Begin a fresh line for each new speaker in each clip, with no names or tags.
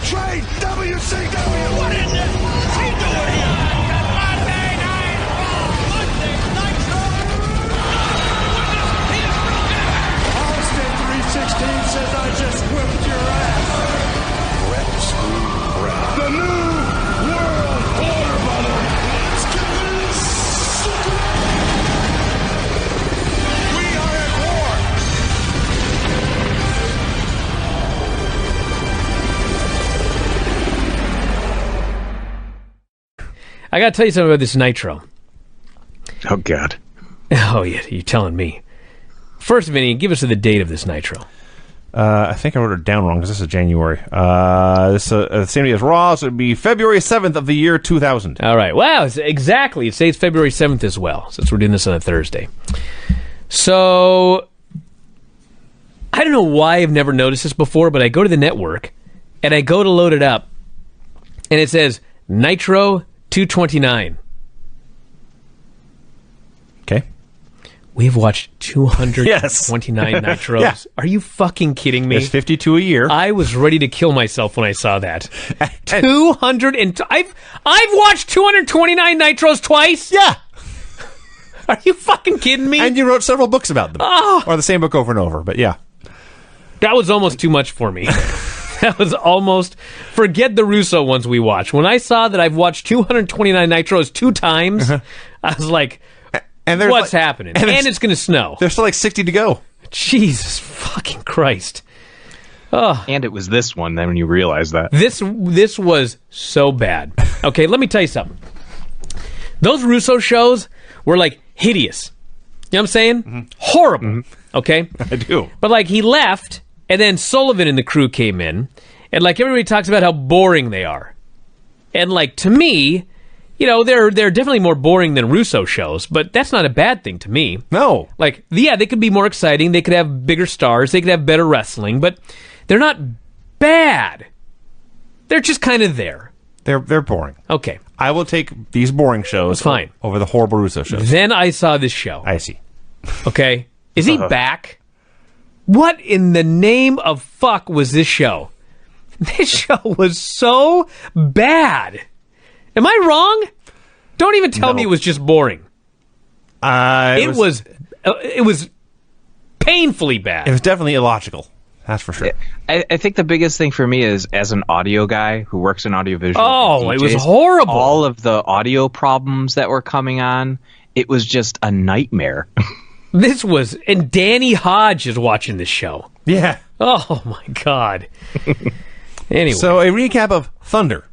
trade WCW.
What in the... What's he doing here? Monday Night Raw. Monday Nitro. He is broken.
Austin 316 says I just whipped your ass. Brett Screw Brett. The new world order, brother. Let's get this. We are at war.
I got to tell you something about this Nitro.
Oh, God.
Oh, yeah, you're telling me. First, Vinny, give us the date of this Nitro.
I think I wrote it down wrong because this is January. This same day as Raw, so it would be February 7th of the year 2000.
All right. Wow, exactly. It says February 7th as well, since we're doing this on a Thursday. So, I don't know why I've never noticed this before, but I go to the network, and I go to load it up, and it says Nitro 229.
Okay.
We've watched 229
Yes.
Nitros.
Yeah.
Are you fucking kidding me?
There's 52 a year.
I was ready to kill myself when I saw that. 200 and I've watched 229 Nitros twice.
Yeah.
Are you fucking kidding me?
And you wrote several books about them.
Oh.
Or the same book over and over, but yeah.
That was almost too much for me. That was almost... Forget the Russo ones we watched. When I saw that I've watched 229 Nitros 2 times, I was like,
and there's
what's happening? And it's going to snow.
There's still like 60 to go.
Jesus fucking Christ. Oh.
And it was this one then when you realized that.
This was so bad. Okay, let me tell you something. Those Russo shows were like hideous. You know what I'm saying?
Mm-hmm.
Horrible.
Mm-hmm.
Okay?
I do.
But like he left, and then Sullivan and the crew came in, and like everybody talks about how boring they are. And like to me, you know, they're definitely more boring than Russo shows, but that's not a bad thing to me.
No.
Like, yeah, they could be more exciting, they could have bigger stars, they could have better wrestling, but they're not bad. They're just kind of there.
They're boring.
Okay.
I will take these boring shows
Fine.
over the horrible Russo shows.
Then I saw this show.
I see.
Okay? Is he back? What in the name of fuck was this show? This show was so bad. Am I wrong? Don't even tell me it was just boring. It was painfully bad.
It was definitely illogical. That's for sure.
I think the biggest thing for me is, as an audio guy who works in audiovisual,
Oh,
DJs,
it was horrible.
All of the audio problems that were coming on, it was just a nightmare.
This was... And Danny Hodge is watching this show.
Yeah.
Oh, my God. Anyway.
So, a recap of Thunder.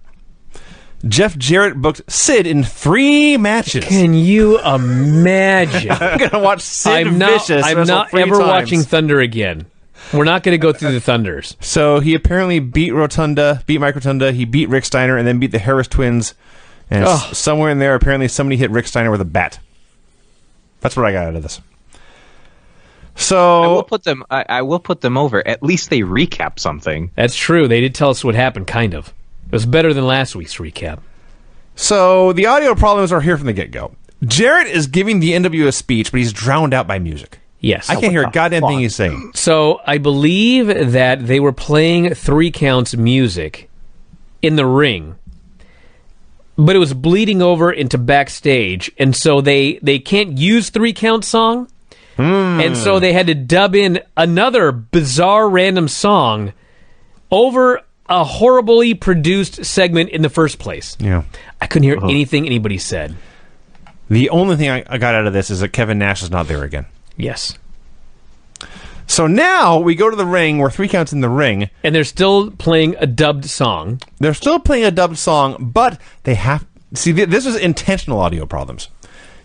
Jeff Jarrett booked Sid in 3 matches.
Can you imagine?
I'm going to watch Sid Vicious.
I'm not ever watching Thunder again. We're not going to go through the Thunders.
So he apparently beat Mike Rotunda, he beat Rick Steiner, and then beat the Harris twins. And somewhere in there, apparently somebody hit Rick Steiner with a bat. That's what I got out of this. So
I will put them over. At least they recap something.
That's true. They did tell us what happened, kind of. It was better than last week's recap.
So the audio problems are here from the get-go. Jarrett is giving the NWO a speech, but he's drowned out by music.
Yes.
I can't hear a goddamn thing he's saying.
So I believe that they were playing 3 Counts music in the ring, but it was bleeding over into backstage, and so they can't use 3 Count song, and so they had to dub in another bizarre random song over a horribly produced segment in the first place.
Yeah.
I couldn't hear anything anybody said.
The only thing I got out of this is that Kevin Nash is not there again.
Yes.
So now we go to the ring where 3 Counts in the ring.
And they're still playing a dubbed song.
They're still playing a dubbed song, but they have... See, this was intentional audio problems.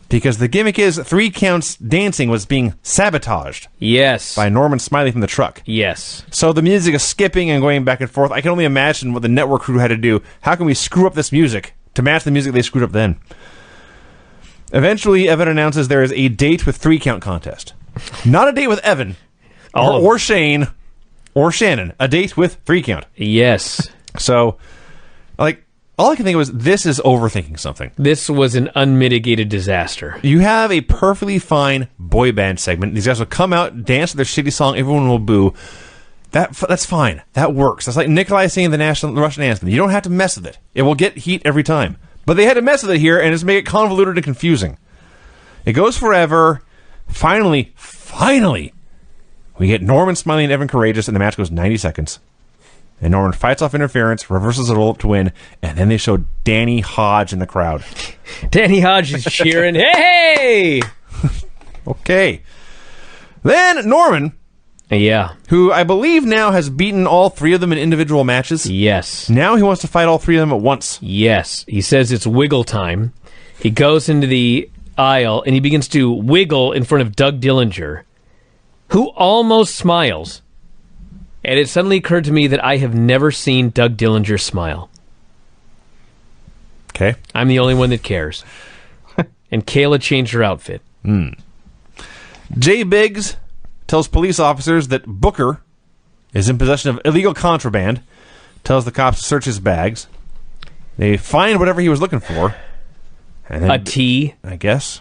Because the gimmick is 3 Counts dancing was being sabotaged.
Yes.
By Norman Smiley from the truck.
Yes.
So the music is skipping and going back and forth. I can only imagine what the network crew had to do. How can we screw up this music to match the music they screwed up then? Eventually, Evan announces there is a date with 3 Count contest. Not a date with Evan. Or Shane. Or Shannon. A date with 3 Count.
Yes.
So, like, all I can think of is this is overthinking something.
This was an unmitigated disaster.
You have a perfectly fine boy band segment. These guys will come out, dance their shitty song, everyone will boo. That's fine. That works. That's like Nikolai singing the Russian anthem. You don't have to mess with it. It will get heat every time. But they had to mess with it here and just make it convoluted and confusing. It goes forever. Finally, we get Norman Smiley and Evan Courageous, and the match goes 90 seconds. And Norman fights off interference, reverses the roll-up to win, and then they show Danny Hodge in the crowd.
Danny Hodge is cheering, hey!
Okay. Then Norman, who I believe now has beaten all three of them in individual matches.
Yes.
Now he wants to fight all three of them at once.
Yes. He says it's wiggle time. He goes into the aisle, and he begins to wiggle in front of Doug Dillinger, who almost smiles. And it suddenly occurred to me that I have never seen Doug Dillinger smile.
Okay.
I'm the only one that cares. And Kayla changed her outfit.
Jay Biggs tells police officers that Booker is in possession of illegal contraband, tells the cops to search his bags. They find whatever he was looking for. And then,
a tea,
I guess.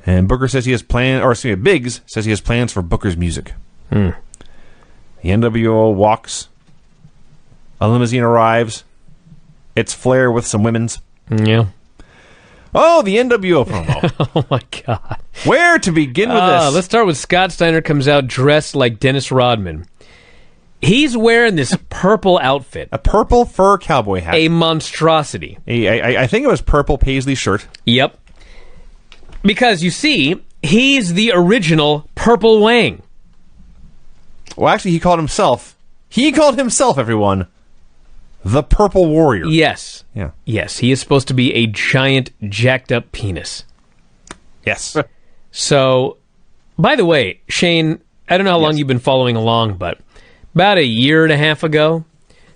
And Booker says he has Biggs says he has plans for Booker's music. The NWO walks. A limousine arrives. It's Flair with some women's.
Yeah.
Oh, the NWO promo.
Oh, my God.
Where to begin with this?
Let's start with Scott Steiner comes out dressed like Dennis Rodman. He's wearing this purple outfit.
A purple fur cowboy hat.
A monstrosity.
I think it was purple paisley shirt.
Yep. Because, you see, he's the original Purple Wang.
Well, actually, he called himself, everyone, the Purple Warrior.
Yes.
Yeah.
Yes, he is supposed to be a giant, jacked-up penis.
Yes.
So, by the way, Shane, I don't know how long you've been following along, but about a year and a half ago,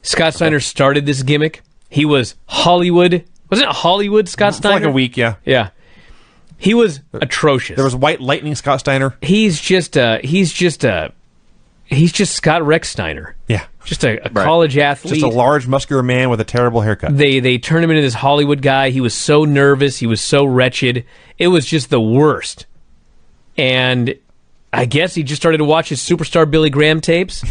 Scott Steiner started this gimmick. He was Hollywood. Wasn't it Hollywood Scott Steiner?
For like a week, yeah.
Yeah. He was atrocious.
There was White Lightning Scott Steiner.
He's just Scott Rex Steiner.
Yeah.
Just a college athlete.
Just a large, muscular man with a terrible haircut.
They turned him into this Hollywood guy. He was so nervous. He was so wretched. It was just the worst. And I guess he just started to watch his Superstar Billy Graham tapes.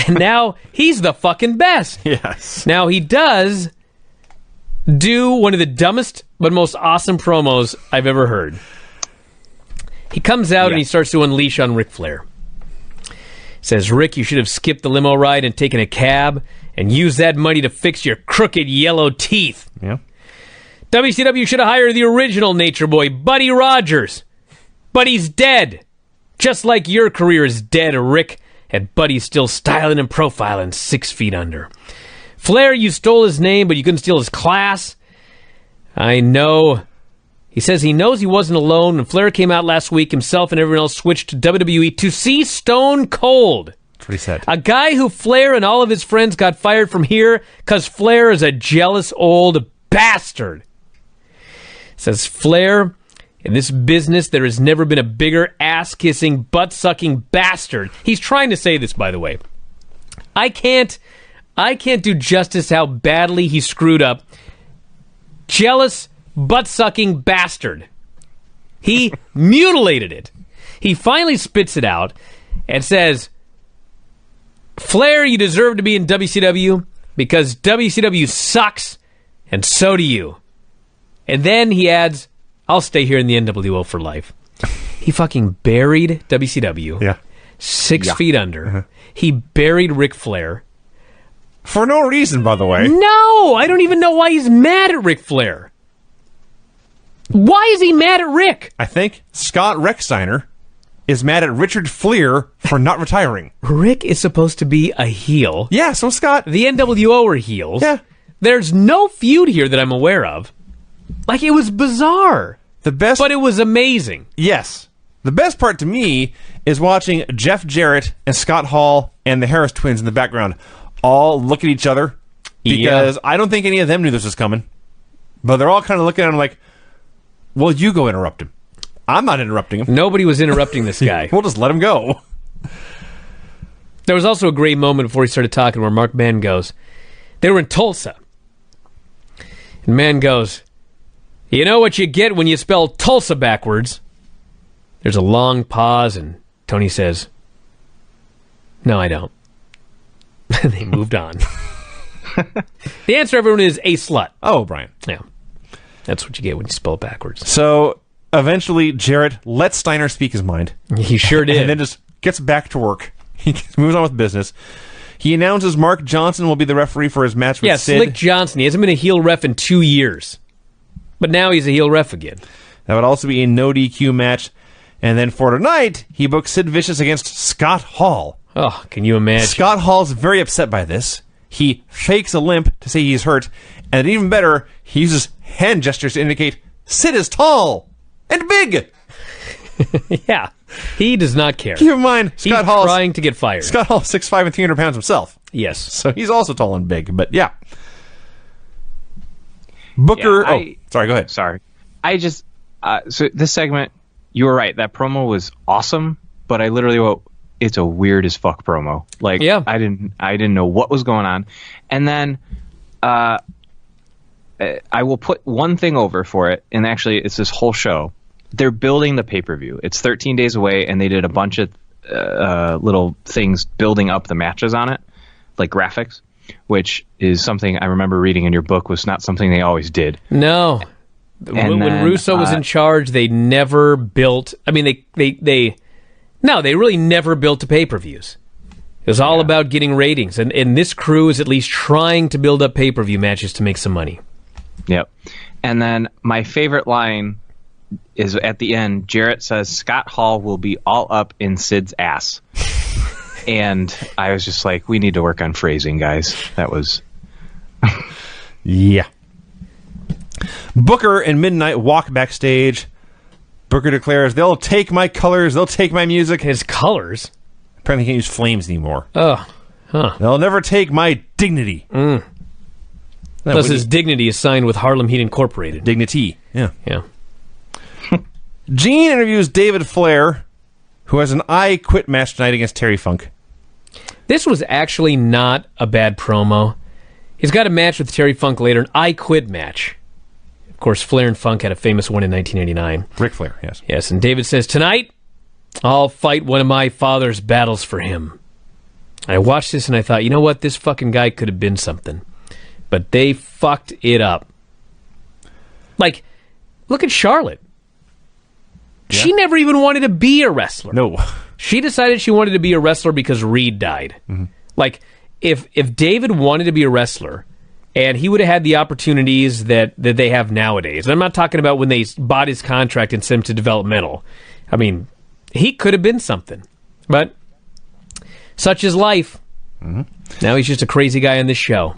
And now he's the fucking best.
Yes.
Now he does do one of the dumbest but most awesome promos I've ever heard. He comes out and he starts to unleash on Ric Flair. Says, Rick, you should have skipped the limo ride and taken a cab and used that money to fix your crooked yellow teeth.
Yeah.
WCW should have hired the original Nature Boy, Buddy Rogers. But he's dead. Just like your career is dead, Rick. And Buddy's still styling and profiling 6 feet under. Flair, you stole his name, but you couldn't steal his class. I know. He says he knows he wasn't alone. When Flair came out last week, himself and everyone else switched to WWE to see Stone Cold.
That's what he said.
A guy who Flair and all of his friends got fired from here because Flair is a jealous old bastard. Says Flair, in this business, there has never been a bigger ass-kissing, butt-sucking bastard. He's trying to say this, by the way. I can't do justice how badly he screwed up. Jealous, butt-sucking bastard. He mutilated it. He finally spits it out and says, Flair, you deserve to be in WCW because WCW sucks, and so do you. And then he adds, I'll stay here in the NWO for life. He fucking buried WCW.
Yeah.
6 feet under. He buried Ric Flair.
For no reason, by the way.
No! I don't even know why he's mad at Ric Flair. Why is he mad at Rick?
I think Scott Recksteiner is mad at Richard Fleer for not retiring.
Rick is supposed to be a heel.
Yeah, so Scott.
The NWO are heels.
Yeah.
There's no feud here that I'm aware of. Like, it was bizarre. But it was amazing.
Yes. The best part to me is watching Jeff Jarrett and Scott Hall and the Harris twins in the background all look at each other. Because I don't think any of them knew this was coming. But they're all kind of looking at him like, well, you go interrupt him. I'm not interrupting him.
Nobody was interrupting this guy.
We'll just let him go.
There was also a great moment before he started talking where Mark Mann goes, they were in Tulsa. And Mann goes, you know what you get when you spell Tulsa backwards? There's a long pause, and Tony says, no, I don't. They moved on. The answer, everyone, is a slut.
Oh, Brian.
Yeah. That's what you get when you spell it backwards.
So eventually, Jarrett lets Steiner speak his mind.
He sure did.
And then just gets back to work. He moves on with business. He announces Mark Johnson will be the referee for his match with Sid.
Slick Johnson. He hasn't been a heel ref in 2 years. But now he's a heel ref again.
That would also be a no DQ match. And then for tonight, he books Sid Vicious against Scott Hall.
Oh, can you imagine?
Scott Hall's very upset by this. He fakes a limp to say he's hurt. And even better, he uses hand gestures to indicate Sid is tall and big.
Yeah. He does not care.
Keep in mind,
He's trying to get fired.
Scott Hall's 6'5" and 300 pounds himself.
Yes.
So he's also tall and big. But yeah. Booker. Sorry, go ahead.
Sorry. So this segment, you were right. That promo was awesome, but I literally wrote, it's a weird as fuck promo. Like,
yeah.
I didn't know what was going on. And then I will put one thing over for it, and actually it's this whole show. They're building the pay-per-view. It's 13 days away, and they did a bunch of little things building up the matches on it, like graphics, which is something I remember reading in your book was not something they always did.
No. When Russo was in charge, they never built... I mean, they really never built to pay-per-views. It was all about getting ratings, and this crew is at least trying to build up pay-per-view matches to make some money.
Yep. And then my favorite line is at the end. Jarrett says, Scott Hall will be all up in Sid's ass. And I was just like, we need to work on phrasing, guys. That was...
Yeah. Booker and Midnight walk backstage. Booker declares, they'll take my colors, they'll take my music.
His colors?
Apparently he can't use flames anymore.
Oh, huh.
They'll never take my dignity.
Plus his dignity is signed with Harlem Heat Incorporated.
Dignity, yeah.
Yeah.
Gene interviews David Flair, who has an I Quit match tonight against Terry Funk.
This was actually not a bad promo. He's got a match with Terry Funk later, an I Quit match. Of course, Flair and Funk had a famous one in 1989.
Ric Flair, yes.
Yes, and David says, tonight, I'll fight one of my father's battles for him. I watched this and I thought, you know what? This fucking guy could have been something. But they fucked it up. Like, look at Charlotte. Yeah. She never even wanted to be a wrestler.
No.
She decided she wanted to be a wrestler because Reed died. Mm-hmm. Like, if David wanted to be a wrestler, and he would have had the opportunities that they have nowadays. And I'm not talking about when they bought his contract and sent him to developmental. I mean, he could have been something. But such is life. Mm-hmm. Now he's just a crazy guy on this show.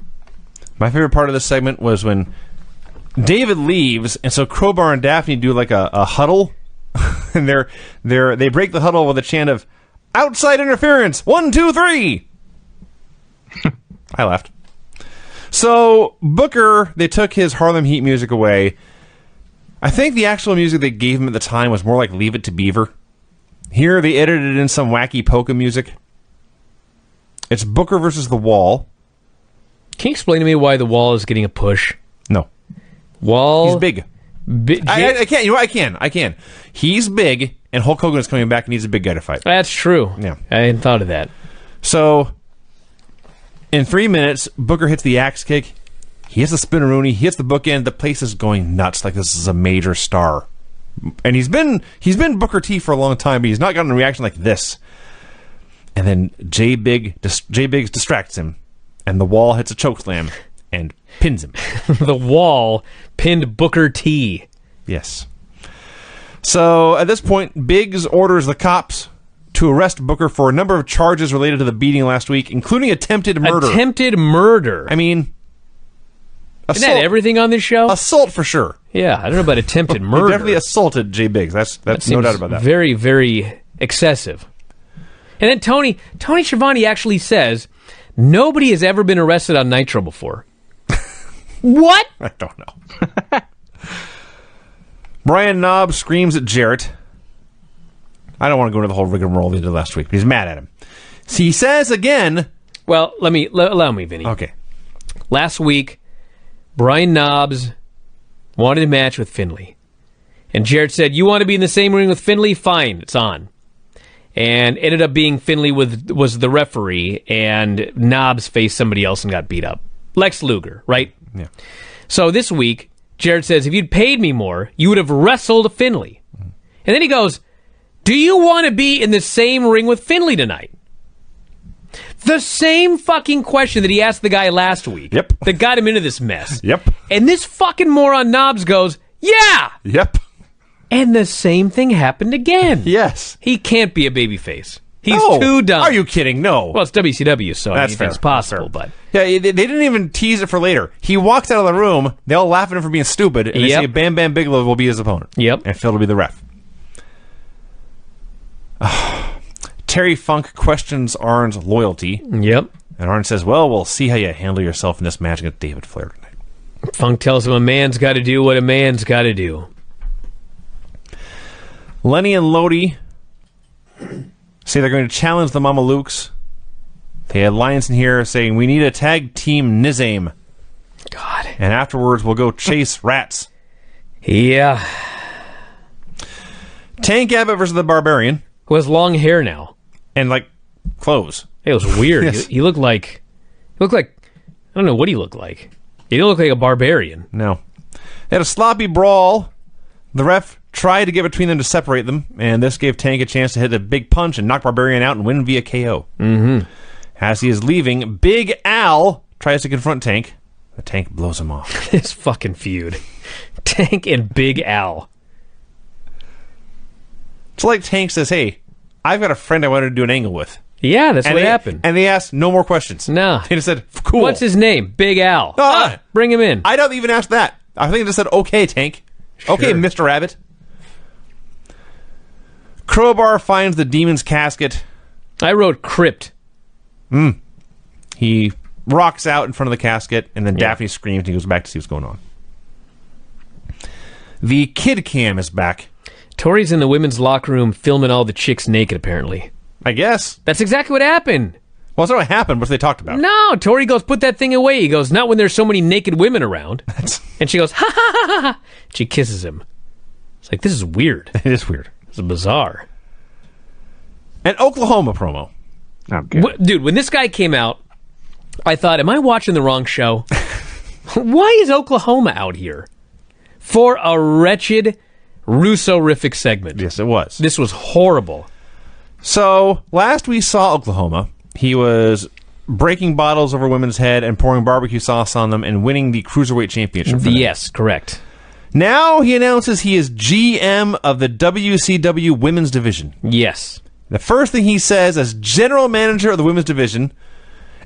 My favorite part of this segment was when David leaves, and so Crowbar and Daphne do like a huddle. And they break the huddle with a chant of outside interference. 1, 2, 3. I laughed. So Booker, they took his Harlem Heat music away. I think the actual music they gave him at the time was more like Leave It to Beaver. Here they edited in some wacky polka music. It's Booker versus The Wall.
Can you explain to me why The Wall is getting a push?
No.
Wall.
He's big. I can't. You know what? I can. He's big, and Hulk Hogan is coming back and needs a big guy to fight.
That's true.
Yeah.
I hadn't thought of that.
So, in 3 minutes, Booker hits the axe kick. He hits the spinneroonie. He hits the bookend. The place is going nuts like this is a major star. And he's been Booker T for a long time, but he's not gotten a reaction like this. And then J Biggs distracts him, and The Wall hits a chokeslam and pins him.
The Wall pinned Booker T.
Yes. So at this point, Biggs orders the cops to arrest Booker for a number of charges related to the beating last week, including attempted murder.
Attempted murder.
I mean, assault.
Isn't that everything on this show?
Assault for sure.
Yeah, I don't know about attempted murder.
He definitely assaulted Jay Biggs. That's no doubt about that.
Very, very excessive. And then Tony Schiavone actually says, nobody has ever been arrested on Nitro before. What?
I don't know. Brian Knobbs screams at Jarrett. I don't want to go into the whole rigmarole they did last week, but he's mad at him. So he says again...
Well, allow me, Vinny.
Okay.
Last week, Brian Knobbs wanted a match with Finlay. And Jarrett said, you want to be in the same ring with Finlay? Fine, it's on. and ended up being Finlay was the referee, and Knobbs faced somebody else and got beat up. Lex Luger, right?
Yeah.
So this week, Jarrett says, if you'd paid me more, you would have wrestled Finlay. And then he goes, do you want to be in the same ring with Finlay tonight? The same fucking question that he asked the guy last week.
Yep.
That got him into this mess.
Yep.
And this fucking moron Knobbs goes, yeah!
Yep.
And the same thing happened again.
Yes.
He can't be a babyface. He's
No.
too dumb.
Are you kidding? No.
Well, it's WCW, so
That's
anything's
fair.
possible,
That's
but...
Yeah, they didn't even tease it for later. He walks out of the room, they all laugh at him for being stupid, and they
Yep.
say Bam Bam Bigelow will be his opponent.
Yep.
And Phil will be the ref. Terry Funk questions Arn's loyalty,
Yep.
and Arn says, well, we'll see how you handle yourself in this match against David Flair tonight.
Funk tells him a man's got to do what a man's got to do.
Lenny and Lodi say they're going to challenge the Mamalukes. They had lines in here saying, we need a tag team Nizam.
God.
And afterwards, we'll go chase rats.
Yeah.
Tank Abbott versus the Barbarian.
Who has long hair now.
And, like, clothes.
It was weird.
Yes.
He looked like... I don't know what he looked like. He didn't look like a barbarian.
No. They had a sloppy brawl. The ref tried to get between them to separate them, and this gave Tank a chance to hit a big punch and knock Barbarian out and win via KO. Mm-hmm. As he is leaving, Big Al tries to confront Tank. The Tank blows him off.
This fucking feud. Tank and Big Al.
It's like Tank says, hey, I've got a friend I wanted to do an angle with.
Yeah, that's what happened.
And they asked no more questions.
No.
They just said, cool.
What's his name? Big Al. Bring him in.
I don't even ask that. I think they just said, okay, Tank. Okay,
Sure.
Mr. Rabbit. Crowbar finds the demon's casket.
I wrote crypt.
He rocks out in front of the casket, and then
Yeah.
Daphne screams, and he goes back to see what's going on. The kid cam is back,
Tori's in the women's locker room filming all the chicks naked, apparently.
I guess.
That's exactly what happened.
Well, that's not what happened. What they talked about.
No, Tori goes, put that thing away. He goes, not when there's so many naked women around. And she goes, ha ha ha ha ha. She kisses him. It's like, this is weird.
It is weird.
This is bizarre.
An Oklahoma promo.
Okay.
Dude, when this guy came out, I thought, am I watching the wrong show? Why is Oklahoma out here? For a wretched, Russo-rific segment.
Yes, it was.
This was horrible.
So, last we saw Oklahoma, he was breaking bottles over women's head and pouring barbecue sauce on them and winning the Cruiserweight Championship. for them.
Yes, correct.
Now he announces he is GM of the WCW Women's Division.
Yes.
The first thing he says as general manager of the women's division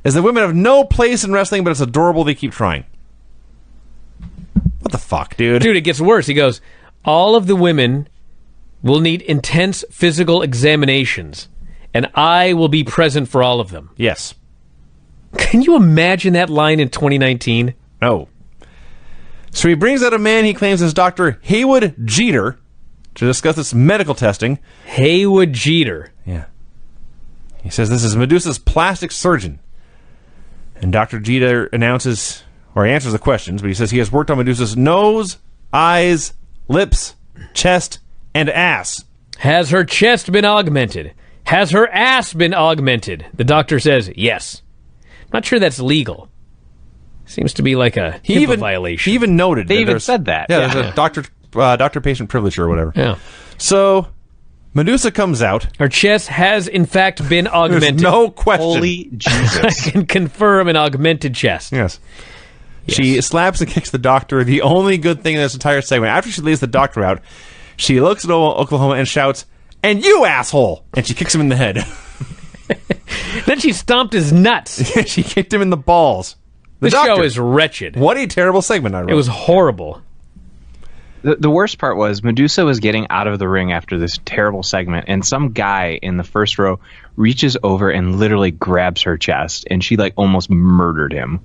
is that women have no place in wrestling, but it's adorable they keep trying. What the fuck, dude?
Dude, it gets worse. He goes, all of the women will need intense physical examinations, and I will be present for all of them.
Yes.
Can you imagine that line in 2019?
No. So he brings out a man he claims is Dr. Haywood Jeter to discuss this medical testing.
Haywood Jeter.
Yeah. He says this is Medusa's plastic surgeon. And Dr. Jeter announces, or he answers the questions, but he says he has worked on Medusa's nose, eyes, lips, chest, and ass.
Has her chest been augmented? Has her ass been augmented? The doctor says yes. I'm not sure that's legal. Seems to be like a HIPAA violation.
He even noted.
They
that
even
there's-
said that.
Yeah,
Yeah.
there's a doctor-patient privilege or whatever.
Yeah.
So, Medusa comes out.
Her chest has, in fact, been augmented.
There's no question.
Holy
I
Jesus.
can confirm an augmented chest.
Yes. She slaps and kicks the doctor. The only good thing in this entire segment, after she leaves the doctor out, she looks at Oklahoma and shouts, "And you, asshole!" And she kicks him in the head.
Then she stomped his nuts.
She kicked him in the balls.
This show is wretched.
What a terrible segment I wrote.
It was horrible.
The worst part was Medusa was getting out of the ring after this terrible segment, and some guy in the first row reaches over and literally grabs her chest, and she like almost murdered him.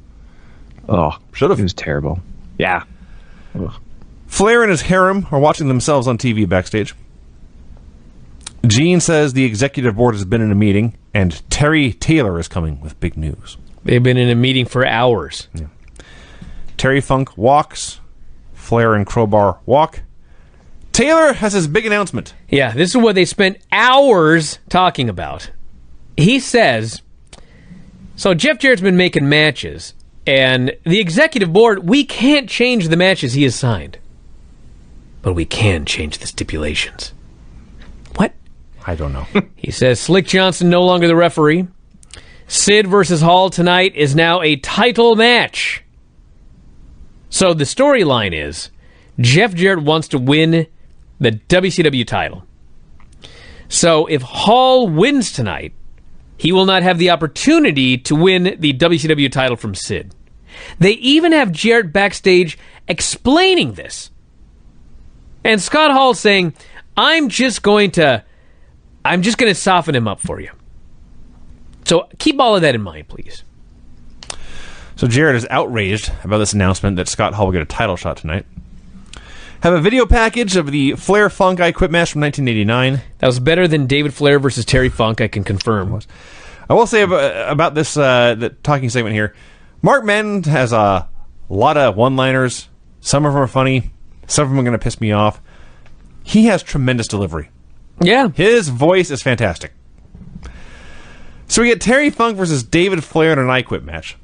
Oh,
Should've.
It was terrible. Yeah. Ugh.
Flair and his harem are watching themselves on TV backstage. Gene says the executive board has been in a meeting, and Terry Taylor is coming with big news.
They've been in a meeting for hours.
Terry Funk walks. Flair and Crowbar walk. Taylor has his big announcement.
Yeah, this is what they spent hours talking about. He says, so Jeff Jarrett's been making matches, and the executive board, we can't change the matches he has signed. But we can change the stipulations. What?
I don't know.
He says, Slick Johnson no longer the referee. Sid versus Hall tonight is now a title match. So the storyline is, Jeff Jarrett wants to win the WCW title. So if Hall wins tonight, he will not have the opportunity to win the WCW title from Sid. They even have Jarrett backstage explaining this. And Scott Hall saying, I'm just going to soften him up for you. So keep all of that in mind, please.
So Jarrett is outraged about this announcement that Scott Hall will get a title shot tonight. Have a video package of the Flair Funk I Quit match from 1989.
That was better than David Flair versus Terry Funk, I can confirm.
I will say about this the talking segment here, Mark Madden has a lot of one-liners. Some of them are funny. Some of them are going to piss me off. He has tremendous delivery.
Yeah.
His voice is fantastic. So we get Terry Funk versus David Flair in an I Quit match.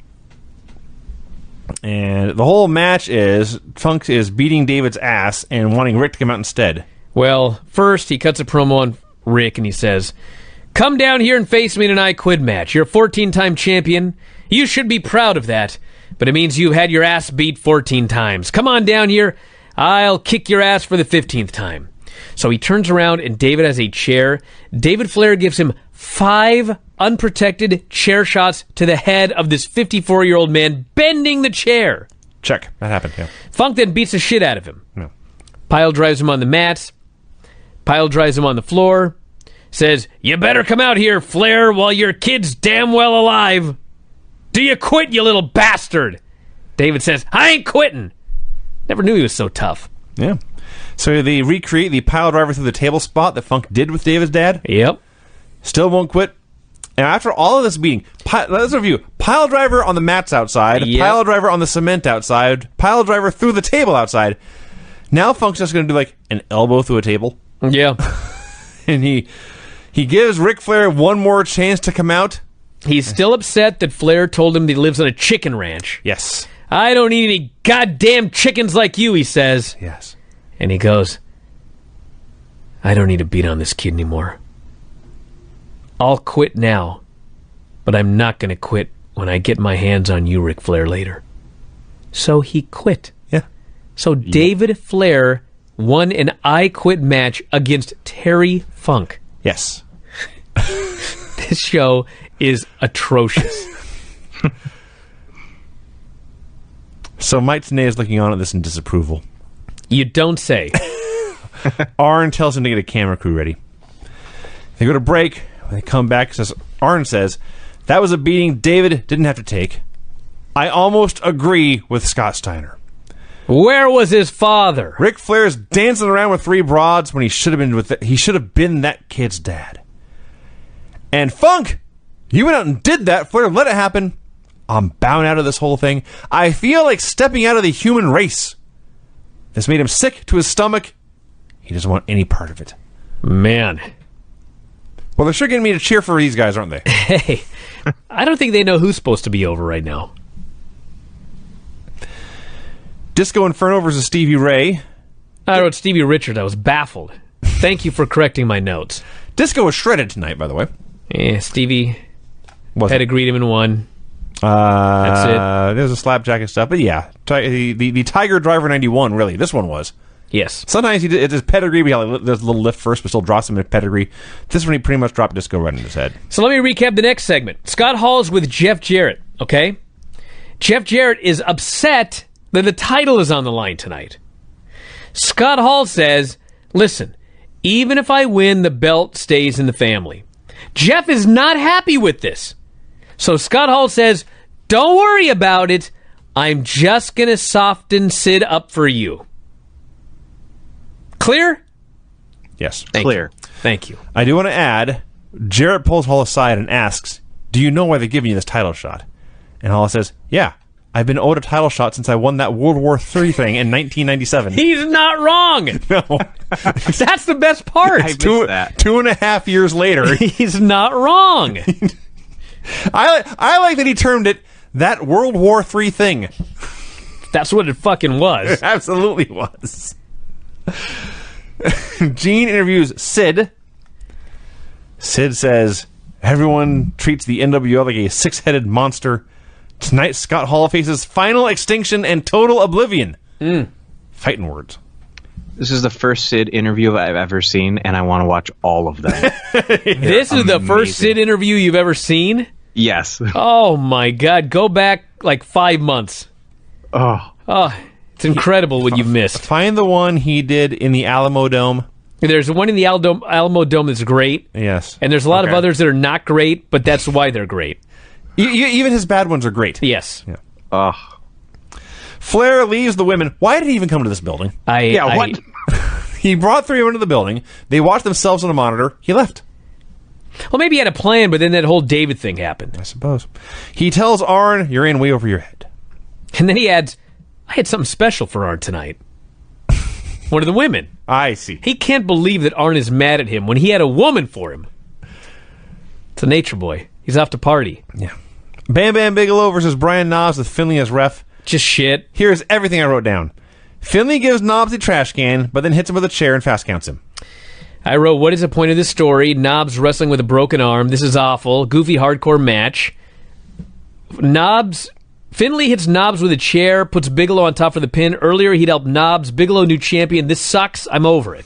And the whole match is Funk is beating David's ass and wanting Rick to come out instead.
Well, first he cuts a promo on Rick and he says, come down here and face me in an I Quit match. You're a 14-time champion. You should be proud of that. But it means you've had your ass beat 14 times. Come on down here. I'll kick your ass for the 15th time. So he turns around and David has a chair. David Flair gives him 5 unprotected chair shots to the head of this 54-year-old man, bending the chair.
Check. That happened, yeah.
Funk then beats the shit out of him.
No.
Pile drives him on the mats. Pile drives him on the floor. Says, you better come out here, Flair, while your kid's damn well alive. Do you quit, you little bastard? David says, I ain't quitting. Never knew he was so tough.
Yeah. So they recreate the pile driver through the table spot that Funk did with David's dad.
Yep.
Still won't quit. And after all of this beating, let's review. Pile driver on the mats outside,
Yep.
Pile driver on the cement outside, pile driver through the table outside. Now Funk's just going to do like an elbow through a table.
Yeah.
And he gives Ric Flair one more chance to come out.
He's still upset that Flair told him that he lives on a chicken ranch.
Yes.
I don't need any goddamn chickens like you, he says.
Yes.
And he goes, I don't need to beat on this kid anymore. I'll quit now, but I'm not going to quit when I get my hands on you, Ric Flair, later. So he quit.
Yeah.
So David Flair won an I Quit match against Terry Funk.
Yes.
This show is atrocious.
So Mike Tenay is looking on at this in disapproval.
You don't say.
Arn tells him to get a camera crew ready. They go to break. When they come back, Arn says, that was a beating David didn't have to take. I almost agree with Scott Steiner.
Where was his father?
Ric Flair's dancing around with 3 broads when he should have been he should have been that kid's dad. And Funk, you went out and did that. Flair let it happen. I'm bowing out of this whole thing. I feel like stepping out of the human race. This made him sick to his stomach. He doesn't want any part of it.
Man.
Well, they're sure getting me to cheer for these guys, aren't they?
Hey, I don't think they know who's supposed to be over right now.
Disco Inferno versus Stevie Ray.
I wrote Stevie Richards. I was baffled. Thank you for correcting my notes.
Disco was shredded tonight, by the way.
Yeah, Stevie
Was
pedigreed him in one. That's it.
There's a slapjack and stuff, but yeah, the Tiger Driver 91. Really, this one was.
Yes.
Sometimes it's his pedigree. There's a little lift first, but still drops him in pedigree. This one, he pretty much dropped Disco right in his head.
So let me recap the next segment. Scott Hall's with Jeff Jarrett, okay? Jeff Jarrett is upset that the title is on the line tonight. Scott Hall says, listen, even if I win, the belt stays in the family. Jeff is not happy with this. So Scott Hall says, don't worry about it. I'm just going to soften Sid up for you. Clear?
Yes.
Clear.
Thank you.
I do want to add, Jarrett pulls Hall aside and asks, do you know why they're giving you this title shot? And Hall says, yeah, I've been owed a title shot since I won that World War III thing in 1997.
He's not wrong.
No.
That's the best part.
I missed that.
2.5 years later.
He's not wrong.
I like that he termed it that World War III thing.
That's what it fucking was.
It absolutely was. Gene interviews Sid. Sid says, everyone treats the NWO like a six-headed monster. Tonight, Scott Hall faces final extinction and total oblivion. Fighting words.
This is the first Sid interview I've ever seen, and I want to watch all of them.
This is the first Sid interview you've ever seen?
Yes.
Oh, my God. Go back like 5 months.
Oh.
It's incredible what you've missed.
Find the one he did in the Alamo Dome.
There's one in the Alamo Dome that's great.
Yes.
And there's a lot of others that are not great, but that's why they're great.
Even his bad ones are great.
Yes.
Yeah.
Oh.
Flair leaves the women. Why did he even come to this building?
What?
He brought 3 women to the building. They watched themselves on a monitor. He left.
Well, maybe he had a plan, but then that whole David thing happened.
I suppose. He tells Arn, you're in way over your head.
And then he adds, I had something special for Arn tonight. One of the women.
I see.
He can't believe that Arn is mad at him when he had a woman for him. It's a nature boy. He's off to party.
Yeah. Bam Bam Bigelow versus Brian Knobbs with Finley as ref.
Just shit.
Here's everything I wrote down. Finley gives Knobbs a trash can, but then hits him with a chair and fast counts him.
I wrote, what is the point of this story? Knobbs wrestling with a broken arm. This is awful. Goofy hardcore match. Finley hits Knobbs with a chair, puts Bigelow on top for the pin. Earlier, he'd helped Knobbs. Bigelow, new champion. This sucks. I'm over it.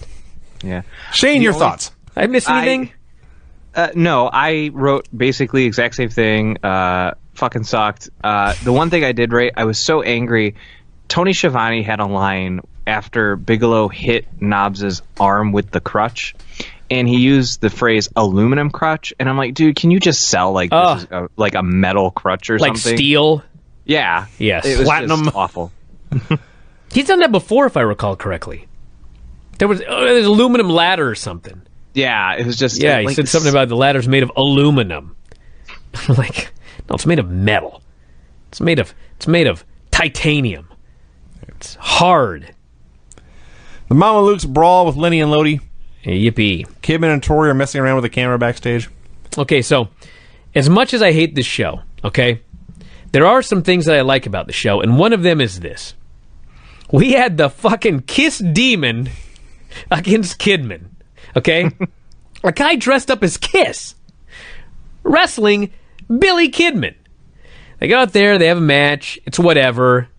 Yeah.
Shane, your thoughts?
I missed anything?
No, I wrote basically the exact same thing. Fucking sucked. The one thing I did rate, I was so angry. Tony Schiavone had a line after Bigelow hit Knobbs' arm with the crutch, and he used the phrase aluminum crutch, and I'm like, dude, can you just sell this is like a metal crutch or
like
something?
Like steel?
Yeah.
Yes.
It was
Platinum.
just awful.
He's done that before, if I recall correctly. There was an aluminum ladder or something.
Yeah, it was just...
Yeah, he said something about the ladder's made of aluminum. I'm like, no, it's made of metal. It's made of titanium. It's hard.
The Mama Luke's brawl with Lenny and Lodi.
Yippee.
Kidman and Tori are messing around with the camera backstage.
Okay, so as much as I hate this show, okay, there are some things that I like about the show, and one of them is this. We had the fucking Kiss Demon against Kidman, okay? A guy dressed up as Kiss wrestling Billy Kidman. They go out there, they have a match, it's whatever,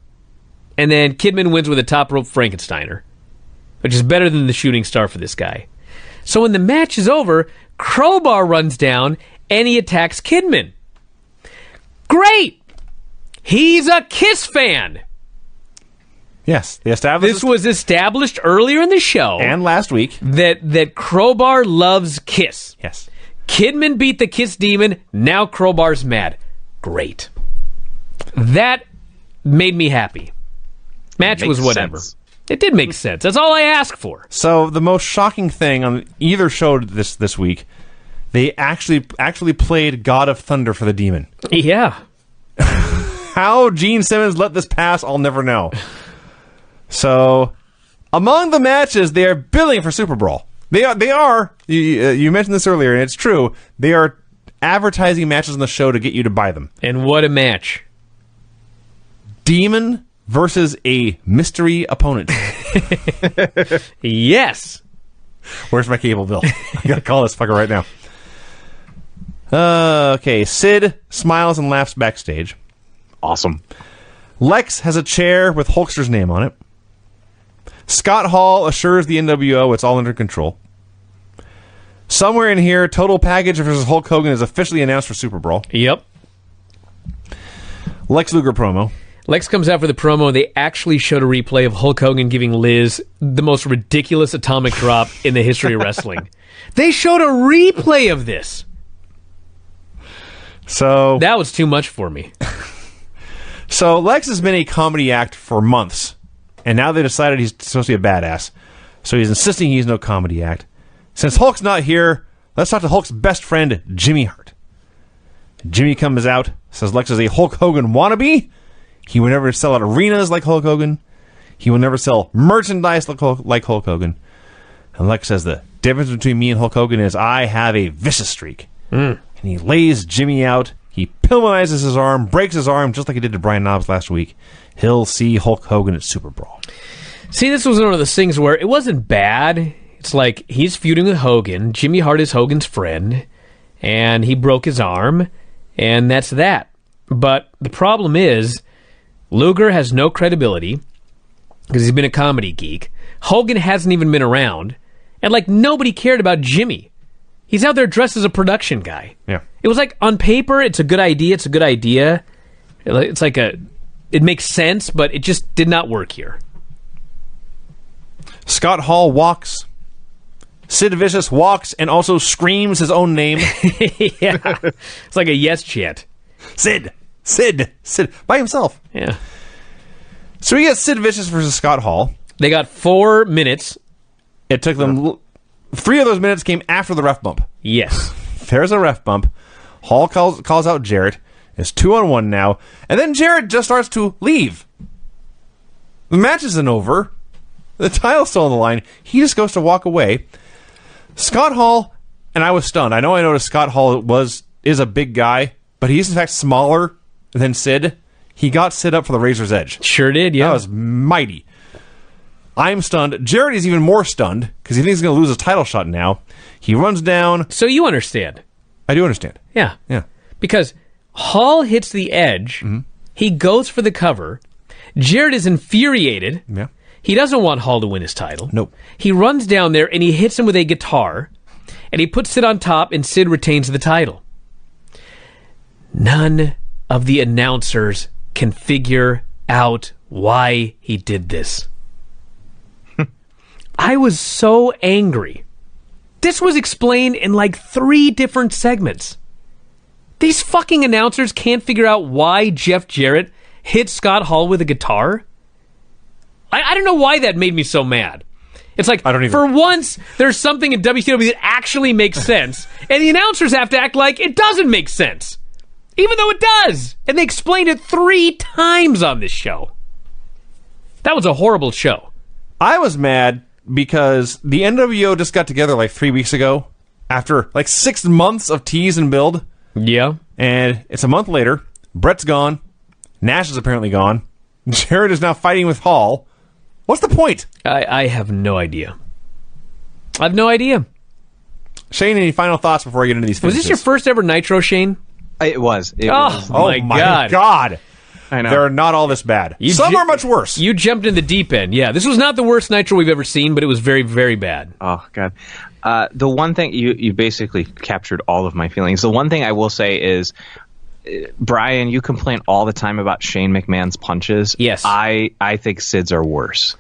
and then Kidman wins with a top rope Frankensteiner, which is better than the shooting star for this guy. So when the match is over, Crowbar runs down and he attacks Kidman. Great! He's a Kiss fan!
Yes, they established
This was established earlier in the show.
and last week.
That Crowbar loves Kiss.
Yes.
Kidman beat the Kiss Demon, now Crowbar's mad. Great. That made me happy. Match was whatever.
Sense.
It did make sense. That's all I asked for.
So the most shocking thing on either show this week, they actually played God of Thunder for the Demon.
Yeah.
How Gene Simmons let this pass, I'll never know. So, among the matches, they are billing for Super Brawl. They are. You mentioned this earlier, and it's true. They are advertising matches on the show to get you to buy them.
And what a match.
Demon versus a mystery opponent.
Yes.
Where's my cable bill? I gotta call this fucker right now. Okay, Sid smiles and laughs backstage.
Awesome.
Lex has a chair with Hulkster's name on it. Scott Hall assures the NWO it's all under control. Somewhere in here, Total Package versus Hulk Hogan is officially announced for Super Brawl.
Yep.
Lex Luger promo.
Lex comes out for the promo. They actually showed a replay of Hulk Hogan giving Liz the most ridiculous atomic drop in the history of wrestling. They showed a replay of this.
So
That was too much for me.
So Lex has been a comedy act for months, and now they decided he's supposed to be a badass. So he's insisting he's no comedy act. Since Hulk's not here, let's talk to Hulk's best friend, Jimmy Hart. Jimmy comes out, says Lex is a Hulk Hogan wannabe. He will never sell out arenas like Hulk Hogan. He will never sell merchandise like Hulk Hogan. And Lex says the difference between me and Hulk Hogan is I have a vicious streak. And he lays Jimmy out. He pilmanizes his arm, breaks his arm, just like he did to Brian Knobbs last week. He'll see Hulk Hogan at Super Brawl.
See, this was one of those things where it wasn't bad. It's like he's feuding with Hogan. Jimmy Hart is Hogan's friend, and he broke his arm, and that's that. But the problem is, Luger has no credibility because he's been a comedy geek. Hogan hasn't even been around, and like nobody cared about Jimmy. He's out there dressed as a production guy.
Yeah.
It was like, on paper, it's a good idea. It's a good idea. It's like it makes sense, but it just did not work here.
Scott Hall walks. Sid Vicious walks and also screams his own name.
Yeah. It's like a yes chant.
Sid. By himself.
Yeah.
So we get Sid Vicious versus Scott Hall.
They got 4 minutes.
It took them... 3 of those minutes came after the ref bump.
Yes.
There's a ref bump. Hall calls out Jarrett. It's 2-on-1 now. And then Jarrett just starts to leave. The match isn't over. The title's still on the line. He just goes to walk away. Scott Hall, and I was stunned. I noticed Scott Hall is a big guy, but he's in fact smaller than Sid. He got Sid up for the Razor's Edge.
Sure did, yeah.
That was mighty. I'm stunned. Jarrett is even more stunned because he thinks he's going to lose his title shot now. He runs down.
So you understand.
I do understand.
Yeah.
Yeah.
Because Hall hits the edge. Mm-hmm. He goes for the cover. Jarrett is infuriated.
Yeah.
He doesn't want Hall to win his title.
Nope.
He runs down there and he hits him with a guitar. And he puts Sid on top and Sid retains the title. None of the announcers can figure out why he did this. I was so angry. This was explained in like 3 different segments. These fucking announcers can't figure out why Jeff Jarrett hit Scott Hall with a guitar. I don't know why that made me so mad. It's like,
I don't either.
For once, there's something in WCW that actually makes sense, and the announcers have to act like it doesn't make sense. Even though it does. And they explained it 3 times on this show. That was a horrible show.
I was mad because the NWO just got together like 3 weeks ago after like 6 months of tease and build.
Yeah.
And it's a month later. Brett's gone. Nash is apparently gone. Jarrett is now fighting with Hall. What's the point?
I have no idea. I have no idea.
Shane, any final thoughts before I get into these finishes?
Was this your first ever Nitro, Shane?
It was.
Oh my God.
I know. They're not all this bad. Some are much worse.
You jumped in the deep end. Yeah, this was not the worst Nitro we've ever seen, but it was very, very bad.
Oh, God. The one thing, you basically captured all of my feelings. The one thing I will say is, Brian, you complain all the time about Shane McMahon's punches.
Yes.
I think Sid's are worse.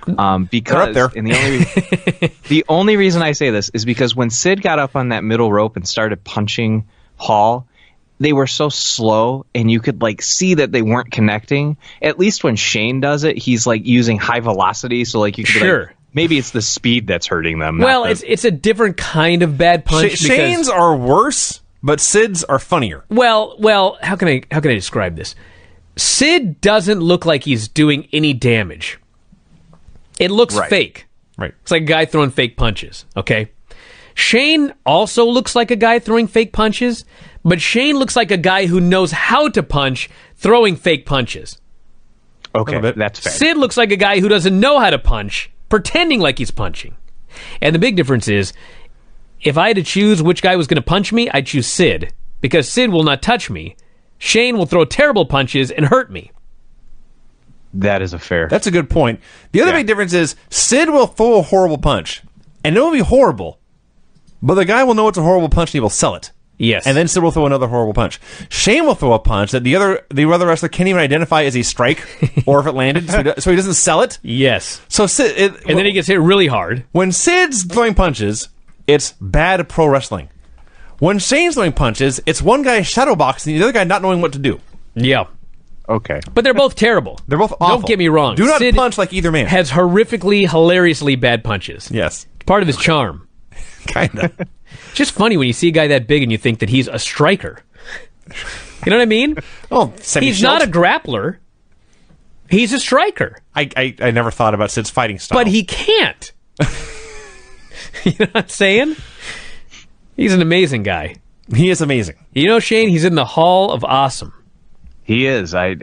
Because
They're up there.
And the only reason I say this is because when Sid got up on that middle rope and started punching Hall, they were so slow and you could like see that they weren't connecting. At least when Shane does it, he's like using high velocity, so like you could be like, maybe it's the speed that's hurting them.
Well, it's a different kind of bad punch.
Shane's are worse, but Sid's are funnier.
Well, how can I describe this? Sid doesn't look like he's doing any damage. It looks fake.
Right.
It's like a guy throwing fake punches, okay? Shane also looks like a guy throwing fake punches, but Shane looks like a guy who knows how to punch throwing fake punches.
Okay, that's fair.
Sid looks like a guy who doesn't know how to punch, pretending like he's punching. And the big difference is, if I had to choose which guy was going to punch me, I'd choose Sid, because Sid will not touch me. Shane will throw terrible punches and hurt me.
That is a fair.
That's a good point. The other big difference is Sid will throw a horrible punch, and it will be horrible, but the guy will know it's a horrible punch and he will sell it.
Yes.
And then Sid will throw another horrible punch. Shane will throw a punch that the other wrestler can't even identify as a strike or if it landed, so he doesn't sell it.
Yes.
So Sid,
and then he gets hit really hard.
When Sid's throwing punches, it's bad pro wrestling. When Shane's throwing punches, it's one guy shadowboxing the other guy not knowing what to do.
Yeah.
Okay.
But they're both terrible.
They're both awful.
Don't get me wrong.
Do not
Sid
punch like either man.
Has horrifically, hilariously bad punches.
Yes.
Part of his charm.
Kinda.
It's just funny when you see a guy that big and you think that he's a striker. You know what I mean?
Oh,
he's not a grappler. He's a striker.
I never thought about Sid's fighting style.
But he can't. You know what I'm saying? He's an amazing guy.
He is amazing.
You know, Shane, he's in the Hall of Awesome.
He is. I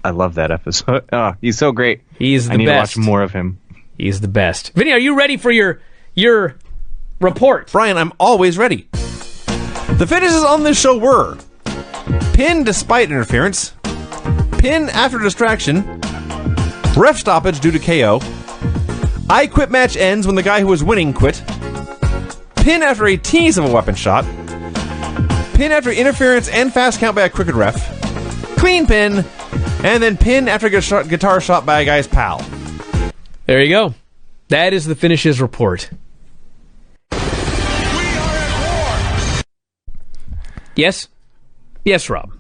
love that episode. Oh, he's so great.
He's the best.
I need to watch more of him.
He's the best. Vinny, are you ready for your report?
Brian, I'm always ready. The finishes on this show were pin despite interference, pin after distraction, ref stoppage due to KO, I Quit match ends when the guy who was winning quit, pin after a tease of a weapon shot, pin after interference and fast count by a crooked ref, clean pin, and then pin after a guitar shot by a guy's pal.
There you go. That is the finishes report. Yes? Yes, Rob.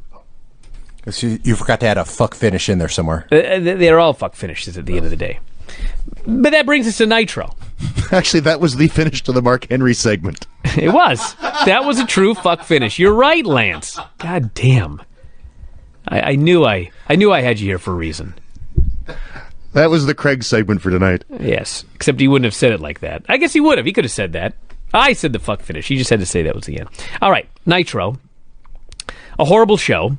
You forgot to add a fuck finish in there somewhere.
They're all fuck finishes at the end of the day. But that brings us to Nitro.
Actually, that was the finish to the Mark Henry segment.
It was. That was a true fuck finish. You're right, Lance. God damn. I knew I had you here for a reason.
That was the Craig segment for tonight.
Yes, except he wouldn't have said it like that. I guess he would have. He could have said that. I said the fuck finish. He just had to say that was the end. All right, Nitro. A horrible show.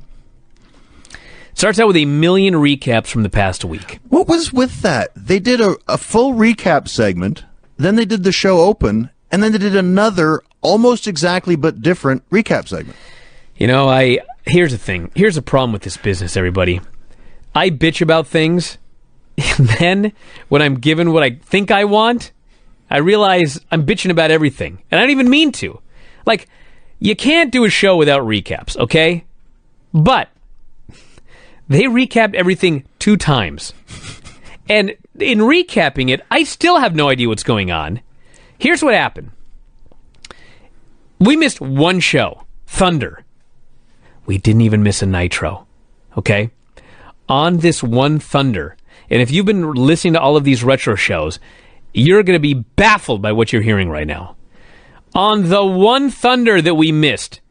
Starts out with 1 million recaps from the past week.
What was with that? They did a full recap segment, then they did the show open, and then they did another almost exactly but different recap segment.
You know, here's the thing. Here's the problem with this business, everybody. I bitch about things, and then when I'm given what I think I want, I realize I'm bitching about everything. And I don't even mean to. Like, you can't do a show without recaps, okay? But they recapped everything 2 times. And in recapping it, I still have no idea what's going on. Here's what happened. We missed one show, Thunder. We didn't even miss a Nitro, okay? On this one Thunder, and if you've been listening to all of these retro shows, you're going to be baffled by what you're hearing right now. On the one Thunder that we missed,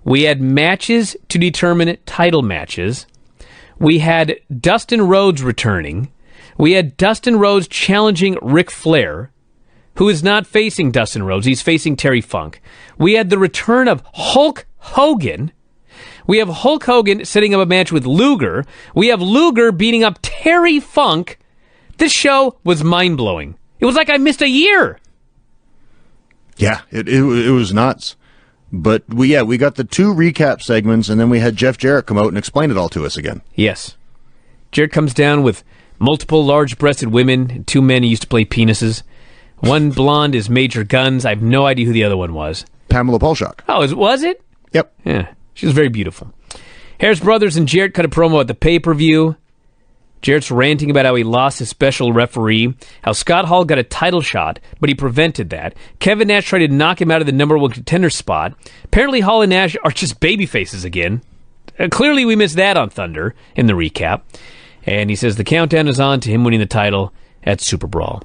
we had matches to determine title matches. We had Dustin Rhodes returning. We had Dustin Rhodes challenging Ric Flair, who is not facing Dustin Rhodes. He's facing Terry Funk. We had the return of Hulk Hogan. We have Hulk Hogan setting up a match with Luger. We have Luger beating up Terry Funk. This show was mind-blowing. It was like I missed a year.
Yeah, it was nuts. But we got the 2 recap segments, and then we had Jeff Jarrett come out and explain it all to us again.
Yes. Jarrett comes down with multiple large-breasted women and 2 men who used to play penises. One blonde is Major Guns. I have no idea who the other one was.
Pamela Polshock.
Oh, was it?
Yep.
Yeah, she was very beautiful. Harris Brothers and Jarrett cut a promo at the pay-per-view. Jarrett's ranting about how he lost his special referee, how Scott Hall got a title shot, but he prevented that. Kevin Nash tried to knock him out of the number 1 contender spot. Apparently Hall and Nash are just baby faces again. Clearly we missed that on Thunder in the recap. And he says the countdown is on to him winning the title at Super Brawl.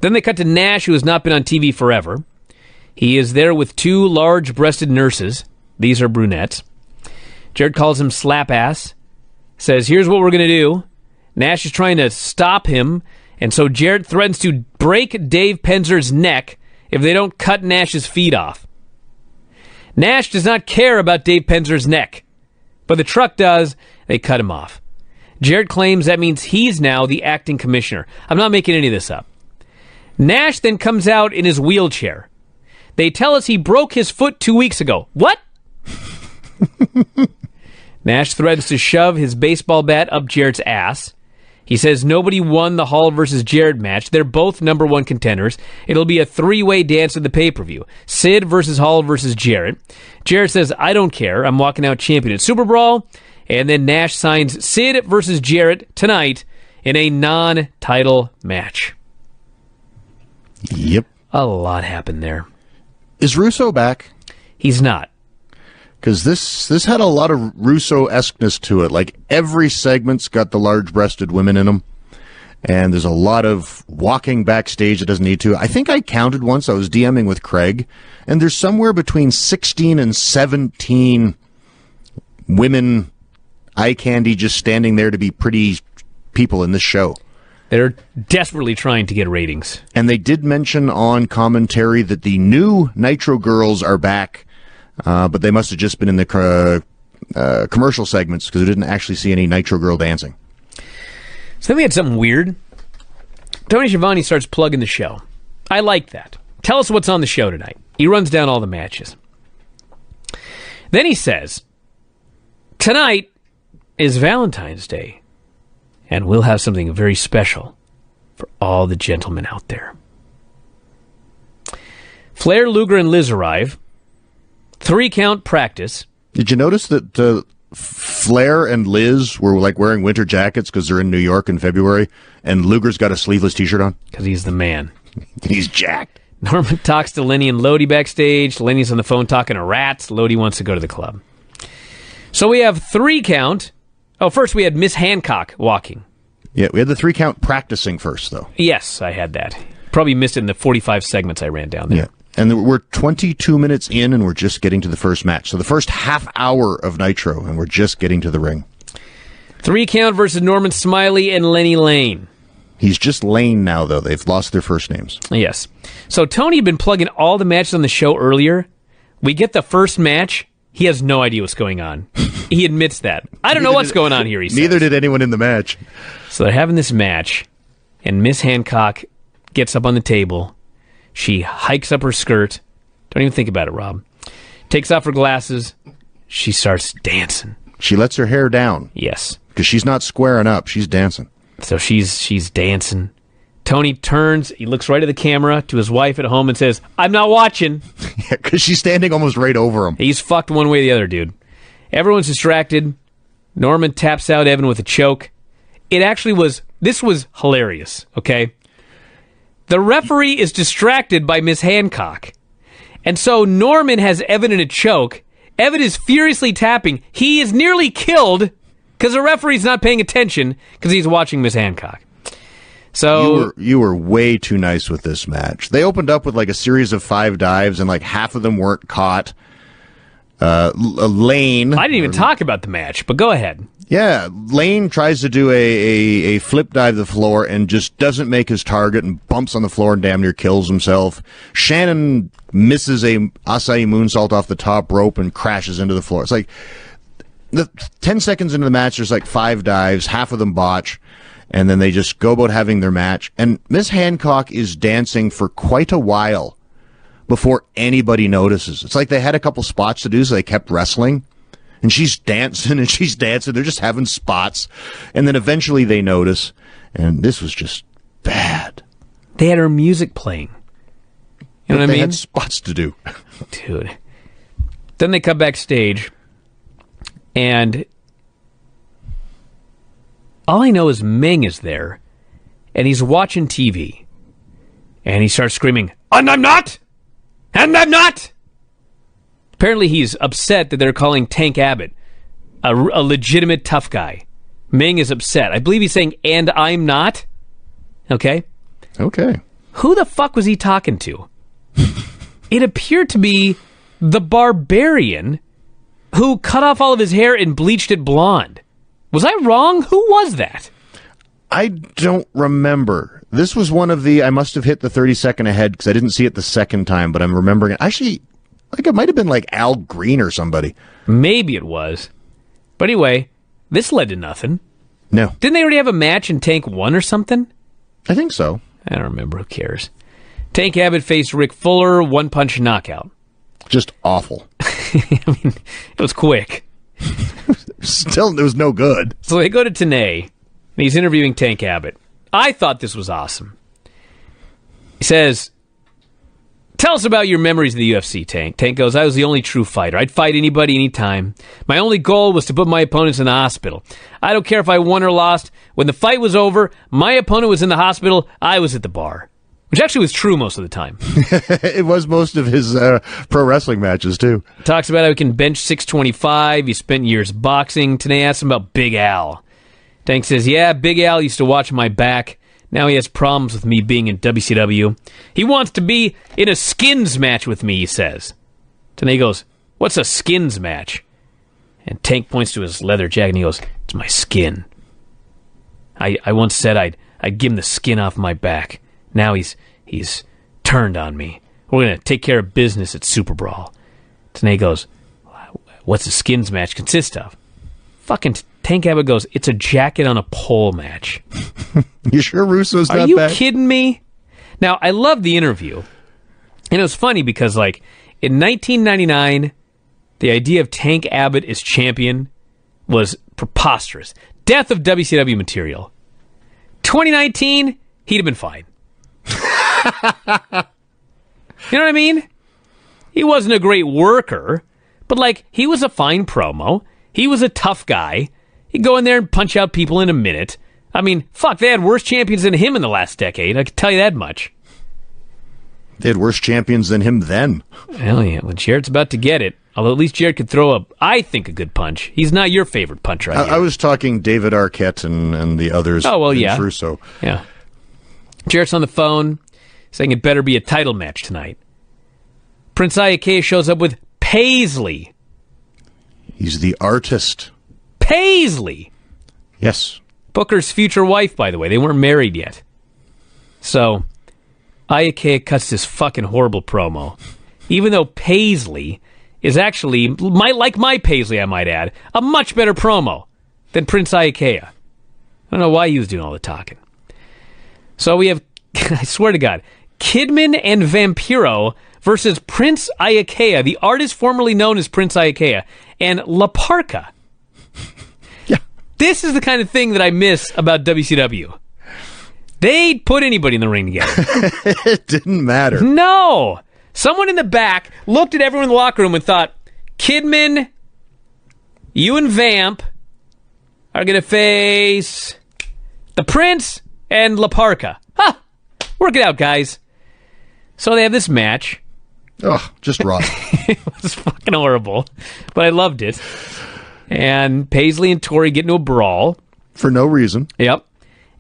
Then they cut to Nash, who has not been on TV forever. He is there with 2 large-breasted nurses. These are brunettes. Jarrett calls him slap ass. Says, here's what we're going to do. Nash is trying to stop him, and so Jarrett threatens to break Dave Penzer's neck if they don't cut Nash's feet off. Nash does not care about Dave Penzer's neck, but the truck does. They cut him off. Jarrett claims that means he's now the acting commissioner. I'm not making any of this up. Nash then comes out in his wheelchair. They tell us he broke his foot 2 weeks ago. What? Nash threatens to shove his baseball bat up Jarrett's ass. He says nobody won the Hall versus Jarrett match. They're both number 1 contenders. It'll be a 3-way dance at the pay-per-view. Sid versus Hall versus Jarrett. Jarrett says, I don't care. I'm walking out champion at Super Brawl. And then Nash signs Sid versus Jarrett tonight in a non-title match.
Yep.
A lot happened there.
Is Russo back?
He's not.
Because this had a lot of Russo-esqueness to it. Like, every segment's got the large-breasted women in them. And there's a lot of walking backstage that doesn't need to. I think I counted once. I was DMing with Craig. And there's somewhere between 16 and 17 women eye candy just standing there to be pretty people in this show.
They're desperately trying to get ratings.
And they did mention on commentary that the new Nitro girls are back, but they must have just been in the commercial segments because we didn't actually see any Nitro girl dancing.
So then we had something weird. Tony Schiavone starts plugging the show. I like that. Tell us what's on the show tonight. He runs down all the matches. Then he says, tonight is Valentine's Day, and we'll have something very special for all the gentlemen out there. Flair, Luger, and Liz arrive. 3-count practice.
Did you notice that Flair and Liz were like wearing winter jackets because they're in New York in February, and Luger's got a sleeveless T-shirt on?
Because he's the man.
He's jacked.
Norman talks to Lenny and Lodi backstage. Lenny's on the phone talking to Rats. Lodi wants to go to the club. So we have 3-count. Oh, first we had Miss Hancock walking.
Yeah, we had the 3-count practicing first, though.
Yes, I had that. Probably missed it in the 45 segments I ran down there.
Yeah. And we're 22 minutes in, and we're just getting to the first match. So the first half hour of Nitro, and we're just getting to the ring.
3-count versus Norman Smiley and Lenny Lane.
He's just Lane now, though. They've lost their first names.
Yes. So Tony had been plugging all the matches on the show earlier. We get the first match. He has no idea what's going on. He admits that. I don't know what's going on here, he says.
Neither did anyone in the match.
So they're having this match, and Miss Hancock gets up on the table. She hikes up her skirt. Don't even think about it, Rob. Takes off her glasses. She starts dancing.
She lets her hair down.
Yes.
Because she's not squaring up. She's dancing.
So she's dancing. Tony turns. He looks right at the camera to his wife at home and says, I'm not watching.
Yeah, because she's standing almost right over him.
He's fucked one way or the other, dude. Everyone's distracted. Norman taps out Evan with a choke. This was hilarious, okay? The referee is distracted by Miss Hancock. And so Norman has Evan in a choke. Evan is furiously tapping. He is nearly killed because the referee's not paying attention because he's watching Miss Hancock. So
you were way too nice with this match. They opened up with like a series of 5 dives, and like half of them weren't caught. Lane.
I didn't even talk about the match, but go ahead.
Yeah, Lane tries to do a flip dive to the floor and just doesn't make his target and bumps on the floor and damn near kills himself. Shannon misses a acai moonsault off the top rope and crashes into the floor. It's like 10 seconds into the match, there's like 5 dives, half of them botch, and then they just go about having their match. And Miss Hancock is dancing for quite a while before anybody notices. It's like they had a couple spots to do, so they kept wrestling. And she's dancing, and she's dancing. They're just having spots. And then eventually they notice, and this was just bad.
They had her music playing. You know what I mean?
They had spots to do.
Dude. Then they come backstage, and all I know is Ming is there, and he's watching TV. And he starts screaming, "And I'm not! And I'm not!" Apparently he's upset that they're calling Tank Abbott a legitimate tough guy. Ming is upset. I believe he's saying, "And I'm not." Okay?
Okay.
Who the fuck was he talking to? It appeared to be the Barbarian who cut off all of his hair and bleached it blonde. Was I wrong? Who was that?
I don't remember. This was one of the... I must have hit the 30-second ahead because I didn't see it the second time, but I'm remembering it. Actually, like it might have been like Al Green or somebody.
Maybe it was. But anyway, this led to nothing.
No.
Didn't they already have a match in Tank 1 or something?
I think so.
I don't remember. Who cares? Tank Abbott faced Rick Fuller, one-punch knockout.
Just awful.
I mean, it was quick.
Still, it was no good.
So they go to Tenay, and he's interviewing Tank Abbott. I thought this was awesome. He says, "Tell us about your memories of the UFC, Tank." Tank goes, "I was the only true fighter. I'd fight anybody, anytime. My only goal was to put my opponents in the hospital. I don't care if I won or lost. When the fight was over, my opponent was in the hospital, I was at the bar." Which actually was true most of the time.
It was most of his pro wrestling matches, too.
Talks about how he can bench 625. He spent years boxing. Today asked him about Big Al. Tank says, "Yeah, Big Al used to watch my back. Now he has problems with me being in WCW. He wants to be in a skins match with me," he says. Tanay goes, "What's a skins match?" And Tank points to his leather jacket and he goes, "It's my skin. I once said I'd give him the skin off my back. Now he's turned on me. We're going to take care of business at Super Brawl." Tank goes, "What's the skins match consist of?" Fucking Tank Abbott goes, "It's a jacket on a pole match."
You sure Russo's not
Are you
back?
kidding me? Now, I love the interview. And it was funny because, like, in 1999, the idea of Tank Abbott as champion was preposterous. Death of WCW material. 2019, he'd have been fine. You know what I mean? He wasn't a great worker, but, like, he was a fine promo. He was a tough guy. He'd go in there and punch out people in a minute. I mean, fuck, they had worse champions than him in the last decade. I can tell you that much.
They had worse champions than him then.
Hell yeah. Well, Jared's about to get it. Although at least Jared could throw I think, a good punch. He's not your favorite puncher,
I was talking David Arquette and the others.
Oh, well, yeah.
Russo.
Yeah. Jared's on the phone saying it better be a title match tonight. Prince Iakea shows up with Paisley.
He's the artist.
Paisley!
Yes.
Booker's future wife, by the way. They weren't married yet. So, Iakea cuts this fucking horrible promo. Even though Paisley is actually, like my Paisley, I might add, a much better promo than Prince Iakea. I don't know why he was doing all the talking. So we have, I swear to God, Kidman and Vampiro versus Prince Iakea, the artist formerly known as Prince Iakea, and La Parka.
Yeah.
This is the kind of thing that I miss about WCW. They'd put anybody in the ring together.
It didn't matter.
No! Someone in the back looked at everyone in the locker room and thought, Kidman, you and Vamp are going to face the Prince and La Parka. Ha! Work it out, guys. So they have this match.
Oh, just rotten.
It was fucking horrible, but I loved it. And Paisley and Tori get into a brawl.
For no reason.
Yep.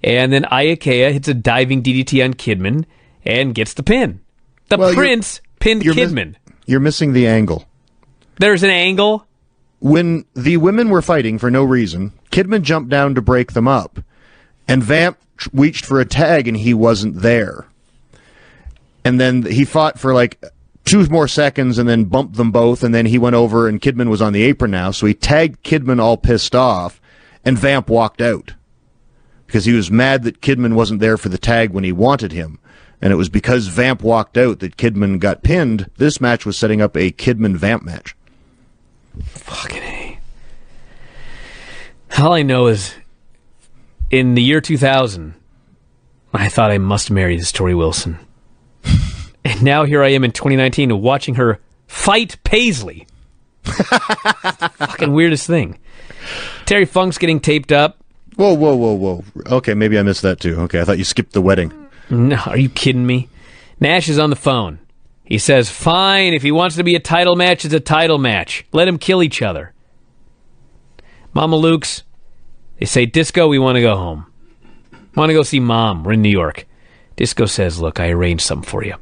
And then Iakea hits a diving DDT on Kidman and gets the pin. The Prince pinned Kidman.
You're missing the angle.
There's an angle.
When the women were fighting for no reason, Kidman jumped down to break them up. And Vamp reached for a tag and he wasn't there. And then he fought for like 2 more seconds and then bumped them both. And then he went over and Kidman was on the apron now. So he tagged Kidman all pissed off and Vamp walked out. Because he was mad that Kidman wasn't there for the tag when he wanted him. And it was because Vamp walked out that Kidman got pinned. This match was setting up a Kidman-Vamp match.
Fucking A. All I know is, in the year 2000, I thought I must marry this Tori Wilson. And now here I am in 2019 watching her fight Paisley. Fucking weirdest thing. Terry Funk's getting taped up.
Whoa. Okay, maybe I missed that too. Okay, I thought you skipped the wedding.
No, are you kidding me? Nash is on the phone. He says, fine, if he wants to be a title match, it's a title match. Let him kill each other. Mama Luke's, they say, Disco, we want to go home. Want to go see Mom. We're in New York. Disco says, look, I arranged something for you.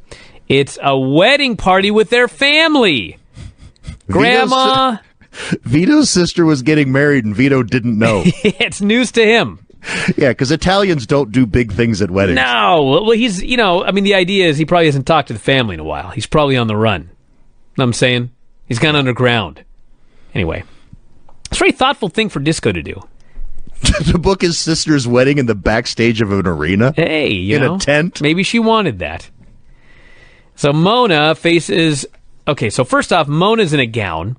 It's a wedding party with their family. Grandma.
Vito's sister was getting married and Vito didn't know.
It's news to him.
Yeah, because Italians don't do big things at weddings.
No. Well, he's, the idea is he probably hasn't talked to the family in a while. He's probably on the run. Know what I'm saying? He's gone underground. Anyway, it's a very thoughtful thing for Disco to do.
To book his sister's wedding in the backstage of an arena?
Hey,
a tent?
Maybe she wanted that. So Mona faces... Okay, so first off, Mona's in a gown.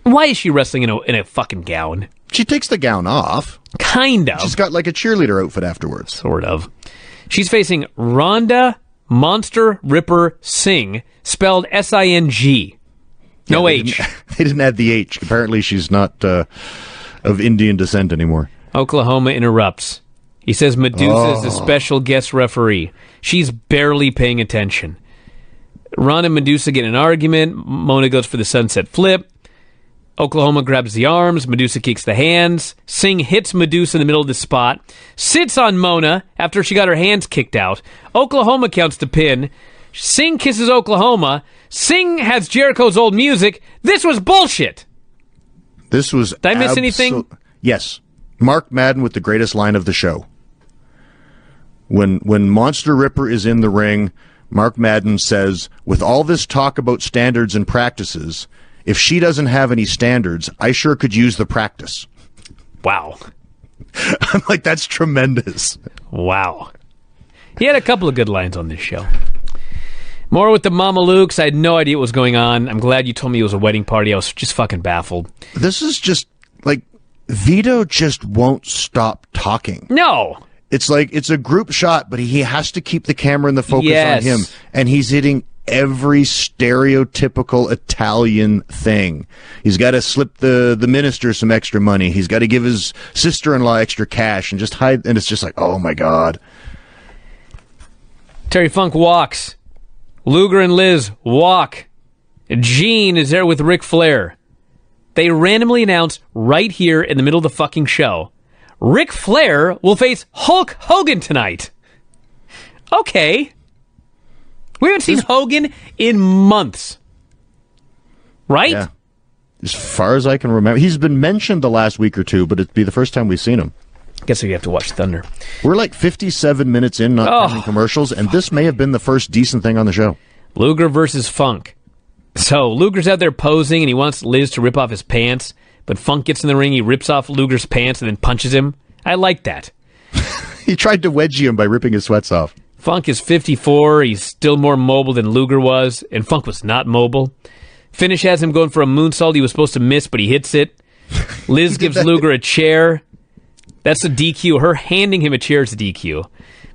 Why is she wrestling in a fucking gown?
She takes the gown off.
Kind of.
She's got like a cheerleader outfit afterwards.
Sort of. She's facing Rhonda Monster Ripper Singh, spelled S-I-N-G. No H.
They didn't add the H. Apparently she's not of Indian descent anymore.
Oklahoma interrupts. He says Medusa is a special guest referee. She's barely paying attention. Ron and Medusa get in an argument. Mona goes for the sunset flip. Oklahoma grabs the arms. Medusa kicks the hands. Singh hits Medusa in the middle of the spot. Sits on Mona after she got her hands kicked out. Oklahoma counts the pin. Singh kisses Oklahoma. Singh has Jericho's old music. This was bullshit.
This was.
Did I miss anything?
Yes. Mark Madden with the greatest line of the show. When Monster Ripper is in the ring, Mark Madden says, "With all this talk about standards and practices, if she doesn't have any standards, I sure could use the practice."
Wow.
I'm like, that's tremendous.
Wow. He had a couple of good lines on this show. More with the Mama Lukes. I had no idea what was going on. I'm glad you told me it was a wedding party. I was just fucking baffled.
This is just, like, Vito just won't stop talking.
No.
It's like, it's a group shot, but he has to keep the camera and the focus
Yes.
on him. And he's hitting every stereotypical Italian thing. He's got to slip the minister some extra money. He's got to give his sister-in-law extra cash and just hide. And it's just like, oh my God.
Terry Funk walks. Luger and Liz walk. Gene is there with Ric Flair. They randomly announce right here in the middle of the fucking show, Ric Flair will face Hulk Hogan tonight. Okay. We haven't seen Hogan in months. Right?
Yeah. As far as I can remember. He's been mentioned the last week or two, but it'd be the first time we've seen him.
Guess we have to watch Thunder.
We're like 57 minutes in, not counting commercials, and this may have been the first decent thing on the show.
Luger versus Funk. So Luger's out there posing, and he wants Liz to rip off his pants, but Funk gets in the ring, he rips off Luger's pants, and then punches him. I like that.
He tried to wedgie him by ripping his sweats off.
Funk is 54, he's still more mobile than Luger was, and Funk was not mobile. Finish has him going for a moonsault he was supposed to miss, but he hits it. Liz gives Luger a chair. That's a DQ. Her handing him a chair is a DQ.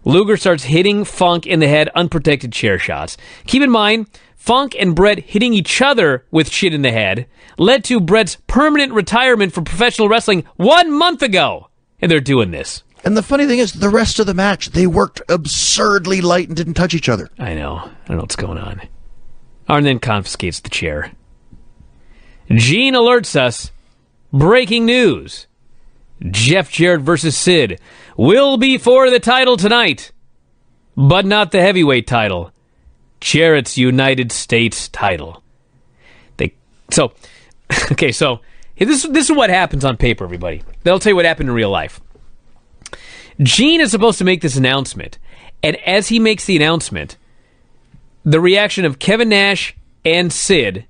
Luger starts hitting Funk in the head, unprotected chair shots. Keep in mind, Funk and Bret hitting each other with shit in the head led to Bret's permanent retirement from professional wrestling 1 month ago. And they're doing this.
And the funny thing is, the rest of the match, they worked absurdly light and didn't touch each other.
I know. I don't know what's going on. Arn then confiscates the chair. Gene alerts us. Breaking news. Jeff Jarrett versus Sid will be for the title tonight, but not the heavyweight title. Jarrett's United States title. So this is what happens on paper, everybody. They'll tell you what happened in real life. Gene is supposed to make this announcement, and as he makes the announcement, the reaction of Kevin Nash and Sid,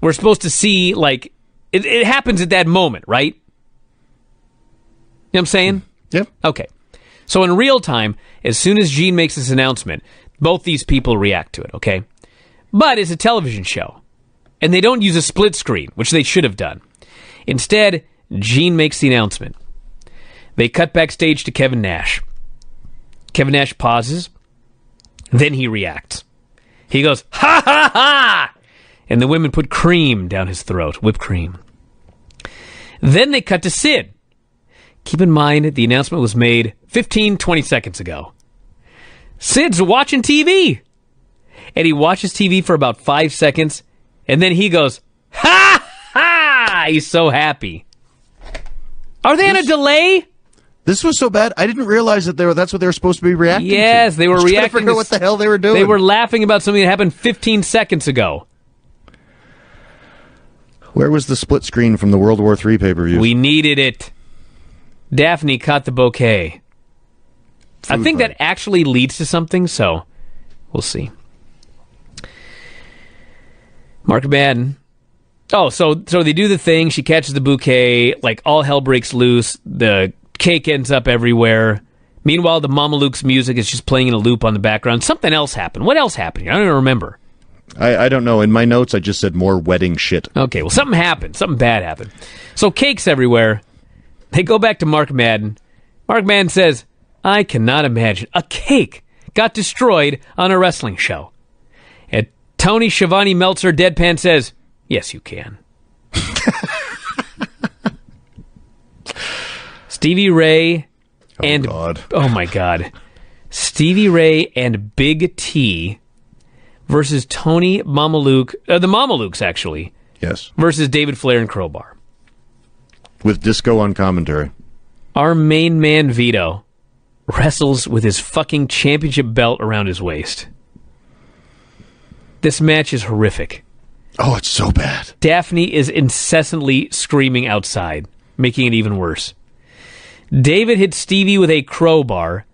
we're supposed to see, like, it happens at that moment, right? You know what I'm saying?
Yep.
Okay. So in real time, as soon as Gene makes this announcement, both these people react to it, okay? But it's a television show, and they don't use a split screen, which they should have done. Instead, Gene makes the announcement. They cut backstage to Kevin Nash. Kevin Nash pauses. Then he reacts. He goes, ha ha ha! And the women put cream down his throat, whipped cream. Then they cut to Sid. Keep in mind, the announcement was made 15, 20 seconds ago. Sid's watching TV. And he watches TV for about 5 seconds, and then he goes, ha ha! He's so happy. Are they on a delay?
This was so bad, I didn't realize that that's what they were supposed to be reacting to.
Yes, they were reacting.
Trying to figure out what the hell they were doing.
They were laughing about something that happened 15 seconds ago.
Where was the split screen from the World War III pay-per-view?
We needed it. Daphne caught the bouquet. I think that actually leads to something, so we'll see. Mark Madden. Oh, so they do the thing. She catches the bouquet. Like, all hell breaks loose. The cake ends up everywhere. Meanwhile, the Mama Luke's music is just playing in a loop on the background. Something else happened. What else happened? I don't even remember.
I don't know. In my notes, I just said more wedding shit.
Okay, well, something happened. Something bad happened. So cake's everywhere. They go back to Mark Madden. Mark Madden says, I cannot imagine a cake got destroyed on a wrestling show. And Tony Schiavone Meltzer deadpan says, yes, you can. Stevie Ray and... Oh, my God. Stevie Ray and Big T versus Tony Mama Luke... the Mama Lukes, actually.
Yes.
Versus David Flair and Crowbar.
With Disco on commentary.
Our main man, Vito, wrestles with his fucking championship belt around his waist. This match is horrific.
Oh, it's so bad.
Daphne is incessantly screaming outside, making it even worse. David hits Stevie with a crowbar,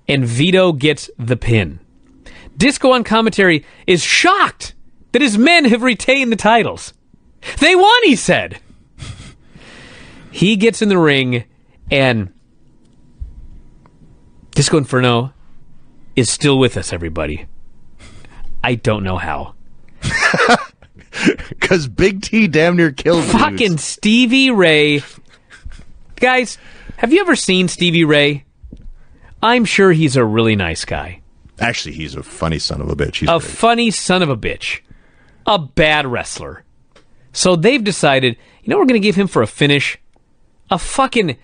and Vito gets the pin. Disco on commentary is shocked that his men have retained the titles. They won, he said. He gets in the ring, and Disco Inferno is still with us, everybody. I don't know how.
Because Big T damn near killed
Fucking
dudes.
Stevie Ray. Guys, have you ever seen Stevie Ray? I'm sure he's a really nice guy.
Actually, he's a funny son of a bitch. He's
A
great.
funny son of a bitch. A bad wrestler. So they've decided, you know what we're going to give him for a finish? A fucking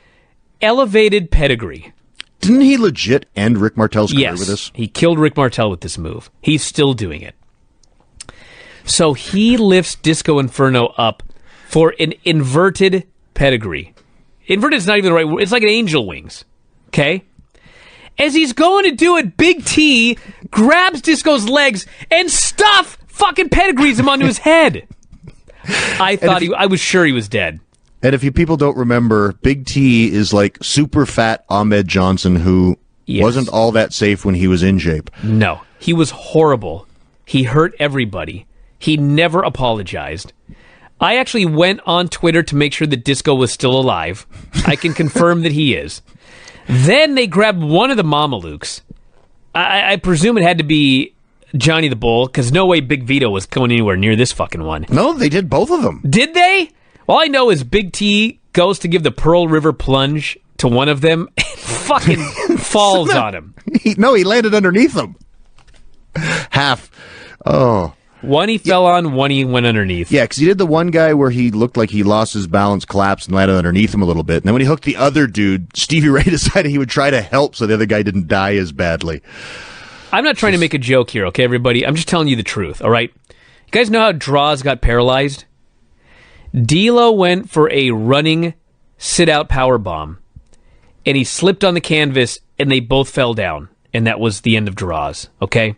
elevated pedigree.
Didn't he legit end Rick Martel's career
Yes,
with this?
he killed Rick Martel with this move. He's still doing it. So he lifts Disco Inferno up for an inverted pedigree. Inverted is not even the right word. It's like an angel wings. Okay? As he's going to do it, Big T grabs Disco's legs and stuff fucking pedigrees him onto his head. I was sure he was dead.
And if you people don't remember, Big T is like super fat Ahmed Johnson, who
Yes.
wasn't all that safe when he was in shape.
No, he was horrible. He hurt everybody. He never apologized. I actually went on Twitter to make sure that Disco was still alive. I can confirm that he is. Then they grabbed one of the Mamalukes. I presume it had to be Johnny the Bull, because no way Big Vito was going anywhere near this fucking one.
No, they did both of them.
Did they? All I know is Big T goes to give the Pearl River plunge to one of them and fucking falls on him.
He landed underneath them. Half. Oh.
One he fell on, one he went underneath.
Yeah, because he did the one guy where he looked like he lost his balance, collapsed, and landed underneath him a little bit. And then when he hooked the other dude, Stevie Ray decided he would try to help so the other guy didn't die as badly.
I'm not trying to make a joke here, okay, everybody? I'm just telling you the truth, all right? You guys know how Draws got paralyzed? D'Lo went for a running sit-out power bomb, and he slipped on the canvas, and they both fell down, and that was the end of Draws, okay?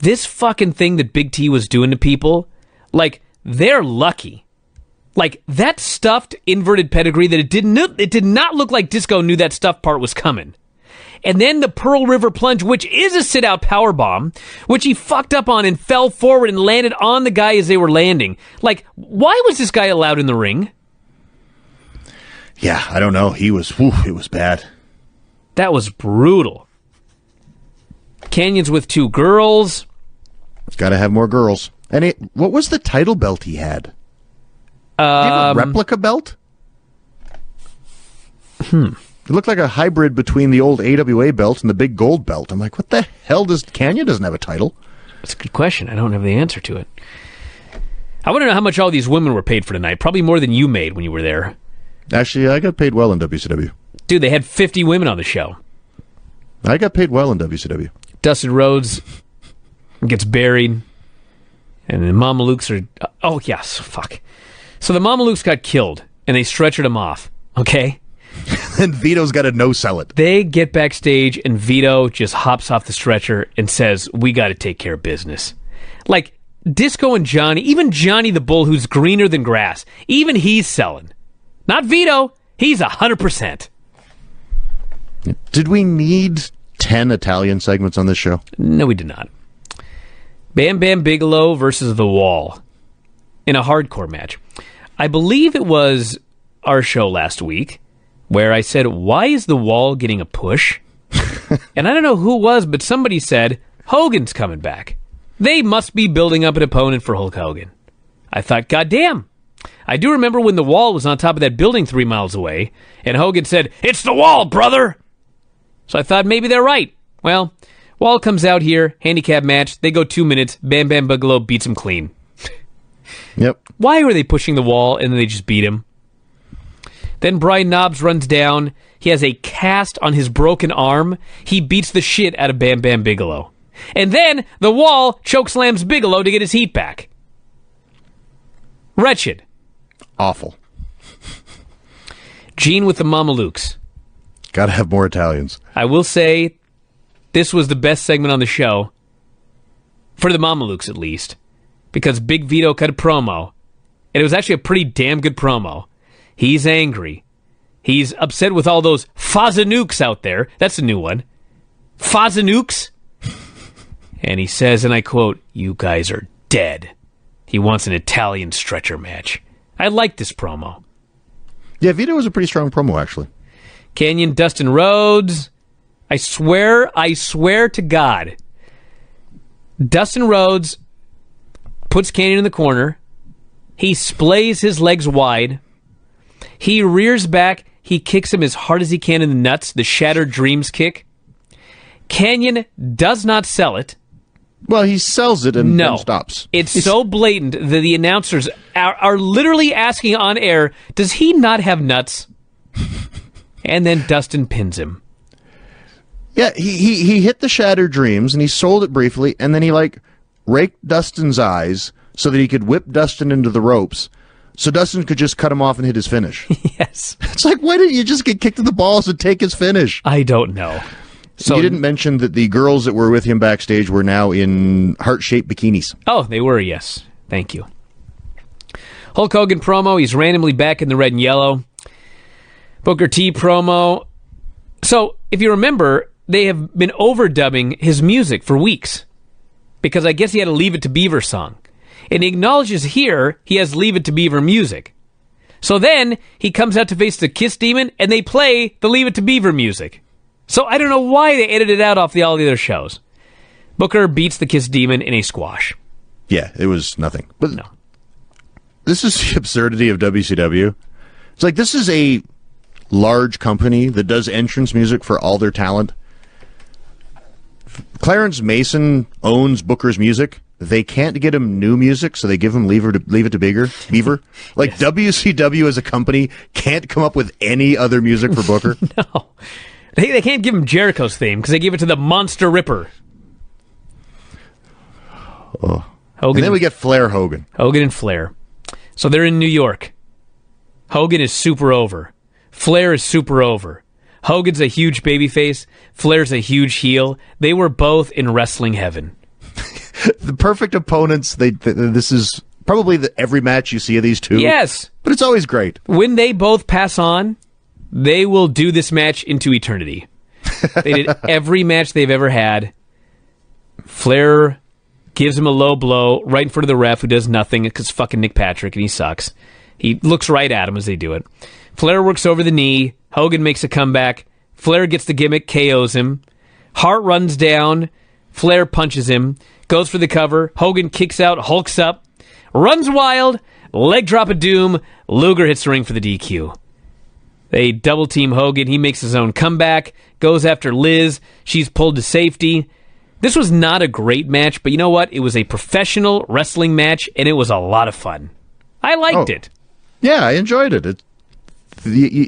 This fucking thing that Big T was doing to people, like, they're lucky. Like, that stuffed inverted pedigree that it did not look like Disco knew that stuff part was coming. And then the Pearl River plunge, which is a sit-out power bomb, which he fucked up on and fell forward and landed on the guy as they were landing. Like, why was this guy allowed in the ring?
Yeah, I don't know. It was bad.
That was brutal. Canyon's with two girls.
Got to have more girls. And what was the title belt he had? Did he have a replica belt? It looked like a hybrid between the old AWA belt and the big gold belt. I'm like, what the hell Canyon doesn't have a title?
That's a good question. I don't have the answer to it. I want to know how much all these women were paid for tonight. Probably more than you made when you were there.
Actually, I got paid well in WCW.
Dude, they had 50 women on the show.
I got paid well in WCW.
Dustin Rhodes gets buried. And the Mamalukes are... Oh, yes. Fuck. So the Mamalukes got killed, and they stretchered him off. Okay?
And Vito's got to no-sell it.
They get backstage, and Vito just hops off the stretcher and says, we got to take care of business. Like, Disco and Johnny, even Johnny the Bull, who's greener than grass, even he's selling. Not Vito. He's 100%.
Did we need 10 Italian segments on this show?
No, we did not. Bam Bam Bigelow versus The Wall in a hardcore match. I believe it was our show last week where I said, why is The Wall getting a push? And I don't know who it was, but somebody said, Hogan's coming back. They must be building up an opponent for Hulk Hogan. I thought, goddamn. I do remember when The Wall was on top of that building 3 miles away, and Hogan said, it's The Wall, brother! So I thought maybe they're right. Well, Wall comes out here, handicap match, they go 2 minutes, Bam Bam Bigelow beats him clean.
Yep.
Why were they pushing The Wall and then they just beat him? Then Brian Knobbs runs down. He has a cast on his broken arm. He beats the shit out of Bam Bam Bigelow. And then The Wall chokeslams Bigelow to get his heat back. Wretched.
Awful.
Gene with the Mamalukes.
Got to have more Italians.
I will say this was the best segment on the show. For the Mamalukes, at least. because Big Vito cut a promo, and it was actually a pretty damn good promo. He's angry. He's upset with all those Fazanooks out there. That's a new one. Fazanooks? And he says, and I quote, "You guys are dead." He wants an Italian stretcher match. I like this promo.
Yeah, Vito was a pretty strong promo, actually.
Canyon, Dustin Rhodes. I swear to God, Dustin Rhodes puts Canyon in the corner. He splays his legs wide. He rears back. He kicks him as hard as he can in the nuts, the Shattered Dreams kick. Canyon does not sell it.
Well, he sells it and
No.
then stops.
It's so blatant that the announcers are literally asking on air, does he not have nuts? And then Dustin pins him.
Yeah, he hit the Shattered Dreams, and he sold it briefly, and then he, raked Dustin's eyes so that he could whip Dustin into the ropes, so Dustin could just cut him off and hit his finish.
Yes.
It's like, why didn't you just get kicked in the balls and take his finish?
I don't know. So
you didn't mention that the girls that were with him backstage were now in heart-shaped bikinis.
Oh, they were, yes. Thank you. Hulk Hogan promo. He's randomly back in the red and yellow. Booker T promo. So, if you remember, they have been overdubbing his music for weeks. Because I guess he had a Leave It to Beaver song. And he acknowledges here he has Leave It to Beaver music. So then, he comes out to face the Kiss Demon, and they play the Leave It to Beaver music. So I don't know why they edited it out off all the other shows. Booker beats the Kiss Demon in a squash.
Yeah, it was nothing. But
No.
this is the absurdity of WCW. It's like, this is a large company that does entrance music for all their talent. Clarence Mason owns Booker's music. They can't get him new music, so they give him Leave It to Beaver. Like, yes. WCW as a company can't come up with any other music for Booker.
No. They can't give him Jericho's theme because they give it to the Monster Ripper.
Oh. Hogan. And then we get Flair Hogan.
Hogan and Flair. So they're in New York. Hogan is super over. Flair is super over. Hogan's a huge babyface. Flair's a huge heel. They were both in wrestling heaven.
The perfect opponents. This is probably every match you see of these two.
Yes.
But it's always great.
When they both pass on, they will do this match into eternity. They did every match they've ever had. Flair gives him a low blow right in front of the ref, who does nothing because fucking Nick Patrick, and he sucks. He looks right at him as they do it. Flair works over the knee. Hogan makes a comeback. Flair gets the gimmick, KOs him. Hart runs down. Flair punches him. Goes for the cover. Hogan kicks out, hulks up. Runs wild. Leg drop of doom. Luger hits the ring for the DQ. They double-team Hogan. He makes his own comeback. Goes after Liz. She's pulled to safety. This was not a great match, but you know what? It was a professional wrestling match, and it was a lot of fun. I liked it.
Yeah, I enjoyed it.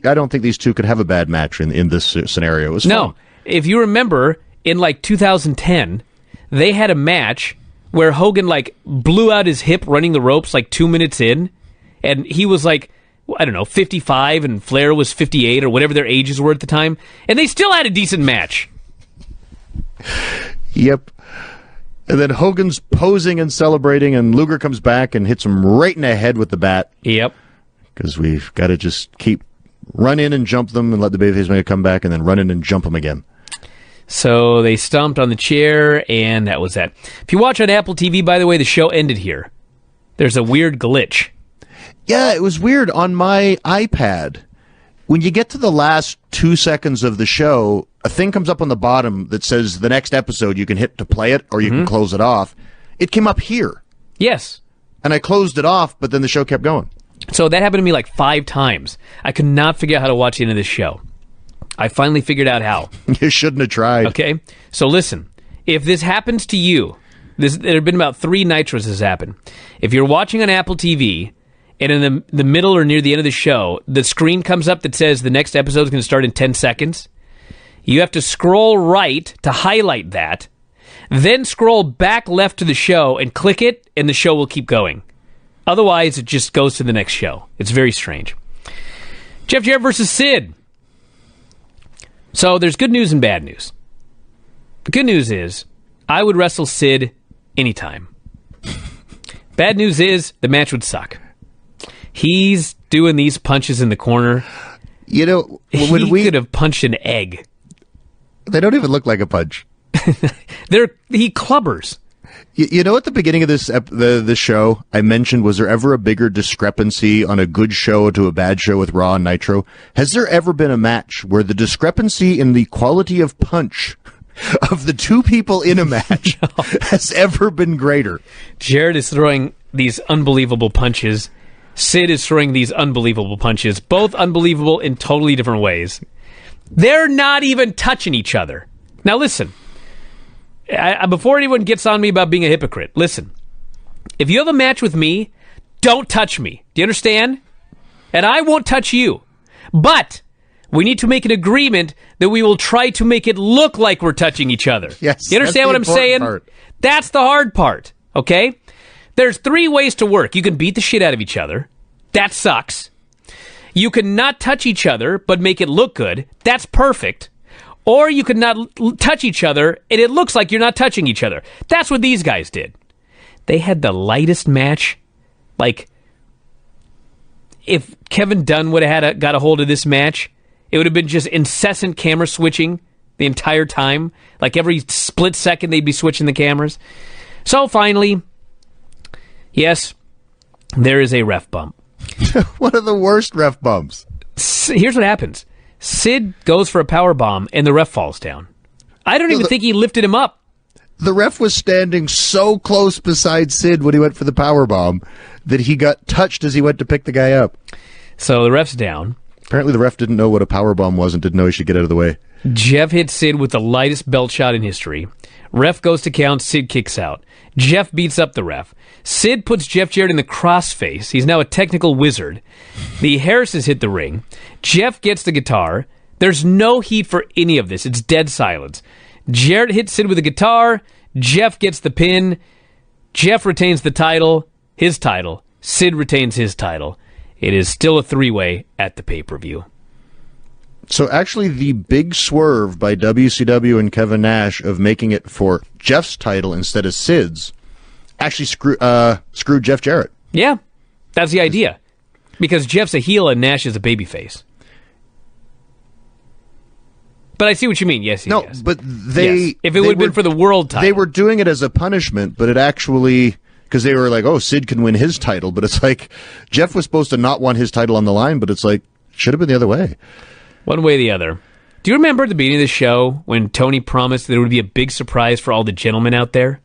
I don't think these two could have a bad match in this scenario. It was fun.
No. If you remember, in 2010, they had a match where Hogan blew out his hip running the ropes 2 minutes in, and he was 55, and Flair was 58, or whatever their ages were at the time, and they still had a decent match.
Yep. And then Hogan's posing and celebrating, and Luger comes back and hits him right in the head with the bat.
Yep.
Because we've got to just run in and jump them and let the babyface make a comeback, and then run in and jump them again.
So they stomped on the chair, and that was that. If you watch on Apple TV, by the way, the show ended here. There's a weird glitch.
Yeah, it was weird. On my iPad, when you get to the last 2 seconds of the show, a thing comes up on the bottom that says the next episode. You can hit to play it, or you can close it off. It came up here.
Yes.
And I closed it off, but then the show kept going.
So that happened to me 5 times. I could not figure out how to watch the end of this show. I finally figured out how.
You shouldn't have tried.
Okay? So listen, if this happens to you, there have been about 3 Nitros this happened. If you're watching on Apple TV, and in the middle or near the end of the show, the screen comes up that says the next episode is going to start in 10 seconds, you have to scroll right to highlight that, then scroll back left to the show and click it, and the show will keep going. Otherwise, it just goes to the next show. It's very strange. Jeff Jarrett versus Sid. So there's good news and bad news. The good news is I would wrestle Sid anytime. Bad news is the match would suck. He's doing these punches in the corner.
You know, when
He could have punched an egg.
They don't even look like a punch.
He clubbers.
You know, at the beginning of this show, I mentioned, was there ever a bigger discrepancy on a good show to a bad show with Raw and Nitro? Has there ever been a match where the discrepancy in the quality of punch of the two people in a match has ever been greater?
Jarrett is throwing these unbelievable punches. Sid is throwing these unbelievable punches. Both unbelievable in totally different ways. They're not even touching each other. Now listen. Before anyone gets on me about being a hypocrite, listen. If you have a match with me, don't touch me. Do you understand? And I won't touch you. But we need to make an agreement that we will try to make it look like we're touching each other.
Yes.
You understand what I'm saying?
Part.
That's the hard part, okay? There's 3 ways to work. You can beat the shit out of each other. That sucks. You can not touch each other, but make it look good. That's perfect. Or you could not touch each other, and it looks like you're not touching each other. That's what these guys did. They had the lightest match. Like, if Kevin Dunn would have got a hold of this match, it would have been just incessant camera switching the entire time. Like, every split second, they'd be switching the cameras. So, finally, yes, there is a ref bump.
One of the worst ref bumps.
Here's what happens. Sid goes for a power bomb, and the ref falls down. I don't even think he lifted him up.
The ref was standing so close beside Sid when he went for the power bomb that he got touched as he went to pick the guy up.
So the ref's down.
Apparently the ref didn't know what a power bomb was and didn't know he should get out of the way.
Jeff hits Sid with the lightest belt shot in history. Ref goes to count. Sid kicks out. Jeff beats up the ref. Sid puts Jeff Jarrett in the crossface. He's now a technical wizard. The Harrises hit the ring. Jeff gets the guitar. There's no heat for any of this. It's dead silence. Jarrett hits Sid with a guitar. Jeff gets the pin. Jeff retains the title, his title. Sid retains his title. It is still a 3-way at the pay-per-view.
So actually the big swerve by WCW and Kevin Nash of making it for Jeff's title instead of Sid's actually screwed Jeff Jarrett.
Yeah, that's the idea. Because Jeff's a heel and Nash is a babyface. But I see what you mean. Yes,
no,
yes.
but they...
If it would have been for the world title.
They were doing it as a punishment, but it actually... Because they were like, oh, Sid can win his title, but it's like, Jeff was supposed to not want his title on the line, but it's like, should have been the other way.
One way or the other. Do you remember at the beginning of the show when Tony promised that there would be a big surprise for all the gentlemen out there?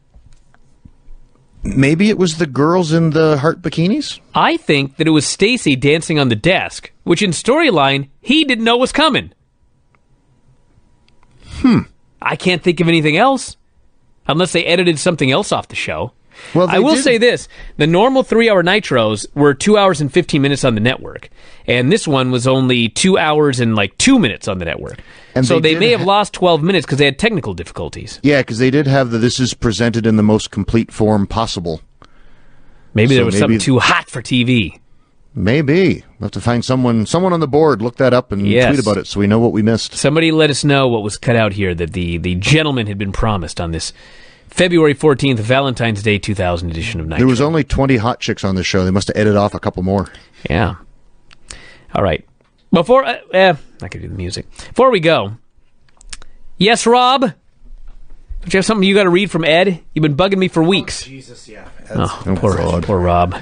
Maybe it was the girls in the heart bikinis?
I think that it was Stacy dancing on the desk, which in storyline, he didn't know was coming. I can't think of anything else. Unless they edited something else off the show.
Well,
I will say this. The normal 3-hour Nitros were 2 hours and 15 minutes on the network. And this one was only 2 hours and 2 minutes on the network. And so they may have lost 12 minutes because they had technical difficulties.
Yeah, because they did have this is presented in the most complete form possible.
Maybe there was something too hot for TV.
Maybe. We'll have to find someone on the board, look that up and tweet about it so we know what we missed.
Somebody let us know what was cut out here that the gentleman had been promised on this February 14th, Valentine's Day 2000 edition of Nitro.
There was only 20 hot chicks on this show. They must have edited off a couple more.
Yeah. All right. Before I could do the music. Before we go, yes, Rob? Don't you have something you got to read from Ed? You've been bugging me for weeks.
Oh, Jesus, yeah.
Poor Rob.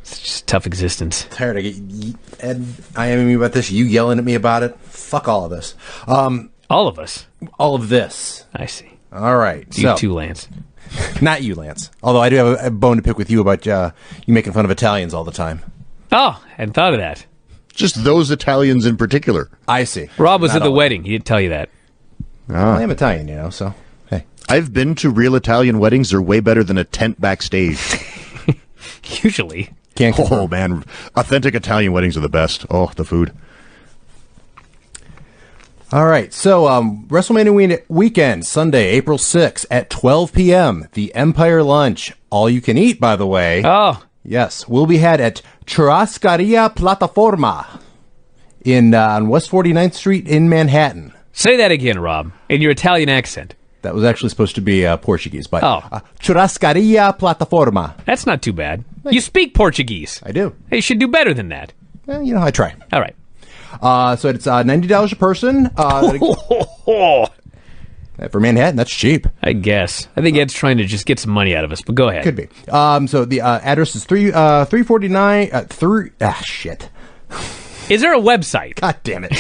It's just a tough existence.
Tired of Ed IMing me about this, you yelling at me about it. Fuck all of this.
All of us?
All of this.
I see.
All right.
You too, Lance.
Not you, Lance. Although I do have a bone to pick with you about you making fun of Italians all the time.
Oh, I hadn't thought of that.
Just those Italians in particular.
I see.
Rob was at the wedding. He didn't tell you that.
Well, I am Italian, so hey.
I've been to real Italian weddings. They're way better than a tent backstage.
Usually.
Can't confirm.
Oh, man. Authentic Italian weddings are the best. Oh, the food.
All right, so WrestleMania weekend, Sunday, April 6th at 12 p.m., the Empire Lunch. All you can eat, by the way.
Oh.
Yes, will be had at Churrascaria Plataforma on West 49th Street in Manhattan.
Say that again, Rob, in your Italian accent.
That was actually supposed to be Portuguese, but
Oh.
Churrascaria Plataforma.
That's not too bad. You speak Portuguese.
I do.
Hey, you should do better than that.
I try.
All right.
So it's $90 a person. For Manhattan, that's cheap.
I guess. I think Ed's trying to just get some money out of us, but go ahead.
Could be. So the address is 349. Shit.
Is there a website?
God damn it.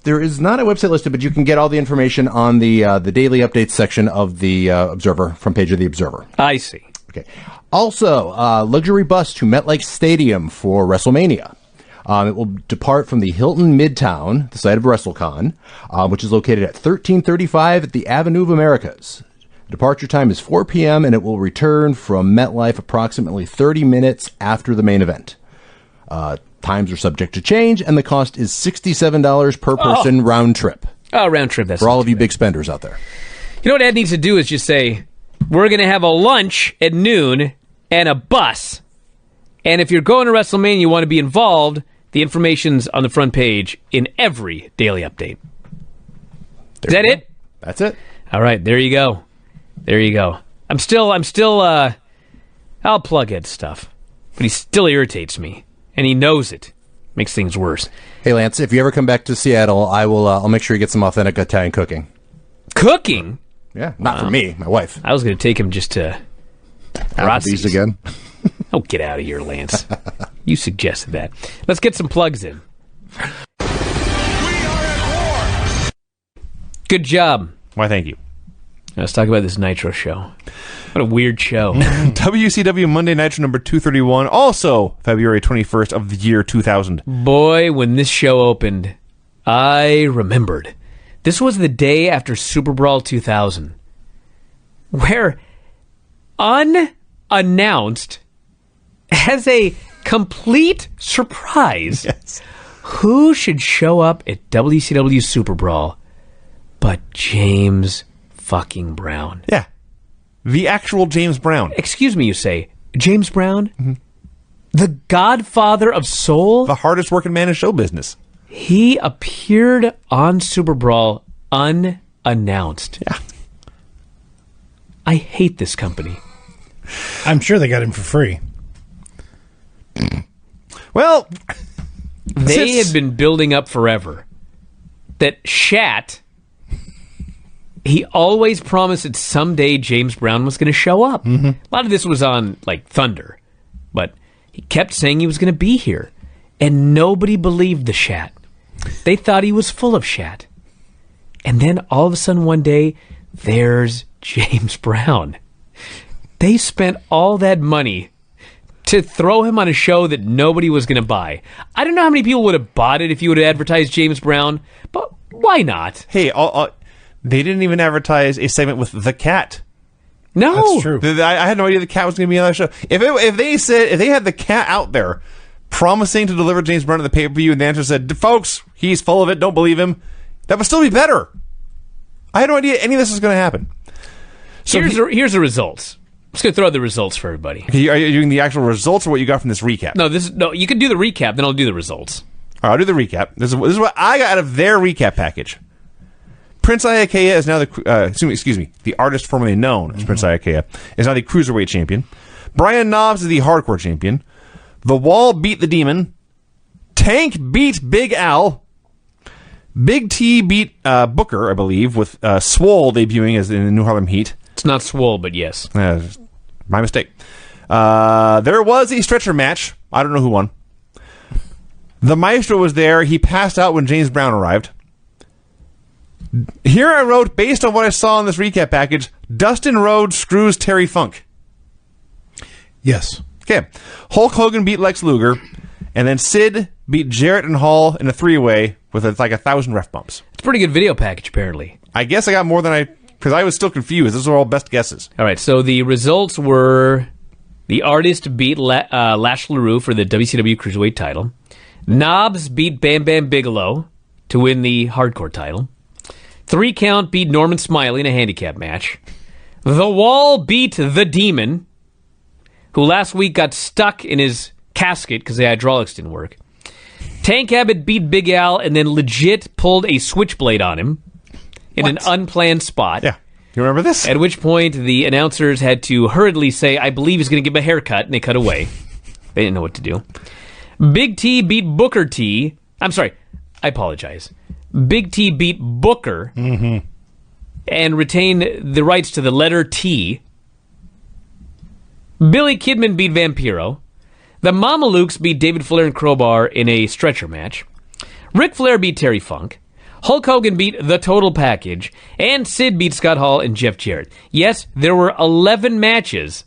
There is not a website listed, but you can get all the information on the daily updates section of the Observer, front page of the Observer.
I see.
Okay. Also, luxury bus to MetLife Stadium for WrestleMania. It will depart from the Hilton Midtown, the site of WrestleCon, which is located at 1335 at the Avenue of Americas. Departure time is 4 p.m., and it will return from MetLife approximately 30 minutes after the main event. Times are subject to change, and the cost is $67 per person round trip.
Oh, round trip. That's
for all of you big spenders out there.
You know what Ed needs to do is just say, we're going to have a lunch at noon and a bus. And if you're going to WrestleMania and you want to be involved, the information's on the front page in every daily update. Is that it?
That's it.
All right, there you go. There you go. I'll plug Ed's stuff, but he still irritates me. And he knows it. Makes things worse.
Hey, Lance, if you ever come back to Seattle, I'll make sure you get some authentic Italian cooking.
Cooking?
Yeah, not for me, my wife.
I was going to take him just to
Applebee's again.
Oh, get out of here, Lance. You suggested that. Let's get some plugs in. Good job.
Why, thank you.
Let's talk about this Nitro show. What a weird show.
WCW Monday Nitro number 231, also February 21st of the year 2000.
Boy, when this show opened, I remembered. This was the day after Super Brawl 2000, where unannounced, as a complete surprise,
Yes.
who should show up at WCW Super Brawl but James fucking Brown?
Yeah. The actual James Brown.
Excuse me, you say. James Brown? Mm-hmm. The godfather of soul?
The hardest working man in show business.
He appeared on Super Brawl unannounced.
Yeah.
I hate this company.
I'm sure they got him for free.
Well,
They had been building up forever that Shat, he always promised that someday James Brown was going to show up. Mm-hmm. A lot of this was on, like, Thunder, but he kept saying he was going to be here, and nobody believed the Shat. They thought he was full of Shat. And then all of a sudden one day, there's James Brown. They spent all that money to throw him on a show that nobody was going to buy. I don't know how many people would have bought it if you would have advertised James Brown, but why not?
hey, they didn't even advertise a segment with the Cat.
No.
That's true.
I had no idea the Cat was going to be on that show. If they had the Cat out there promising to deliver James Brown to the pay-per-view, and the answer said, folks, he's full of it, don't believe him, that would still be better. I had no idea any of this was going to happen. So
here's the results. I'm just going to throw out the results for everybody.
Are you doing the actual results or what you got from this recap?
No, you can do the recap, then I'll do the results.
All right, I'll do the recap. This is what I got out of their recap package. Prince Iaukea is now the artist formerly known as Prince Iaukea is now the Cruiserweight Champion. Brian Knobbs is the Hardcore Champion. The Wall beat the Demon. Tank beat Big Al. Big T beat Booker, I believe, with Swole debuting as in the New Harlem Heat.
It's not Swole, but yes.
My mistake. There was a stretcher match. I don't know who won. The Maestro was there. He passed out when James Brown arrived. Here I wrote, based on what I saw in this recap package, Dustin Rhodes screws Terry Funk.
Yes.
Okay. Hulk Hogan beat Lex Luger, and then Sid beat Jarrett and Hall in a three-way with like 1,000 ref bumps.
It's a pretty good video package, apparently.
I guess I got more than because I was still confused. Those are all best guesses.
All right, so the results were the Artist beat Lash LaRue for the WCW Cruiserweight title. Knobbs beat Bam Bam Bigelow to win the Hardcore title. 3 Count beat Norman Smiley in a handicap match. The Wall beat The Demon, who last week got stuck in his casket because the hydraulics didn't work. Tank Abbott beat Big Al and then legit pulled a switchblade on him. in an unplanned spot.
Yeah. You remember this?
At which point, the announcers had to hurriedly say, I believe he's going to give him a haircut, and they cut away. They didn't know what to do. Big T beat Booker T. I'm sorry. I apologize. Big T beat Booker and retained the rights to the letter T. Billy Kidman beat Vampiro. The Mamalukes beat David Flair and Crowbar in a stretcher match. Ric Flair beat Terry Funk. Hulk Hogan beat The Total Package. And Sid beat Scott Hall and Jeff Jarrett. Yes, there were 11 matches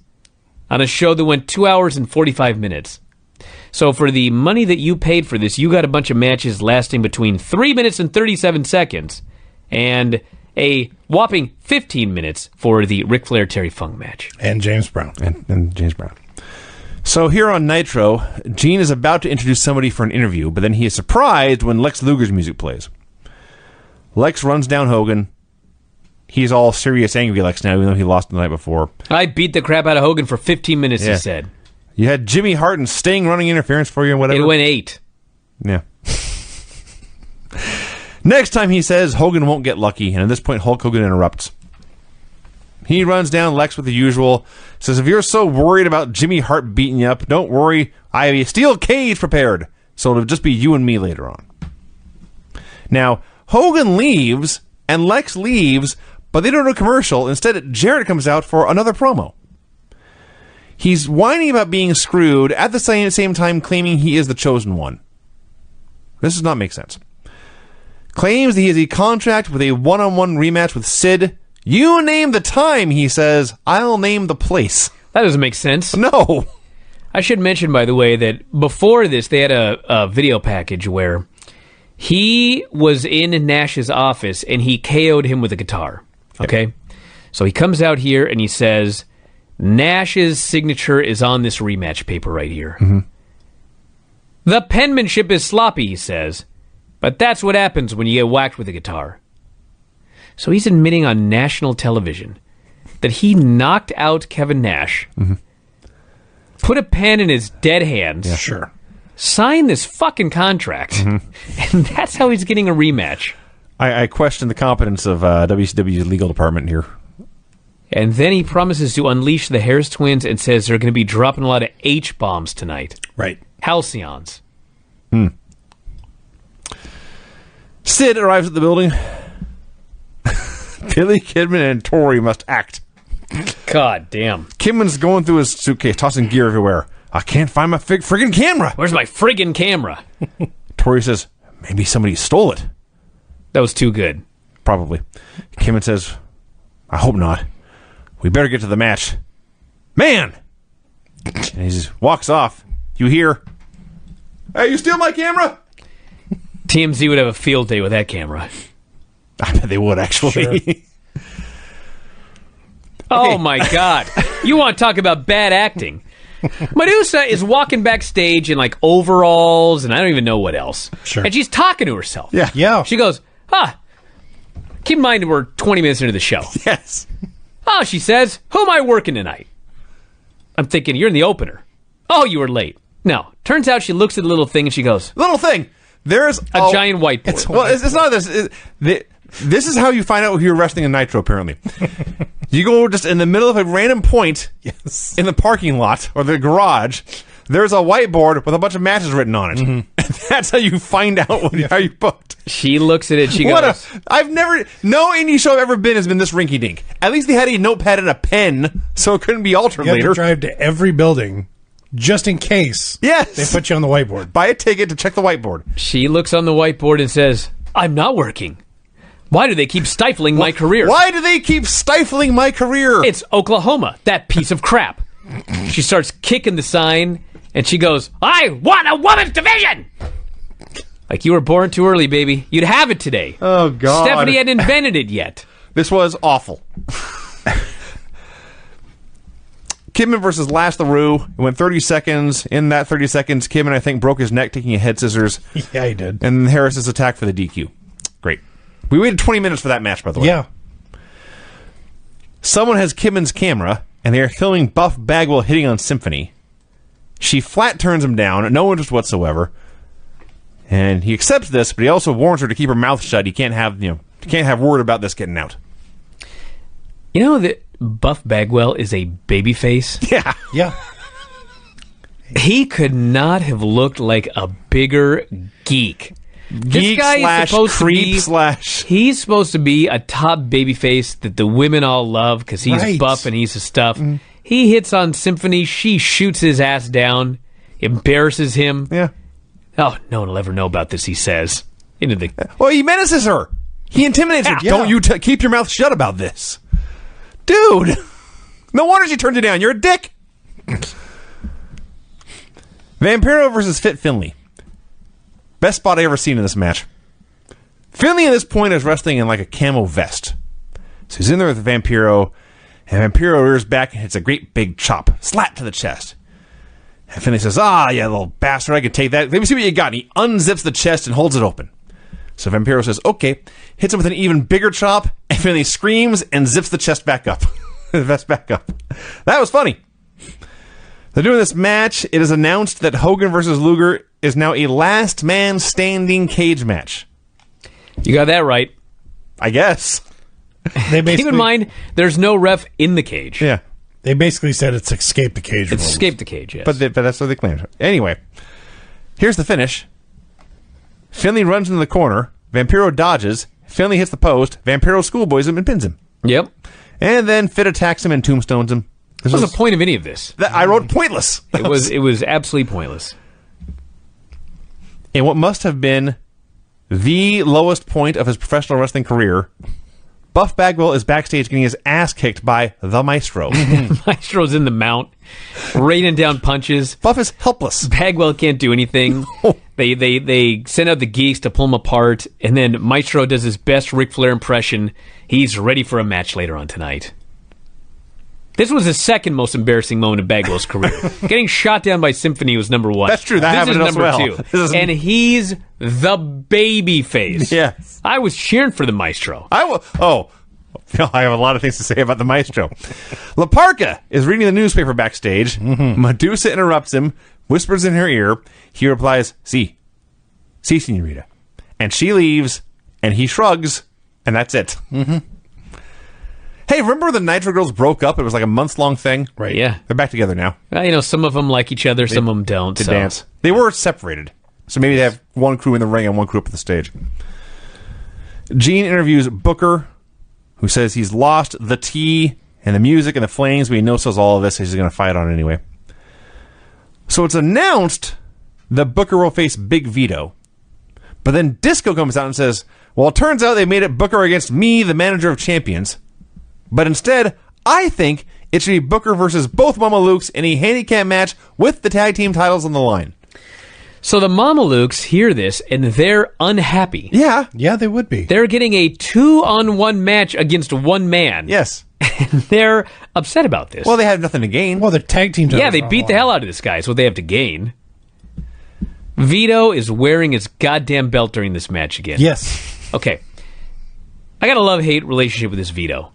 on a show that went 2 hours and 45 minutes. So for the money that you paid for this, you got a bunch of matches lasting between 3 minutes and 37 seconds. And a whopping 15 minutes for the Ric Flair-Terry Funk match.
And James Brown.
And James Brown. So here on Nitro, Gene is about to introduce somebody for an interview, but then he is surprised when Lex Luger's music plays. Lex runs down Hogan. He's all serious, angry Lex now, even though he lost the night before.
I beat the crap out of Hogan for 15 minutes, he said.
You had Jimmy Hart and Sting running interference for you and whatever.
It went 8.
Yeah. Next time he says Hogan won't get lucky, and at this point Hulk Hogan interrupts. He runs down Lex with the usual, says, if you're so worried about Jimmy Hart beating you up, don't worry, I have a steel cage prepared, so it'll just be you and me later on. Now, Hogan leaves, and Lex leaves, but they don't do a commercial. Instead, Jarrett comes out for another promo. He's whining about being screwed, at the same time claiming he is the chosen one. This does not make sense. Claims that he has a contract with a one-on-one rematch with Sid. You name the time, he says. I'll name the place.
That doesn't make sense.
No.
I should mention, by the way, that before this, they had a video package where he was in Nash's office and he KO'd him with a guitar. Okay? So he comes out here and he says, Nash's signature is on this rematch paper right here. The penmanship is sloppy, he says, but that's what happens when you get whacked with a guitar. So he's admitting on national television that he knocked out Kevin Nash, put a pen in his dead hands, signed this fucking contract, and that's how he's getting a rematch.
I question the competence of WCW's legal department here.
And then he promises to unleash the Harris twins and says they're going to be dropping a lot of H-bombs tonight.
Right.
Halcyons.
Sid arrives at the building. Billy Kidman and Tori must act.
God damn.
Kidman's going through his suitcase, tossing gear everywhere. I can't find my friggin' camera.
Where's my friggin' camera?
Tori says, maybe somebody stole it.
That was too good.
Probably. Kidman says, I hope not. We better get to the match. Man! And he just walks off. You hear, hey, you steal my camera?
TMZ would have a field day with that camera.
I bet they would, actually.
Oh, my God. You want to talk about bad acting. Medusa is walking backstage in, like, overalls, and I don't even know what else.
Sure.
And she's talking to herself.
Yeah.
She goes, keep in mind we're 20 minutes into the show.
Yes.
Oh, she says, who am I working tonight? I'm thinking, you're in the opener. Oh, you were late. No. Turns out she looks at the little thing and she goes,
Little thing. There's
a giant whiteboard.
Well, it's not this. This is how you find out if you're wrestling in Nitro, apparently. You go just in the middle of a random point in the parking lot or the garage. There's a whiteboard with a bunch of matches written on it. That's how you find out how you booked.
She looks at it. She goes,
no indie show I've ever been has been this rinky dink. At least they had a notepad and a pen, so it couldn't be altered
You had
later.
to drive to every building just in case they put you on the whiteboard.
Buy a ticket to check the whiteboard.
She looks on the whiteboard and says, I'm not working. Why do they keep stifling my career?
Why do they keep stifling my career?
It's Oklahoma, that piece of crap. She starts kicking the sign, and she goes, I want a women's division! Like, you were born too early, baby. You'd have it today.
Oh, God.
Stephanie hadn't invented it yet.
This was awful. Kidman versus Lash LaRue. It went 30 seconds. In that 30 seconds, Kidman, I think, broke his neck taking a head scissors.
Yeah, he did.
And Harris's attack for the DQ. Great. We waited 20 minutes for that match, by the way.
Yeah.
Someone has Kidman's camera, and they are filming Buff Bagwell hitting on Symphony. She flat turns him down, no interest whatsoever. And he accepts this, but he also warns her to keep her mouth shut. He can't have, You can't have word about this getting out.
You know that Buff Bagwell is a babyface?
Yeah.
Yeah.
He could not have looked like a bigger geek. This guy is supposed
creep
to be, he's supposed to be a top babyface that the women all love because he's buff and he's the stuff. He hits on Symphony. She shoots his ass down, embarrasses him.
Yeah.
Oh, no one will ever know about this, he says. Into the
Well, he menaces her. He intimidates her.
Yeah.
Don't you keep your mouth shut about this. Dude. No wonder she turned you down. You're a dick. Vampiro versus Fit Finley. Best spot I ever seen in this match. Finley at this point is wrestling in like a camo vest. So he's in there with Vampiro, and Vampiro rears back and hits a great big chop. Slap to the chest. And Finley says, you little bastard, I can take that. Let me see what you got. And he unzips the chest and holds it open. So Vampiro says, okay. Hits him with an even bigger chop, and Finley screams and zips the chest back up. The vest back up. That was funny. They're doing this match. It is announced that Hogan versus Luger is now a last man standing cage match.
You got that right.
I guess.
They
Keep in mind, there's no ref in the cage.
Yeah.
They basically said it's escape the cage.
It's
rules.
escape the cage, yes.
But that's what they claimed. Anyway, here's the finish. Finley runs into the corner. Vampiro dodges. Finley hits the post. Vampiro schoolboys him and pins him.
Yep.
And then Fit attacks him and tombstones him.
What was the point of any of this?
I wrote pointless.
It was absolutely pointless.
In what must have been the lowest point of his professional wrestling career, Buff Bagwell is backstage getting his ass kicked by the Maestro.
Maestro's in the mount, raining down punches.
Buff is helpless.
Bagwell can't do anything. They send out the geeks to pull him apart, and then Maestro does his best Ric Flair impression. He's ready for a match later on tonight. This was the second most embarrassing moment of Bagwell's career. Getting shot down by Symphony was number one.
That's true. That happened
This is number
as well.
two. And he's the baby face.
Yes.
I was cheering for the Maestro.
I have a lot of things to say about the Maestro. La Parca is reading the newspaper backstage. Medusa interrupts him, whispers in her ear. He replies, Si, señorita. And she leaves, and he shrugs, and that's it. Hey, remember when the Nitro Girls broke up? It was like a months-long thing.
Right. Yeah.
They're back together now.
Well, some of them like each other, some of them don't.
To dance. They were separated. So maybe they have one crew in the ring and one crew up at the stage. Gene interviews Booker, who says he's lost the tea and the music and the flames, but he knows all of this, so he's going to fight on it anyway. So it's announced that Booker will face Big Vito. But then Disco comes out and says, well, it turns out they made it Booker against me, the manager of champions. But instead, I think it should be Booker versus both Mamalukes in a handicap match with the tag team titles on the line.
So the Mamalukes hear this, and they're unhappy.
Yeah.
Yeah, they would be.
They're getting a 2-on-1 match against one man.
Yes.
And they're upset about this.
Well, they have nothing to gain.
Well, the tag team.
Yeah, they beat the hell out of this guy. Is what they have to gain. Vito is wearing his goddamn belt during this match again.
Yes.
Okay. I got a love-hate relationship with this Vito.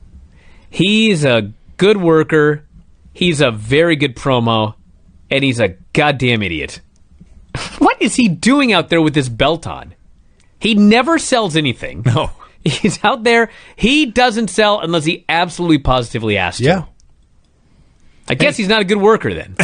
He's a good worker, he's a very good promo, and he's a goddamn idiot. What is he doing out there with this belt on? He never sells anything.
No.
He's out there. He doesn't sell unless he absolutely positively has to.
Yeah.
I guess he's not a good worker then.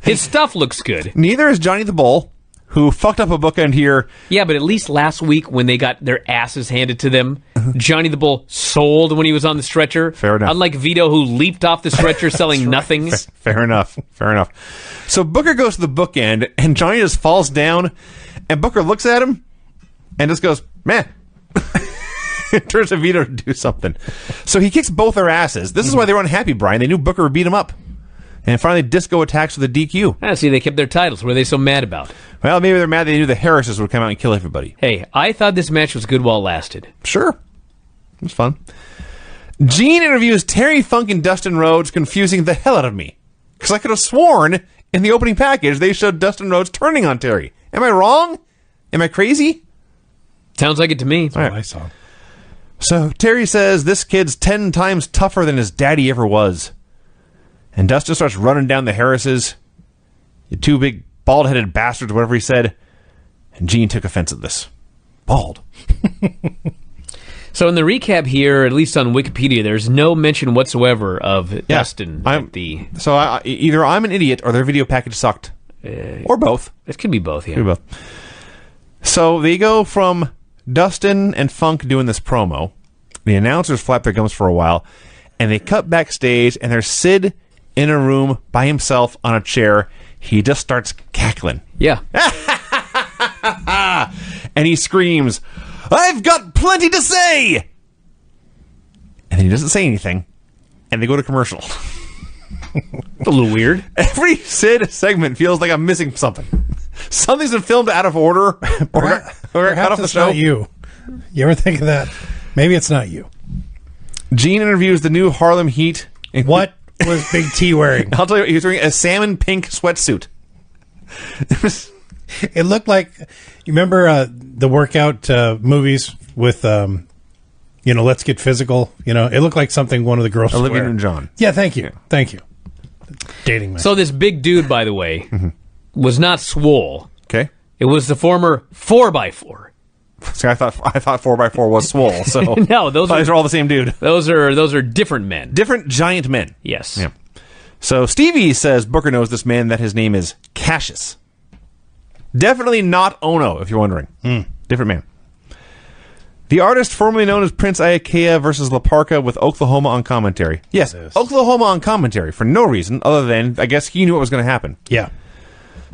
His stuff looks good.
Neither is Johnny the Bull, who fucked up a bookend here.
Yeah, but at least last week when they got their asses handed to them, Johnny the Bull sold when he was on the stretcher.
Fair enough.
Unlike Vito, who leaped off the stretcher selling nothing.
Fair enough. Fair enough. So Booker goes to the bookend, and Johnny just falls down, and Booker looks at him and just goes, man. Turns to Vito to do something. So he kicks both their asses. This is why they were unhappy, Brian. They knew Booker would beat him up. And finally, Disco attacks with a DQ.
I see, they kept their titles. What are they so mad about?
Well, maybe they're mad they knew the Harrises would come out and kill everybody.
Hey, I thought this match was good while it lasted.
Sure. It was fun. Gene interviews Terry Funk and Dustin Rhodes, confusing the hell out of me. Because I could have sworn in the opening package they showed Dustin Rhodes turning on Terry. Am I wrong? Am I crazy?
Sounds like it to me.
That's what I saw.
So Terry says this kid's 10 times tougher than his daddy ever was. And Dustin starts running down the Harrises. You two big bald-headed bastards, whatever he said. And Gene took offense at this. Bald.
So in the recap here, at least on Wikipedia, there's no mention whatsoever of Dustin.
Either I'm an idiot or their video package sucked. Or both.
It could be both, yeah.
Could be both. So they go from Dustin and Funk doing this promo. The announcers flap their gums for a while, and they cut backstage, and there's Sid in a room by himself on a chair. He just starts cackling.
Yeah.
And he screams, "I've got plenty to say!" And then he doesn't say anything. And they go to commercial.
A little weird.
Every Sid segment feels like I'm missing something. Something's been filmed out of order. or cut off the show.
Not you. You ever think of that? Maybe it's not you.
Gene interviews the new Harlem Heat.
What was Big T wearing?
I'll tell you, he was wearing a salmon pink sweatsuit.
It looked like, you remember the workout movies with, Let's Get Physical? It looked like something one of the girls
Olivia
wear.
Newton-John.
Yeah, thank you. Thank you. Dating me.
So this big dude, by the way, was not swole.
Okay.
It was the former 4x4.
See, I thought 4x4 was swole. So
No, those
are all the same dude.
Those are different men.
Different giant men.
Yes.
Yeah. So Stevie says Booker knows this man, that his name is Cassius. Definitely not Ono, if you're wondering. Different man. The artist formerly known as Prince Iaukea versus La Parka with Oklahoma on commentary. Yes, Oklahoma on commentary for no reason other than, I guess, he knew what was going to happen.
Yeah.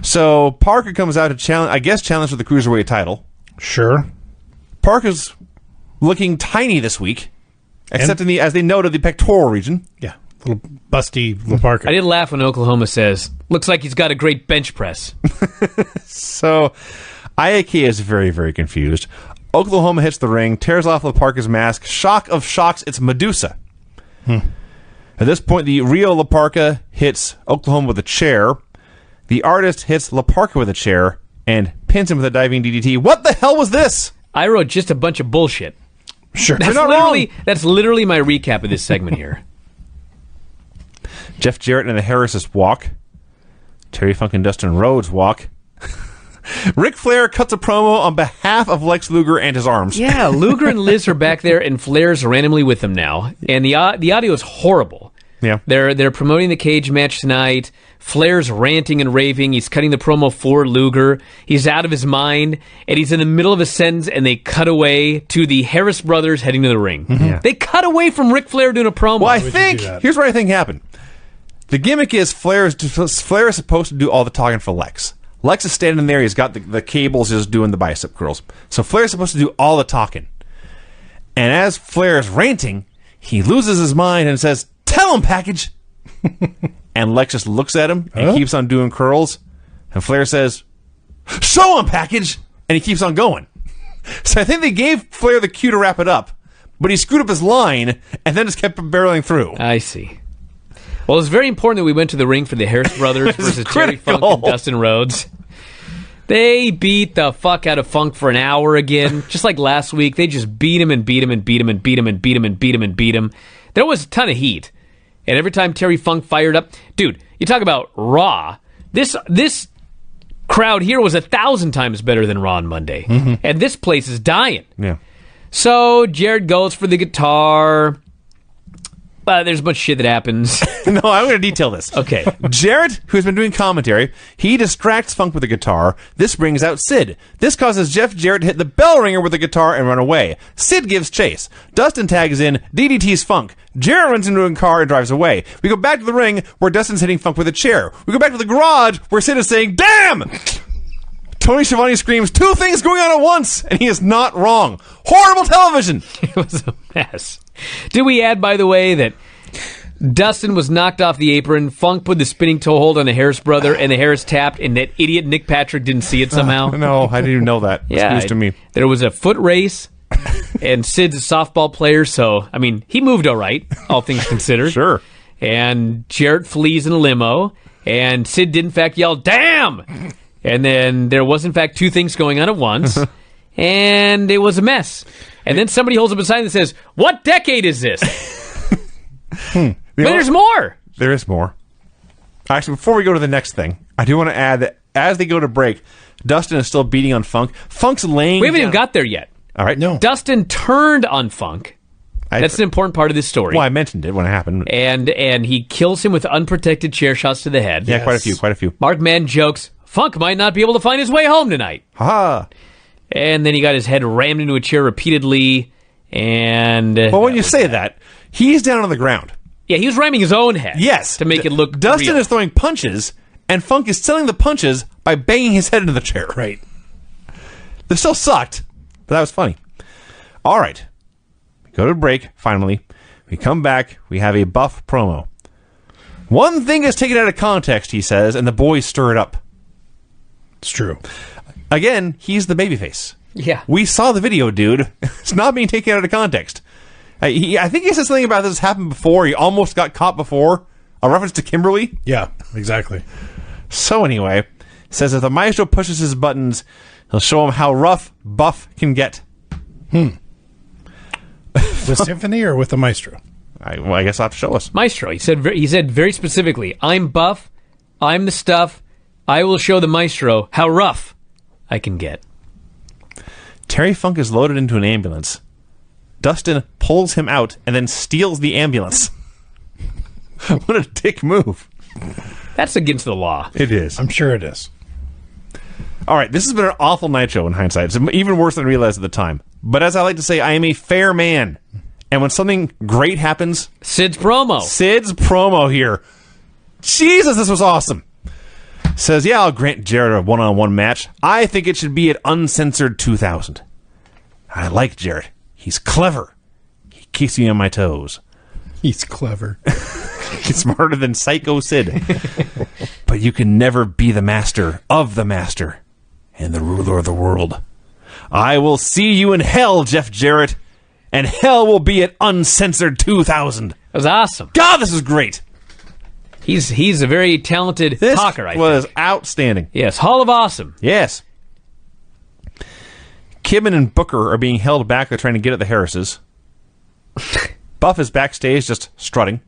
So Parker comes out to challenge for the Cruiserweight title.
Sure.
Parker's looking tiny this week, except as they noted, the pectoral region.
Yeah. Little busty La Parka.
I did laugh when Oklahoma says, "Looks like he's got a great bench press."
So Iaukea is very, very confused. Oklahoma hits the ring, tears off La Parka's mask. Shock of shocks, it's Medusa. At this point, the real La Parka hits Oklahoma with a chair. The artist hits La Parka with a chair and pins him with a diving DDT. What the hell was this?
I wrote just a bunch of bullshit.
Sure.
That's literally my recap of this segment here.
Jeff Jarrett and the Harrises walk. Terry Funk and Dustin Rhodes walk. Ric Flair cuts a promo on behalf of Lex Luger and his arms.
Yeah, Luger and Liz are back there, and Flair's randomly with them now. And the audio is horrible.
Yeah.
They're promoting the cage match tonight. Flair's ranting and raving. He's cutting the promo for Luger. He's out of his mind, and he's in the middle of a sentence, and they cut away to the Harris brothers heading to the ring.
Yeah.
They cut away from Ric Flair doing a promo.
Well, I think, here's what I think happened. The gimmick is Flair is supposed to do all the talking for Lex. Lex is standing there. He's got the cables just doing the bicep curls. So Flair's supposed to do all the talking. And as Flair's ranting, he loses his mind and says, "Tell him, package." And Lex just looks at him and keeps on doing curls. And Flair says, "Show him, package." And he keeps on going. So I think they gave Flair the cue to wrap it up, but he screwed up his line and then just kept barreling through.
I see. Well, it's very important that we went to the ring for the Harris brothers versus Terry Funk and Dustin Rhodes. They beat the fuck out of Funk for an hour again. Just like last week, they just beat him and beat him and beat him and beat him and beat him and beat him and beat him. There was a ton of heat. And every time Terry Funk fired up... Dude, you talk about Raw. This crowd here was 1,000 times better than Raw on Monday. And this place is dying.
Yeah.
So Jared goes for the guitar... there's a bunch of shit that happens.
No, I'm going to detail this.
Okay.
Jarrett, who's been doing commentary, he distracts Funk with the guitar. This brings out Sid. This causes Jeff Jarrett to hit the bell ringer with the guitar and run away. Sid gives chase. Dustin tags in, DDT's Funk. Jarrett runs into a car and drives away. We go back to the ring where Dustin's hitting Funk with a chair. We go back to the garage where Sid is saying, "Damn!" Tony Schiavone screams, "Two things going on at once!" And he is not wrong. Horrible television!
It was a mess. Did we add, by the way, that Dustin was knocked off the apron, Funk put the spinning toe hold on the Harris brother, and the Harris tapped, and that idiot Nick Patrick didn't see it somehow?
No, I didn't even know that.
Yeah,
it's news to me.
There was a foot race, and Sid's a softball player, so, I mean, he moved all right, all things considered.
Sure.
And Jarrett flees in a limo, and Sid did, in fact, yell, "Damn!" And then there was, in fact, two things going on at once, and it was a mess. And then somebody holds up a sign that says, "What decade is this?" But there's more.
There is more. Actually, before we go to the next thing, I do want to add that as they go to break, Dustin is still beating on Funk. Funk's laying
We haven't
down.
even got there yet.
All right.
No.
Dustin turned on Funk. That's an important part of this story.
Well, I mentioned it when it happened.
And he kills him with unprotected chair shots to the head.
Yeah, quite a few.
Mark Madden jokes, Funk might not be able to find his way home tonight.
Ha!
And then he got his head rammed into a chair repeatedly. And
Well, when you say that, he's down on the ground.
yeah, he was ramming his own head.
Yes.
to make it look
Dustin
real.
is throwing punches, and Funk is selling the punches by banging his head into the chair.
Right.
This still sucked, but that was funny. All right. We go to break, finally. We come back. We have a Buff promo. One thing is taken out of context, he says, and the boys stir it up.
It's true.
Again, he's the babyface.
Yeah.
We saw the video, dude. It's not being taken out of context. I think he said something about this happened before. He almost got caught before. A reference to Kimberly.
Yeah, exactly.
So anyway, says if the Maestro pushes his buttons, he'll show him how rough Buff can get.
With Symphony or with the Maestro?
I guess I'll have to show us.
Maestro. He said very specifically, I'm Buff, I'm the stuff, I will show the Maestro how rough I can get.
Terry Funk is loaded into an ambulance. Dustin pulls him out and then steals the ambulance. What a dick move.
That's against the law.
It is.
I'm sure it is.
All right, this has been an awful Nitro in hindsight. It's even worse than I realized at the time. But as I like to say, I am a fair man. And when something great happens...
Sid's promo.
Sid's promo here. Jesus, this was awesome. Says, yeah, I'll grant Jarrett a one-on-one match. I think it should be at Uncensored 2000. I like Jarrett. He's clever. He keeps me on my toes.
He's clever.
He's smarter than Psycho Sid. But you can never be the master of the master and the ruler of the world. I will see you in hell, Jeff Jarrett, and hell will be at Uncensored 2000.
That was awesome.
God, this is great.
He's a very talented
This
talker, I
was
think.
outstanding.
Yes, Hall of Awesome.
Yes. Kidman and Booker are being held back. They're trying to get at the Harrises. Buff is backstage just strutting.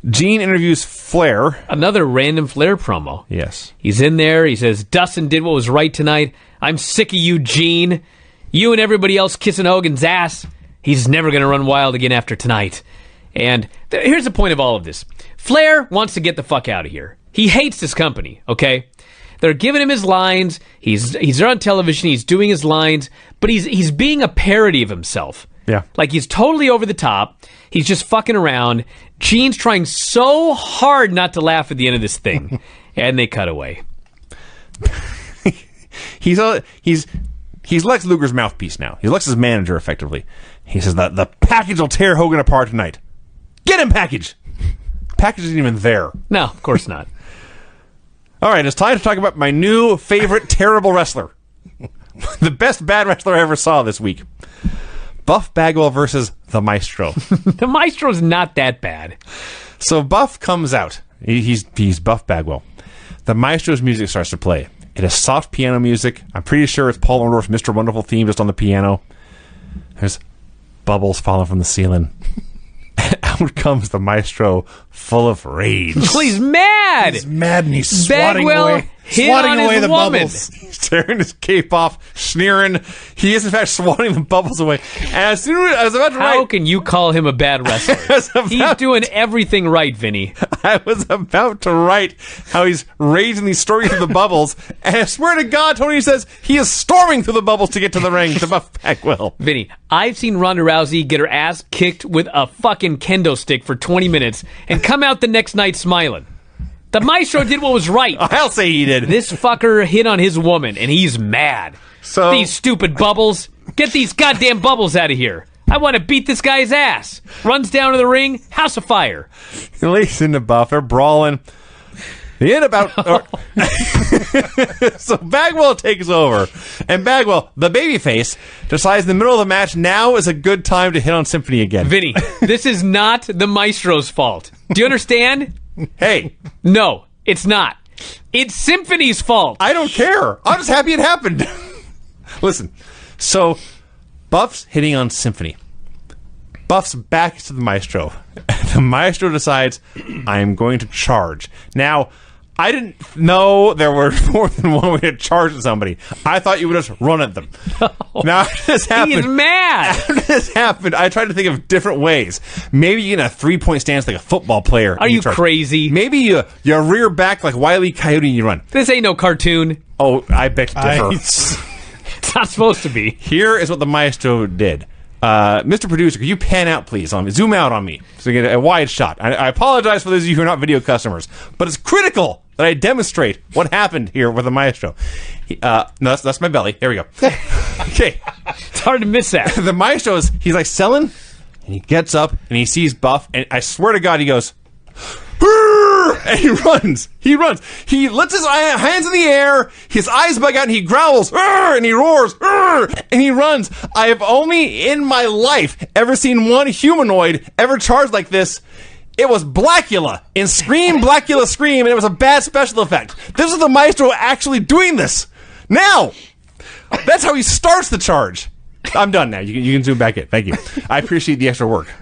Gene interviews Flair.
Another random Flair promo.
Yes.
He's in there. He says, Dustin did what was right tonight. I'm sick of you, Gene. You and everybody else kissing Hogan's ass. He's never going to run wild again after tonight. And here's the point of all of this. Flair wants to get the fuck out of here. He hates this company, okay? They're giving him his lines. He's there on television. He's doing his lines. But he's being a parody of himself.
Yeah.
Like, he's totally over the top. He's just fucking around. Gene's trying so hard not to laugh at the end of this thing. And they cut away.
He's Lex Luger's mouthpiece now. He's Lex's manager, effectively. He says that the package will tear Hogan apart tonight. Get him, package! Package isn't even there.
No, of course not.
All right, it's time to talk about my new favorite terrible wrestler. The best bad wrestler I ever saw this week. Buff Bagwell versus the Maestro.
The Maestro's not that bad.
So Buff comes out. He's Buff Bagwell. The Maestro's music starts to play. It is soft piano music. I'm pretty sure it's Paul Orndorff's Mr. Wonderful theme just on the piano. There's bubbles falling from the ceiling. And out comes the Maestro full of rage.
Well, he's mad.
He's mad and he's swatting
Bagwell
away,
hit
swatting
on
away
his
the
woman.
bubbles.
He's tearing his cape off, sneering. He is, in fact, swatting the bubbles away. And as soon as I was about to
How
write...
can you call him a bad wrestler? He's doing everything right, Vinny.
I was about to write how he's raising these stories through the bubbles, and I swear to God, Tony says he is storming through the bubbles to get to the ring to Buff Bagwell.
Vinny, I've seen Ronda Rousey get her ass kicked with a fucking kendo stick for 20 minutes and come out the next night smiling. The Maestro did what was right.
I'll say he did.
This fucker hit on his woman, and he's mad.
So-
These stupid bubbles. Get these goddamn bubbles out of here. I want to beat this guy's ass. Runs down to the ring, house of fire.
He lays into Buff. They're brawling. The end about... So Bagwell takes over. And Bagwell, the babyface, decides in the middle of the match now is a good time to hit on Symphony again.
Vinny, this is not the Maestro's fault. Do you understand?
Hey,
No, it's not. It's Symphony's fault.
I don't care. I'm just happy it happened. Listen, so Buff's hitting on Symphony. Buff's back to the Maestro. The Maestro decides, I'm going to charge. Now, I didn't know there were more than one way to charge somebody. I thought you would just run at them. Now, after this happened,
He's mad.
After this happened, I tried to think of different ways. Maybe in a 3-point stance like a football player.
Are you
charge.
crazy?
Maybe you rear back like Wile E. Coyote and you run.
This ain't no cartoon.
Oh, I beg to differ.
It's not supposed to be.
Here is what the maestro did. Mr. Producer, could you pan out, please? Zoom out on me so you get a wide shot. I apologize for those of you who are not video customers, but it's critical that I demonstrate what happened here with the maestro. No, that's my belly. There we go. Okay.
It's hard to miss that.
The maestro he's like selling, and he gets up and he sees Buff, and I swear to God, he goes, and he runs. He runs. He lets his hands in the air. His eyes bug out, and he growls, and he roars, and he runs. I have only in my life ever seen one humanoid ever charged like this. It was Blackula in Scream, Blackula Scream, and it was a bad special effect. This is the maestro actually doing this. Now, that's how he starts the charge. I'm done now. You can zoom back in. Thank you. I appreciate the extra work.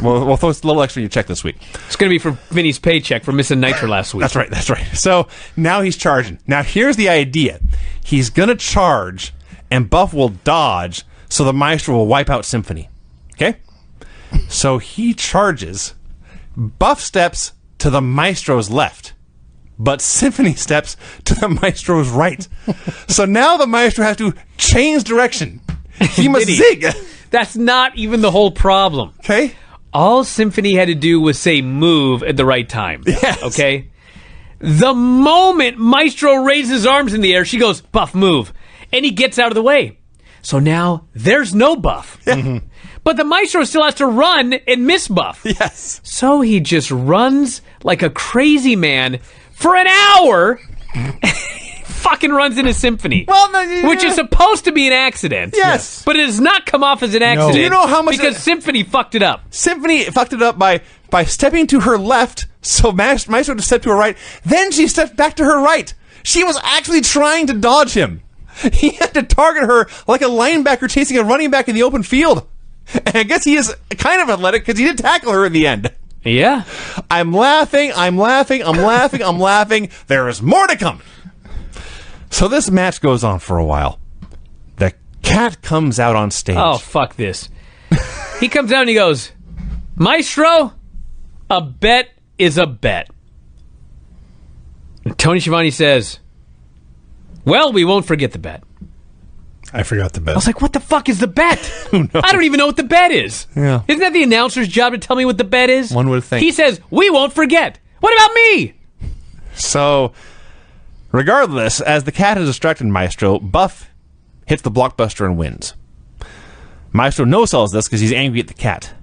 We'll throw a little extra in your check this week.
It's going to be for Vinny's paycheck for missing Nitro last week.
That's right. So now he's charging. Now here's the idea. He's going to charge, and Buff will dodge, so the maestro will wipe out Symphony. Okay? So he charges. Buff steps to the maestro's left, but Symphony steps to the maestro's right. So now the maestro has to change direction. He must zig.
That's not even the whole problem.
Okay?
All Symphony had to do was say move at the right time.
Yes.
Okay? The moment Maestro raises his arms in the air, she goes, Buff, move. And he gets out of the way. So now there's no Buff.
Mm-hmm.
But the Maestro still has to run and miss Buff.
Yes.
So he just runs like a crazy man for an hour. Fucking runs into Symphony.
Well, no,
which is supposed to be an accident.
Yes.
But it does not come off as an accident.
Do you know how much
Because Symphony fucked it up.
Symphony fucked it up by stepping to her left, so Maestro to step to her right. Then she stepped back to her right. She was actually trying to dodge him. He had to target her like a linebacker chasing a running back in the open field. And I guess he is kind of athletic because he did tackle her in the end.
Yeah.
I'm laughing. There is more to come. So this match goes on for a while. The cat comes out on stage.
Oh, fuck this. He comes out and he goes, Maestro, a bet is a bet. And Tony Schiavone says, well, we won't forget the bet.
I forgot the bet.
I was like, what the fuck is the bet? I don't even know what the bet is.
Yeah.
Isn't that the announcer's job to tell me what the bet is?
One would think.
He says, we won't forget. What about me?
So, regardless, as the cat has distracted Maestro, Buff hits the blockbuster and wins. Maestro no-sells this because he's angry at the cat.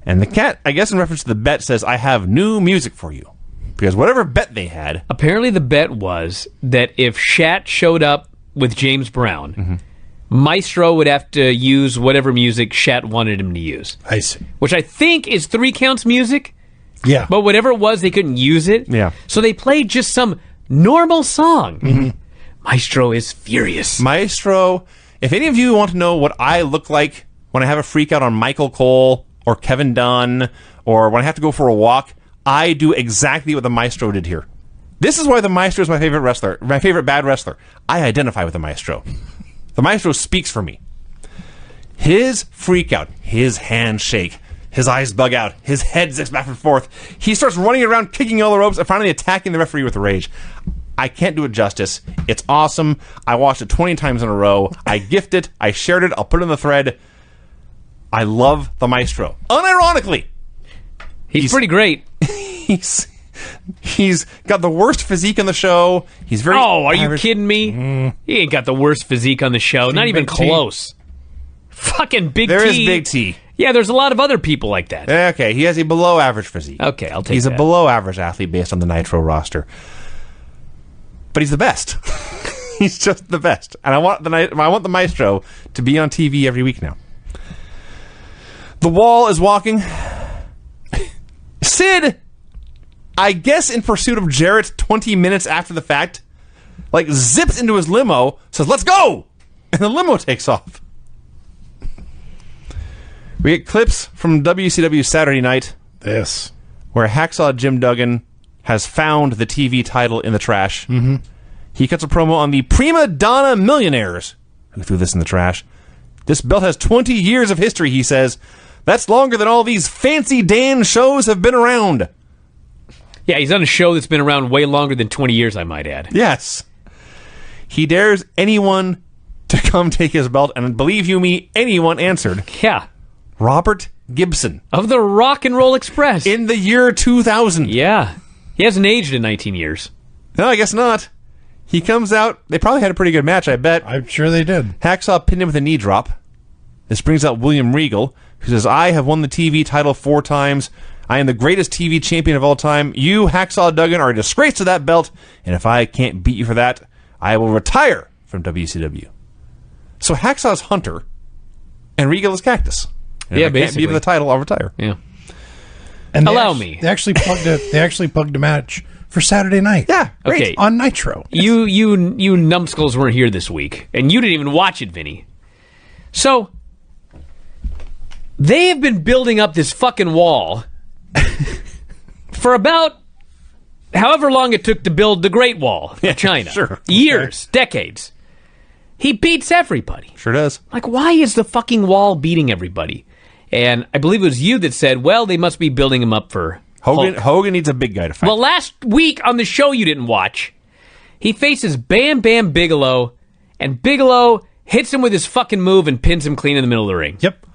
And the cat, I guess in reference to the bet, says, I have new music for you. Because whatever bet they had...
Apparently the bet was that if Shat showed up with James Brown, Maestro would have to use whatever music Shat wanted him to use.
I see.
Which I think is 3 Counts music.
Yeah.
But whatever it was, they couldn't use it.
Yeah.
So they played just some normal song. Maestro is furious.
Maestro, if any of you want to know what I look like when I have a freak out on Michael Cole or Kevin Dunn or when I have to go for a walk, I do exactly what the Maestro did here. This is why the Maestro is my favorite wrestler, my favorite bad wrestler. I identify with the Maestro. The Maestro speaks for me. His freak out, his handshake, his eyes bug out, his head zips back and forth. He starts running around, kicking all the ropes, and finally attacking the referee with rage. I can't do it justice. It's awesome. I watched it 20 times in a row. I gift it. I shared it. I'll put it in the thread. I love the Maestro. Unironically.
He's pretty great.
He's got the worst physique on the show. He's very
are you
average.
kidding me? He ain't got the worst physique on the show. Not even
Big T.
close. Fucking Big T.
There is Big T.
Yeah, there's a lot of other people like that.
Okay, he has a below average physique.
Okay, I'll take
He's
that.
a below average athlete based on the Nitro roster. But he's the best. He's just the best. And I want the Maestro to be on TV every week now. The Wall is walking. Sid, I guess in pursuit of Jarrett 20 minutes after the fact, like zips into his limo, says, let's go! And the limo takes off. We get clips from WCW Saturday Night
This.
where Hacksaw Jim Duggan has found the TV title in the trash. Mm-hmm. He cuts a promo on the Prima Donna Millionaires who threw this in the trash. This belt has 20 years of history, he says. That's longer than all these fancy Dan shows have been around.
Yeah, he's on a show that's been around way longer than 20 years, I might add.
Yes. He dares anyone to come take his belt, and believe you me, anyone answered.
Yeah.
Robert Gibson.
Of the Rock and Roll Express.
In the year 2000.
Yeah. He hasn't aged in 19 years.
No, I guess not. He comes out. They probably had a pretty good match, I bet.
I'm sure they did.
Hacksaw pinned him with a knee drop. This brings out William Regal, who says, I have won the TV title 4 times. I am the greatest TV champion of all time. You, Hacksaw Duggan, are a disgrace to that belt, and if I can't beat you for that, I will retire from WCW. So Hacksaw's Hunter, and Regal is Cactus. And
yeah,
if I
basically.
can't beat you for the title, I'll retire.
Yeah.
And
Allow me.
They actually plugged a match for Saturday night.
Yeah, great.
Okay.
On Nitro.
You numbskulls weren't here this week, and you didn't even watch it, Vinny. So, they have been building up this fucking wall for about however long it took to build the Great Wall of China.
Sure.
Years, decades. He beats everybody.
Sure does.
Like, why is the fucking wall beating everybody? And I believe it was you that said, well, they must be building him up for
Hogan.
Hulk.
Hogan needs a big guy to fight.
Well, last week on the show you didn't watch, he faces Bam Bam Bigelow, and Bigelow hits him with his fucking move and pins him clean in the middle of the ring.
Yep.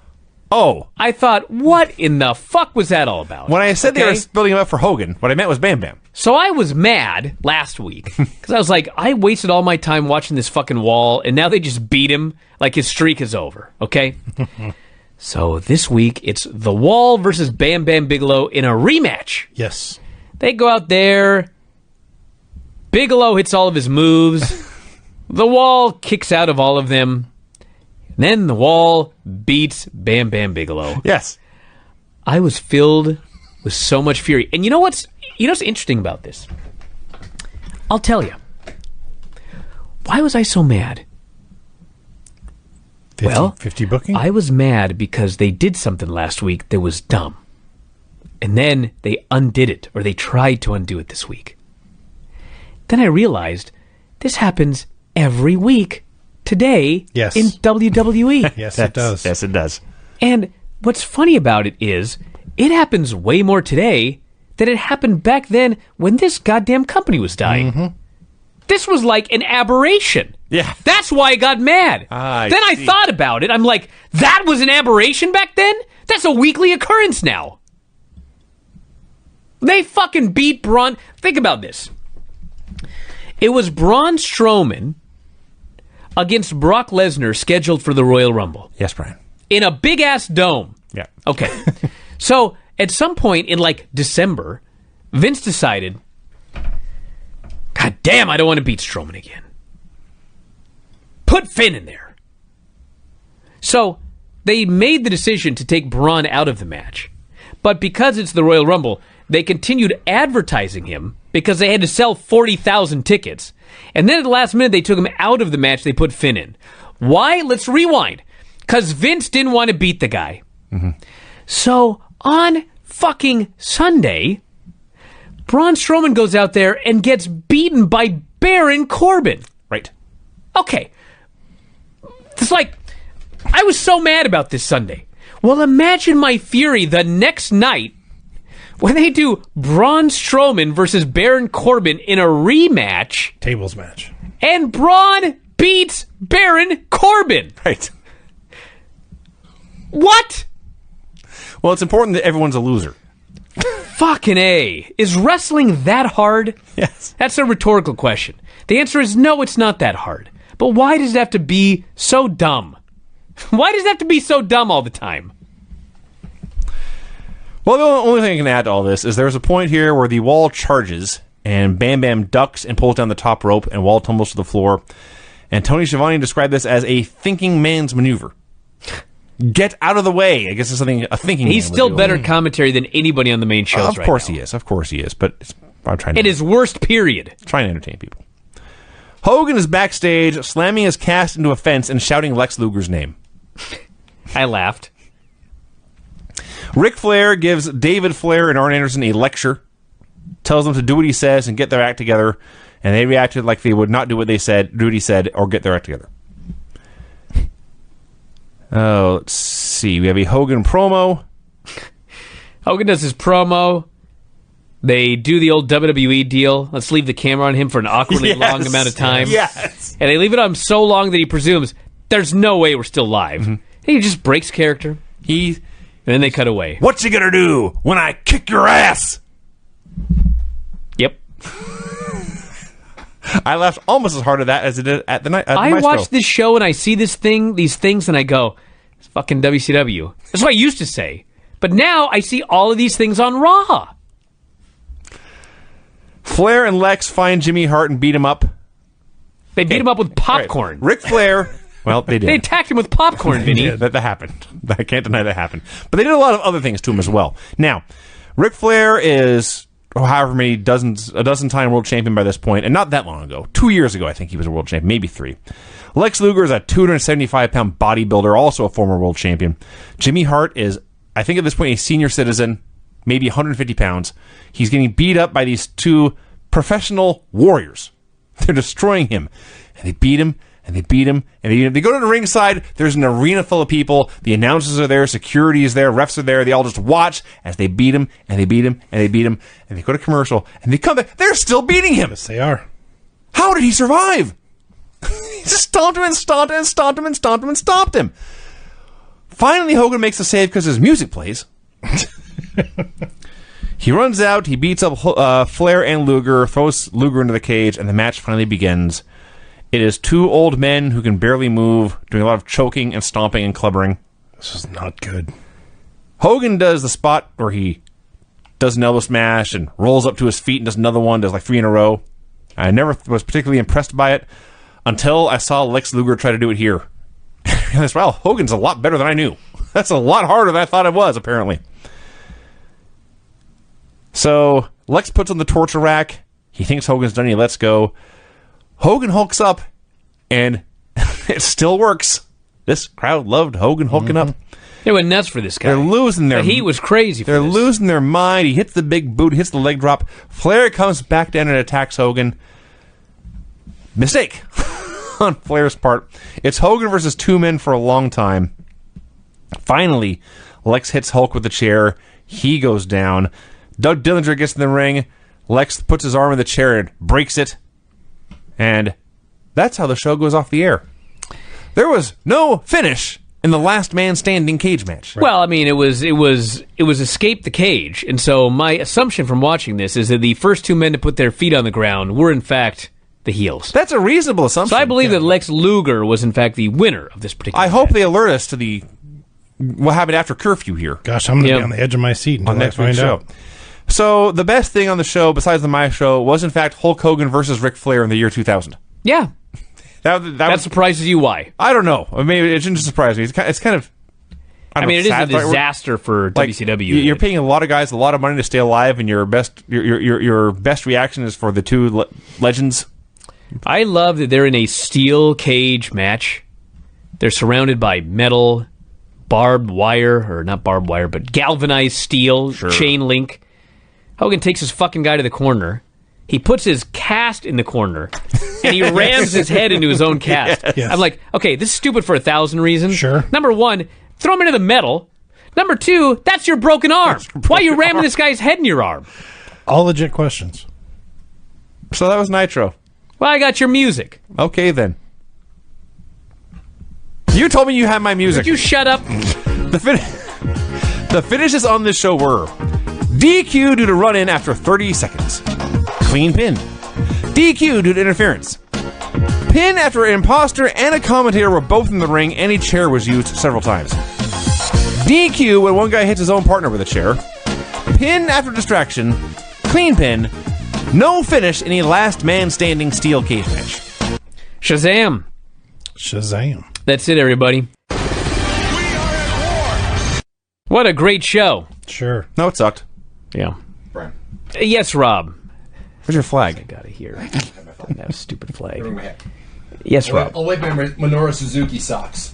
Oh.
I thought, what in the fuck was that all about?
When I said they
Okay?
were building him up for Hogan, what I meant was Bam Bam.
So I was mad last week, because I was like, I wasted all my time watching this fucking wall, and now they just beat him like his streak is over, okay? So this week, it's the Wall versus Bam Bam Bigelow in a rematch.
Yes.
They go out there, Bigelow hits all of his moves, the Wall kicks out of all of them, and then the Wall beats Bam Bam Bigelow.
Yes.
I was filled with so much fury. And you know what's interesting about this? I'll tell you. Why was I so mad?
50 booking?
I was mad because they did something last week that was dumb. And then they undid it, or they tried to undo it this week. Then I realized this happens every week today
Yes.
in WWE.
Yes, it does.
Yes, it does.
And what's funny about it is, it happens way more today than it happened back then when this goddamn company was dying.
Mm-hmm.
This was like an aberration.
Yeah.
That's why I got mad.
I
Then I
see.
thought about it. I'm like, that was an aberration back then? That's a weekly occurrence now. They fucking beat Braun. Think about this. It was Braun Strowman against Brock Lesnar scheduled for the Royal Rumble
Yes, Brian.
in a big-ass dome.
Yeah.
Okay. So, at some point in, like, December, Vince decided, God damn, I don't want to beat Strowman again. Put Finn in there. So, they made the decision to take Braun out of the match. But because it's the Royal Rumble, they continued advertising him because they had to sell 40,000 tickets. And then at the last minute, they took him out of the match. They put Finn in. Why? Let's rewind. Because Vince didn't want to beat the guy. Mm-hmm. So, on fucking Sunday, Braun Strowman goes out there and gets beaten by Baron Corbin.
Right.
Okay. It's like, I was so mad about this Sunday. Well, imagine my fury the next night when they do Braun Strowman versus Baron Corbin in a rematch,
Tables match.
and Braun beats Baron Corbin.
Right.
What?
Well, it's important that everyone's a loser.
Fucking A. Is wrestling that hard?
Yes.
That's a rhetorical question. The answer is no, it's not that hard. But why does it have to be so dumb? Why does it have to be so dumb all the time?
Well, the only thing I can add to all this is there's a point here where the Wall charges, and Bam Bam ducks and pulls down the top rope, and Wall tumbles to the floor. And Tony Schiavone described this as a thinking man's maneuver. Get out of the way. I guess it's something a thinking
He's
man would
still
do.
better commentary than anybody on the main shows
Of
right
course
now.
he is. Of course he is. But I'm trying to
At his worst period.
trying to entertain people. Hogan is backstage, slamming his cast into a fence and shouting Lex Luger's name.
I laughed.
Ric Flair gives David Flair and Arn Anderson a lecture, tells them to do what he says and get their act together, and they reacted like they would not do what he said, or get their act together. Oh, let's see. We have a Hogan promo.
Hogan does his promo. They do the old WWE deal. Let's leave the camera on him for an awkwardly long amount of time.
Yes.
And they leave it on him so long that he presumes there's no way we're still live. And he just breaks character. And then they cut away.
What you gonna do when I kick your ass?
Yep.
I laughed almost as hard at that as I did at the night.
I watch this show and I see these things, and I go, it's fucking WCW. That's what I used to say. But now I see all of these things on Raw.
Flair and Lex find Jimmy Hart and beat him up.
They beat him up with popcorn.
Ric Flair. Well, they did.
They attacked him with popcorn, Vinny.
That happened. I can't deny that happened. But they did a lot of other things to him as well. Now, Ric Flair is however many a dozen-time world champion by this point, and not that long ago. 2 years ago, I think he was a world champion, maybe 3. Lex Luger is a 275-pound bodybuilder, also a former world champion. Jimmy Hart is, I think at this point, a senior citizen, maybe 150 pounds. He's getting beat up by these 2 professional warriors. They're destroying him. And they beat him, and they beat him, and they go to the ringside. There's an arena full of people. The announcers are there, security is there, refs are there. They all just watch as they beat him, and they beat him, and they beat him, and they go to commercial, and they come back. They're still beating him.
Yes, they are.
How did he survive? He just stomped him and stomped him and stomped him and stomped him and stomped him. Finally, Hogan makes a save because his music plays. He runs out, he beats up Flair and Luger, throws Luger into the cage, and the match finally begins. It is 2 old men who can barely move, doing a lot of choking and stomping and clubbering.
This is not good.
Hogan does the spot where he does an elbow smash and rolls up to his feet and does another one, does like 3 in a row. I never was particularly impressed by it until I saw Lex Luger try to do it here. I realized, wow, Hogan's a lot better than I knew. That's a lot harder than I thought it was, apparently. So, Lex puts on the torture rack. He thinks Hogan's done. He lets go. Hogan hulks up, and it still works. This crowd loved Hogan hulking up.
They went nuts for this guy.
They're losing their...
He was crazy for
They're
this.
losing their mind. He hits the big boot, hits the leg drop. Flair comes back down and attacks Hogan. Mistake on Flair's part. It's Hogan versus 2 men for a long time. Finally, Lex hits Hulk with the chair. He goes down. Doug Dillinger gets in the ring. Lex puts his arm in the chair and breaks it. And that's how the show goes off the air. There was no finish in the last man standing cage match.
Right. Well, I mean, it was escape the cage. And so my assumption from watching this is that the first 2 men to put their feet on the ground were, in fact, the heels.
That's a reasonable assumption.
So I believe that Lex Luger was, in fact, the winner of this particular match.
hope they alert us to what happened after curfew here.
Gosh, I'm going to be on the edge of my seat until I find out.
So the best thing on the show, besides the My Show, was in fact Hulk Hogan versus Ric Flair in the year 2000.
Yeah. That surprises you. Why?
I don't know. I mean, it shouldn't surprise me. It's kind of.
It is a disaster for WCW.
You're paying a lot of guys a lot of money to stay alive, and your best reaction is for the 2 legends.
I love that they're in a steel cage match. They're surrounded by metal, barbed wire, or not barbed wire, but galvanized steel, chain link. Hogan takes his fucking guy to the corner. He puts his cast in the corner, and he rams his head into his own cast. Yes. I'm like, okay, this is stupid for 1,000 reasons.
Sure.
Number 1, throw him into the metal. Number 2, that's your broken arm. Why are you ramming this guy's head in your arm?
All legit questions.
So that was Nitro.
Well, I got your music.
Okay, then. You told me you had my music.
Would you shut up?
The finishes on this show were DQ due to run-in after 30 seconds. Clean pin. DQ due to interference. Pin after an imposter and a commentator were both in the ring and a chair was used several times. DQ when one guy hits his own partner with a chair. Pin after distraction. Clean pin. No finish in a last man standing steel cage match.
Shazam. That's it, everybody. What a great show.
Sure.
No, it sucked.
Yeah.
Brian.
Yes, Rob.
Where's your flag?
I got it here. That stupid flag. Yes, Rob.
I'll wipe my Minoru Suzuki socks.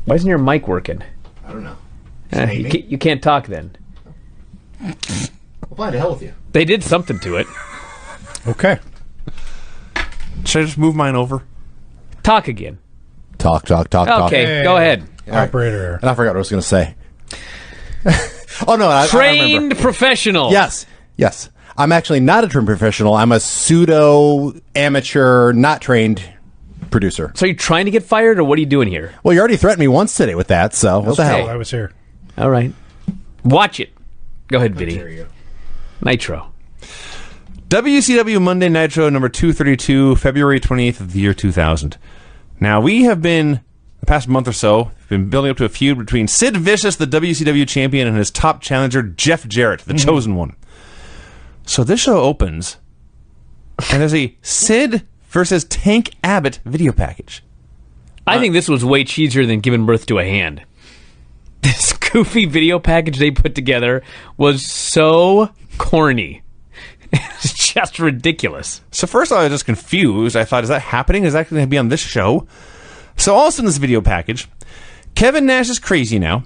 Why isn't your mic working?
I don't know.
You can't talk then.
Well, fine, to hell with you.
They did something to it.
Okay.
Should I just move mine over?
Talk again.
Talk.
Okay,
Hey.
go ahead.
Operator.
And I forgot what I was going to say. Oh, no. I remember.
Trained professional.
Yes. I'm actually not a trained professional. I'm a pseudo-amateur, not trained producer.
So you're trying to get fired, or what are you doing here?
Well, you already threatened me once today with that, so what the
Oh,
hell?
I was here.
All right. Watch it. Go ahead, Vinny. Nitro.
WCW Monday Nitro number 232, February 28th of the year 2000. Now, we have been, the past month or so, been building up to a feud between Sid Vicious, the WCW champion, and his top challenger, Jeff Jarrett, the chosen one. So this show opens, and there's a Sid versus Tank Abbott video package.
I think this was way cheesier than giving birth to a hand. This goofy video package they put together was so corny. It's just ridiculous.
So first of all, I was just confused. I thought, is that happening? Is that going to be on this show? So also in this video package, Kevin Nash is crazy now.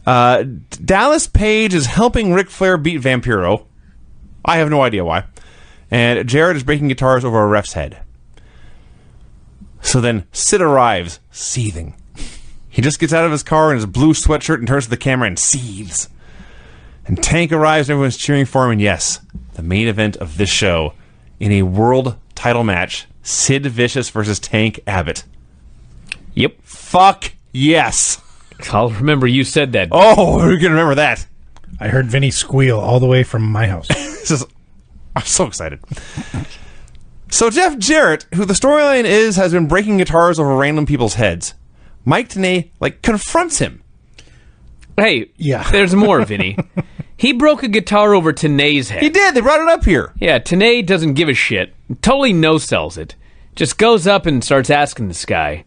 Dallas Page is helping Ric Flair beat Vampiro. I have no idea why. And Jarrett is breaking guitars over a ref's head. So then Sid arrives, seething. He just gets out of his car in his blue sweatshirt and turns to the camera and seethes. And Tank arrives and everyone's cheering for him. And yes, the main event of this show in a world title match, Sid Vicious versus Tank Abbott.
Yep.
Fuck yes.
I'll remember you said that.
Oh, we're going to remember that.
I heard Vinny squeal all the way from my house.
I'm so excited. So Jeff Jarrett, who the storyline is, has been breaking guitars over random people's heads. Mike Tenay, confronts him.
Hey,
Yeah.
there's more, Vinny. He broke a guitar over Tanay's head.
He did. They brought it up here.
Yeah, Tanay doesn't give a shit. Totally no-sells it. Just goes up and starts asking this guy.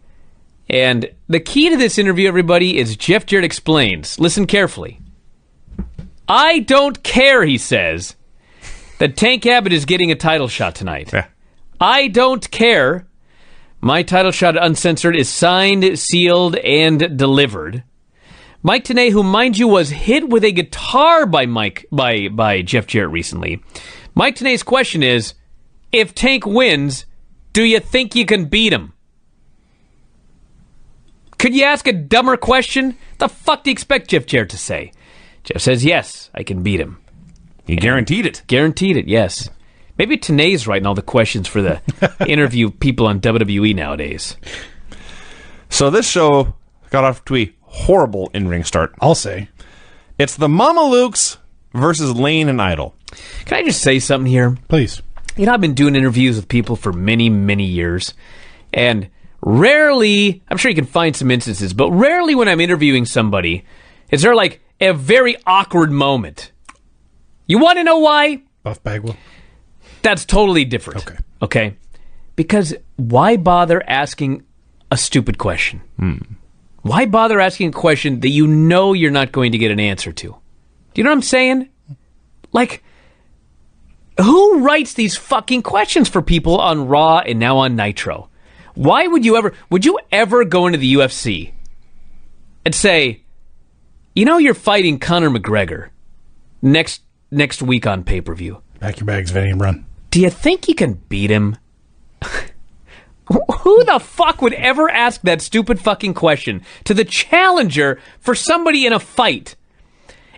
And the key to this interview, everybody, is Jeff Jarrett explains. Listen carefully. I don't care, he says, that Tank Abbott is getting a title shot tonight.
Yeah.
I don't care. My title shot uncensored is signed, sealed, and delivered. Mike Tenay, who, mind you, was hit with a guitar by Jeff Jarrett recently. Mike Tenay's question is, if Tank wins, do you think you can beat him? Could you ask a dumber question? The fuck do you expect Jeff Jarrett to say? Jeff says, yes, I can beat him.
He guaranteed it.
Guaranteed it, yes. Maybe Tanay's writing all the questions for the interview people on WWE nowadays.
So this show got off to a horrible in-ring start.
I'll say.
It's the Mamalukes versus Lane and Idol.
Can I just say something here?
Please.
You know, I've been doing interviews with people for many, many years, and rarely, I'm sure you can find some instances, but rarely when I'm interviewing somebody, is there a very awkward moment. You want to know why?
Buff Bagwell.
That's totally different. Okay? Because why bother asking a stupid question? Why bother asking a question that you know you're not going to get an answer to? Do you know what I'm saying? Who writes these fucking questions for people on Raw and now on Nitro? Why would you ever go into the UFC and say, you know you're fighting Conor McGregor next week on pay-per-view.
Pack your bags, Vinny, and run.
Do you think you can beat him? Who the fuck would ever ask that stupid fucking question to the challenger for somebody in a fight?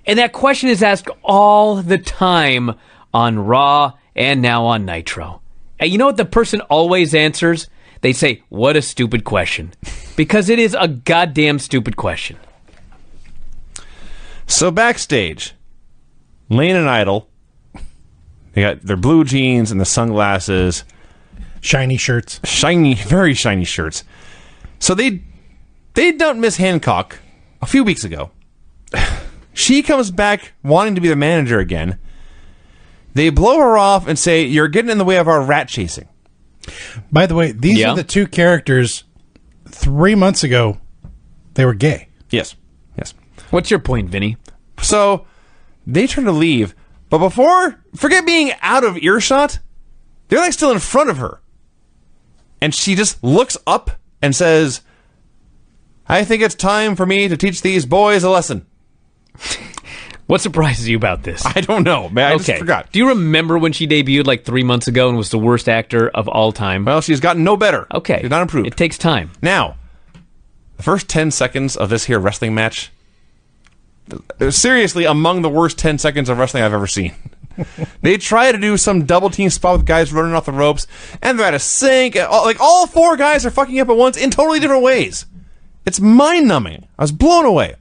And that question is asked all the time on Raw and now on Nitro. And you know what the person always answers? They say, what a stupid question. Because it is a goddamn stupid question.
So backstage, Lane and Idol, they got their blue jeans and the sunglasses.
Shiny shirts.
Shiny, very shiny shirts. So they dumped Miss Hancock a few weeks ago. She comes back wanting to be the manager again. They blow her off and say, you're getting in the way of our rat chasing.
By the way, these are the two characters 3 months ago. They were gay.
Yes.
What's your point, Vinny?
So they turn to leave, but forget being out of earshot, they're still in front of her. And she just looks up and says, I think it's time for me to teach these boys a lesson.
What surprises you about this?
I don't know, man. I just forgot.
Do you remember when she debuted like 3 months ago and was the worst actor of all time?
Well, she's gotten no better.
Okay.
She's not improved.
It takes time.
Now, the first 10 seconds of this here wrestling match, seriously, among the worst 10 seconds of wrestling I've ever seen. They try to do some double team spot with guys running off the ropes, and they're at a sink. Like, all 4 guys are fucking up at once in totally different ways. It's mind-numbing. I was blown away.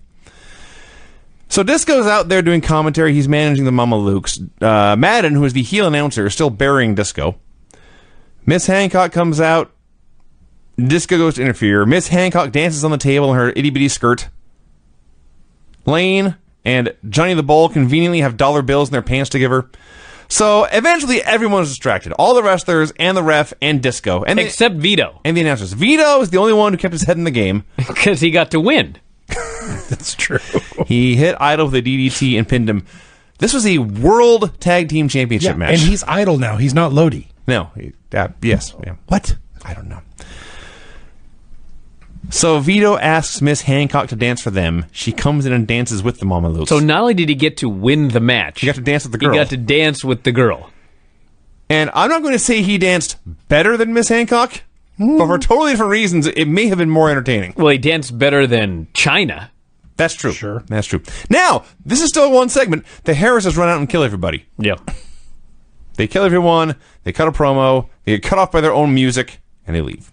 So Disco's out there doing commentary. He's managing the Mama Lukes. Madden, who is the heel announcer, is still burying Disco. Miss Hancock comes out. Disco goes to interfere. Miss Hancock dances on the table in her itty-bitty skirt. Lane and Johnny the Bull conveniently have dollar bills in their pants to give her. So eventually everyone is distracted. All the wrestlers and the ref and Disco.
Except Vito.
And the announcers. Vito is the only one who kept his head in the game.
Because he got to win.
That's true.
He hit Idol with a DDT and pinned him. This was a World Tag Team Championship match.
And he's Idol now. He's not Lodi.
No. Yes. Yeah.
What?
I don't know. So Vito asks Miss Hancock to dance for them. She comes in and dances with the Mama Lukes.
So not only did he get to win the match,
he got to dance with the girl.
He got to dance with the girl.
And I'm not going to say he danced better than Miss Hancock, but for totally different reasons, it may have been more entertaining.
Well, he danced better than China.
That's true.
Sure.
That's true. Now, this is still one segment. The Harrises run out and kill everybody.
Yeah.
They kill everyone. They cut a promo. They get cut off by their own music, and they leave.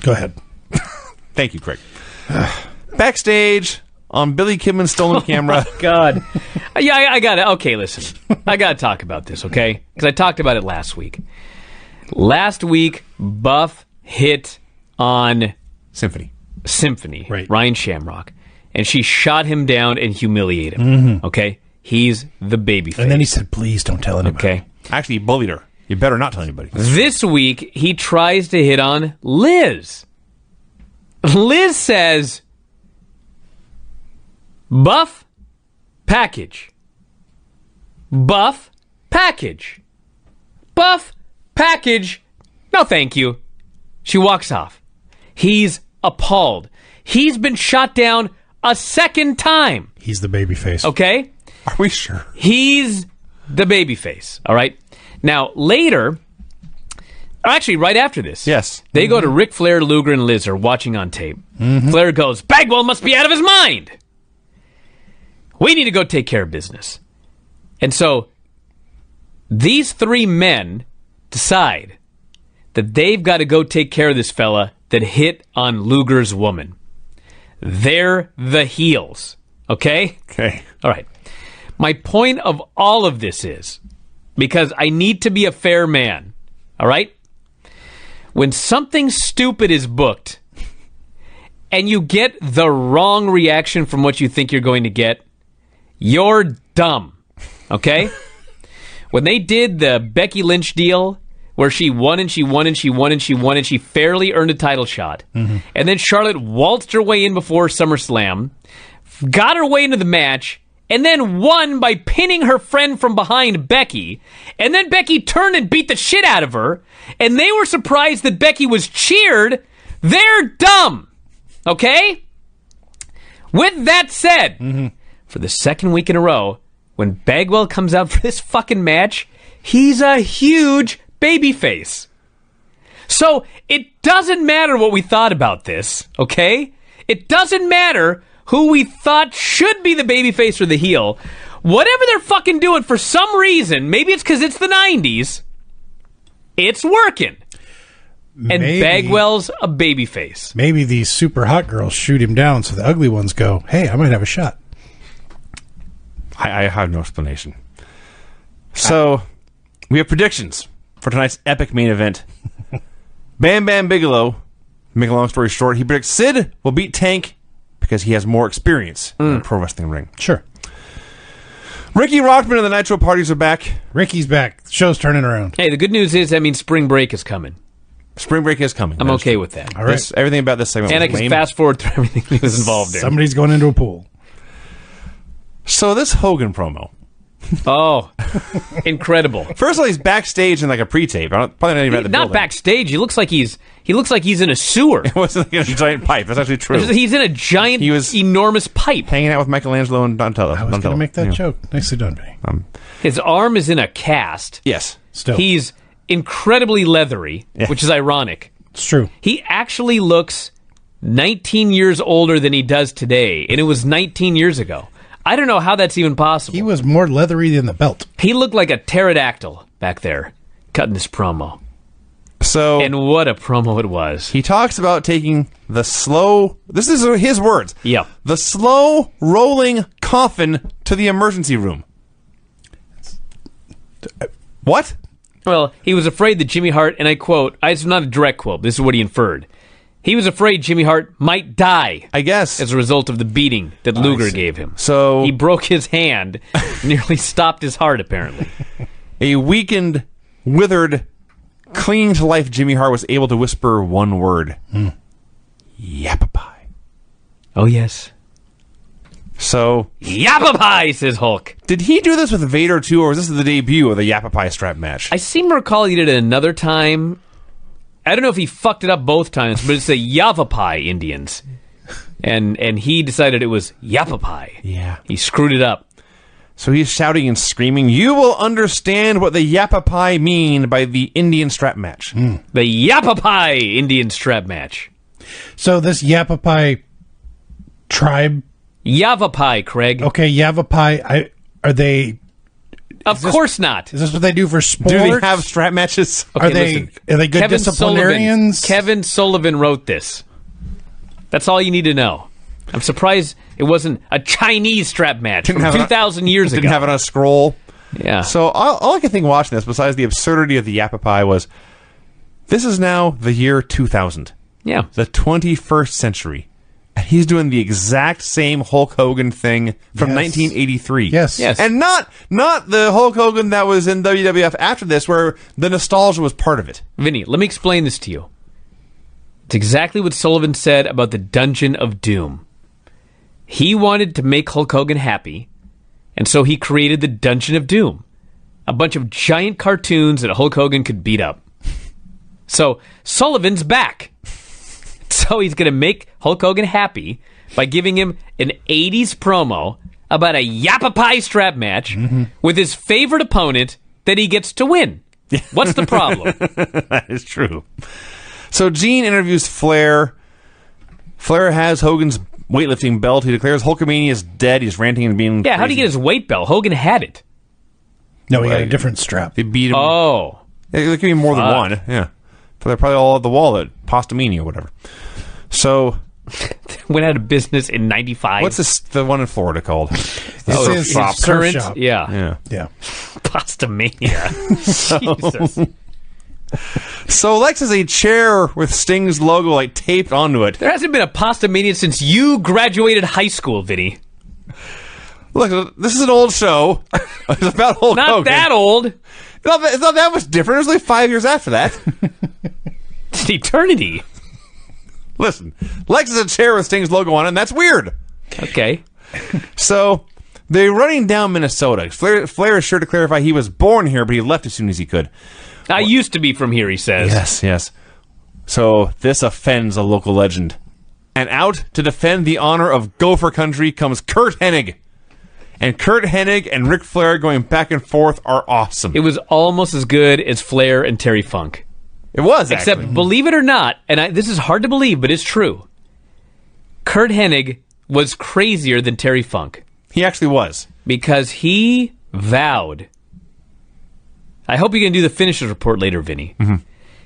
Go ahead.
Thank you, Craig. Backstage on Billy Kidman's stolen camera.
Oh, God. Yeah, I got it. Okay, listen. I got to talk about this, okay? Because I talked about it last week. Last week, Buff hit on Symphony,
right.
Ryan Shamrock, and she shot him down and humiliated him. Okay? He's the babyface.
And then he said, please don't tell anybody.
Okay?
Actually, he bullied her. You better not tell anybody.
This week, he tries to hit on Liz. Liz says, Buff, package. Buff, package. Buff, package. No, thank you. She walks off. He's appalled. He's been shot down a second time.
He's the babyface.
Okay?
Are we sure?
He's the babyface. All right? Now, later, actually, right after this,
yes,
they go to Ric Flair, Luger, and Liz are watching on tape. Flair goes, Bagwell must be out of his mind. We need to go take care of business. And so, these 3 men decide that they've got to go take care of this fella that hit on Luger's woman. They're the heels. Okay?
Okay.
All right. My point of all of this is, because I need to be a fair man, all right? When something stupid is booked and you get the wrong reaction from what you think you're going to get, you're dumb, okay? When they did the Becky Lynch deal where she won and she won and she won and she won and she fairly earned a title shot, and then Charlotte waltzed her way in before SummerSlam, got her way into the match, and then won by pinning her friend from behind, Becky. And then Becky turned and beat the shit out of her. And they were surprised that Becky was cheered. They're dumb. Okay? With that said, for the second week in a row, when Bagwell comes out for this fucking match, he's a huge babyface. So it doesn't matter what we thought about this, okay? It doesn't matter who we thought should be the babyface or the heel. Whatever they're fucking doing, for some reason, maybe it's because it's the 90s, it's working. And Bagwell's a babyface.
Maybe these super hot girls shoot him down so the ugly ones go, hey, I might have a shot.
I have no explanation. So, we have predictions for tonight's epic main event. Bam Bam Bigelow, to make a long story short, he predicts Sid will beat Tank because he has more experience in the pro wrestling ring.
Sure.
Ricky Rockman and the Nitro Parties are back.
Ricky's back. The show's turning around.
Hey, the good news is, that means spring break is coming.
Spring break is coming.
I'm okay with that.
All right.
Everything about this segment
And I
was
can
lame.
fast forward through everything he was involved in.
Somebody's going into a pool.
So this Hogan promo.
Oh, incredible!
First of all, he's backstage in like a pre-tape. Probably not even at the
Not
building.
backstage. He looks like he's in a sewer.
It wasn't like a giant pipe. That's actually true.
He's in a giant, enormous pipe.
Hanging out with Michelangelo and Donatello.
I was going to make that joke. Nicely done, Vinny.
His arm is in a cast.
Yes.
Still.
He's incredibly leathery, which is ironic.
It's true.
He actually looks 19 years older than he does today, and it was 19 years ago. I don't know how that's even possible.
He was more leathery than the belt.
He looked like a pterodactyl back there, cutting this promo.
So,
And what a promo it was.
he talks about taking the slow, this is his words,
Yeah.
the slow rolling coffin to the emergency room. What?
Well, he was afraid that Jimmy Hart, and I quote, it's not a direct quote, this is what he inferred. He was afraid Jimmy Hart might die
I guess.
as a result of the beating that Luger gave him.
So,
He broke his hand, nearly stopped his heart, apparently.
a weakened, withered, clinging to life Jimmy Hart was able to whisper one word. Yapapai.
Oh, yes.
So,
Yapapai, says Hulk.
did he do this with Vader too, or was this the debut of the Yapapai strap match?
I seem to recall he did it another time. I don't know if he fucked it up both times, but it's the Yavapai Indians. And he decided it was Yapapai.
Yeah.
He screwed it up.
So he's shouting and screaming, "You will understand what the Yapapai mean by the Indian strap match."
The Yapapai Indian strap match.
So this Yapapai tribe,
Yavapai, Craig.
okay, Yavapai, are they?
Of course not.
Is this what they do for sport?
Do they have strap matches?
Okay,
are they good disciplinarians?
Kevin Sullivan wrote this. That's all you need to know. I'm surprised it wasn't a Chinese strap match from 2,000 years ago.
Didn't have it on a scroll.
Yeah.
So all I could think watching this, besides the absurdity of the Yapapai, was this is now the year 2000,
Yeah.
the 21st century. And he's doing the exact same Hulk Hogan thing from
Yes.
1983.
Yes.
Yes.
And not the Hulk Hogan that was in WWF after this, where the nostalgia was part of it.
Vinny, let me explain this to you. It's exactly what Sullivan said about the Dungeon of Doom. He wanted to make Hulk Hogan happy, and so he created the Dungeon of Doom. A bunch of giant cartoons that Hulk Hogan could beat up. So Sullivan's back. So he's going to make Hulk Hogan happy by giving him an 80s promo about a Yapapai strap match with his favorite opponent that he gets to win. What's the problem?
That is true. So Gene interviews Flair. Flair has Hogan's weightlifting belt. He declares Hulkamania is dead. He's ranting and being
Yeah, how'd he get his weight belt? Hogan had it.
No, he got a different strap.
They beat him.
Oh.
There could be more than one. Yeah. But they're probably all at the wall at Pastamini or whatever. So,
Went out of business in 95.
what's this, the one in Florida called?
This is
shop.
surf
Current?
shop.
Yeah.
Yeah.
Yeah.
Pasta Mania. Jesus.
So Lex has a chair with Sting's logo like taped onto it.
There hasn't been a Pasta Mania since you graduated high school, Vinny.
Look, this is an old show. It's about Hulk
Not
Hogan.
that old.
It's not that much different. It was like 5 years after that.
It's an eternity.
Listen, Lex has a chair with Sting's logo on it, and that's weird.
Okay.
So they're running down Minnesota. Flair is sure to clarify he was born here, but he left as soon as he could.
I used to be from here, he says.
Yes. So this offends a local legend. And out to defend the honor of Gopher Country comes Kurt Hennig. And Kurt Hennig and Ric Flair going back and forth are awesome.
It was almost as good as Flair and Terry Funk.
It was, actually.
Except, believe it or not, and this is hard to believe, but it's true, Kurt Hennig was crazier than Terry Funk.
He actually was.
Because he vowed... I hope you can do the finishers report later, Vinny.
Mm-hmm.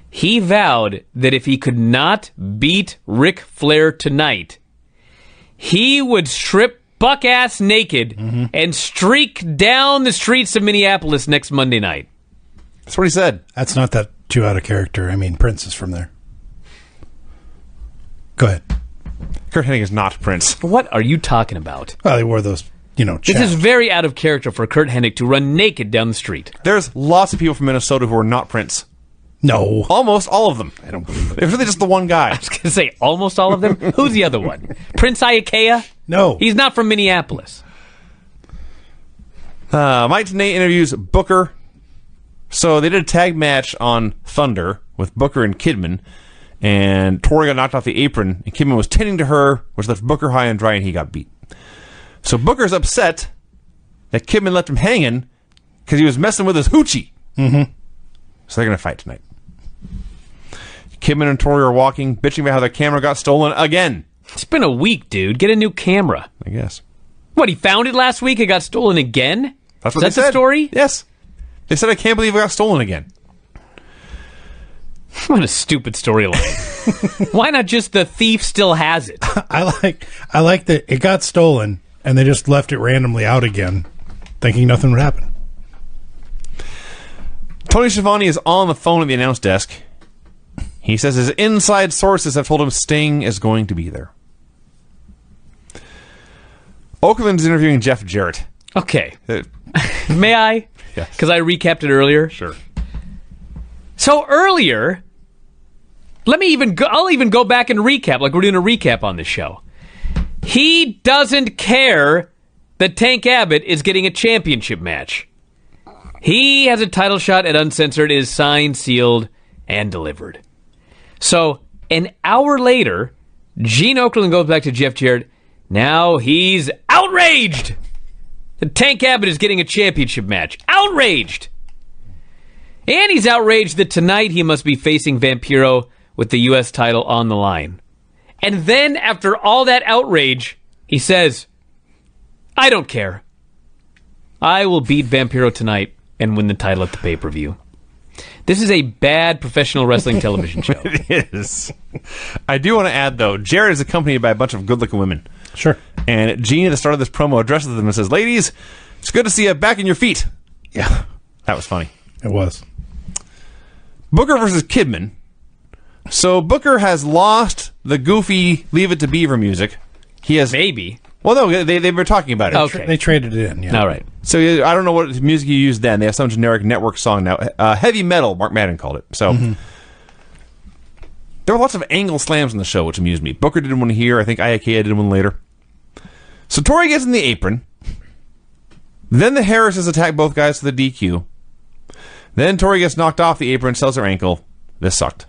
He vowed that if he could not beat Ric Flair tonight, he would strip buck-ass naked and streak down the streets of Minneapolis next Monday night.
That's what he said.
That's not that too out of character. I mean, Prince is from there. Go ahead.
Kurt Hennig is not Prince.
What are you talking about?
Well, they wore those,
This
chaps.
is very out of character for Kurt Hennig to run naked down the street.
There's lots of people from Minnesota who are not Prince.
No.
Almost all of them.
I don't believe it.
It's really just the one guy.
I was going to say almost all of them. Who's the other one? Prince Iakea?
No.
He's not from Minneapolis.
Mike Tenay interviews Booker. So they did a tag match on Thunder with Booker and Kidman, and Tori got knocked off the apron, and Kidman was tending to her, which left Booker high and dry, and he got beat. So Booker's upset that Kidman left him hanging because he was messing with his hoochie.
Mm-hmm.
So they're going to fight tonight. Kidman and Tori are walking, bitching about how their camera got stolen again.
It's been a week, dude. Get a new camera.
I guess.
What, he found it last week? It got stolen again?
That's what
Is that
they said.
the story?
Yes. They said, I can't believe it got stolen again.
What a stupid storyline. Why not just the thief still has it?
I like that it got stolen and they just left it randomly out again, thinking nothing would happen.
Tony Schiavone is on the phone at the announce desk. He says his inside sources have told him Sting is going to be there. Okerlund's interviewing Jeff Jarrett.
Okay. May I?
Yes.
Because I recapped it earlier.
Sure.
So earlier, I'll even go back and recap, like we're doing a recap on this show. He doesn't care that Tank Abbott is getting a championship match. He has a title shot at Uncensored, is signed, sealed, and delivered. So, an hour later, Gene Okerlund goes back to Jeff Jarrett. Now he's outraged that Tank Abbott is getting a championship match. Outraged! And he's outraged that tonight he must be facing Vampiro with the U.S. title on the line. And then, after all that outrage, he says, I don't care. I will beat Vampiro tonight and win the title at the pay-per-view. This is a bad professional wrestling television show.
It is. I do want to add, though, Jarrett is accompanied by a bunch of good-looking women.
Sure.
And Gene, at the start of this promo, addresses them and says, ladies, it's good to see you back in your feet.
Yeah.
That was funny.
It was.
Booker versus Kidman. So Booker has lost the goofy Leave It to Beaver music. He has...
Maybe.
Well, no, they were talking about it.
Okay.
They traded it in, yeah.
All right.
So I don't know what music you used then. They have some generic network song now. Heavy metal, Mark Madden called it. So there were lots of angle slams on the show, which amused me. Booker did one here. I think Iakea did one later. So Tori gets in the apron. Then the Harrises attack both guys for the DQ. Then Tori gets knocked off the apron, sells her ankle. This sucked.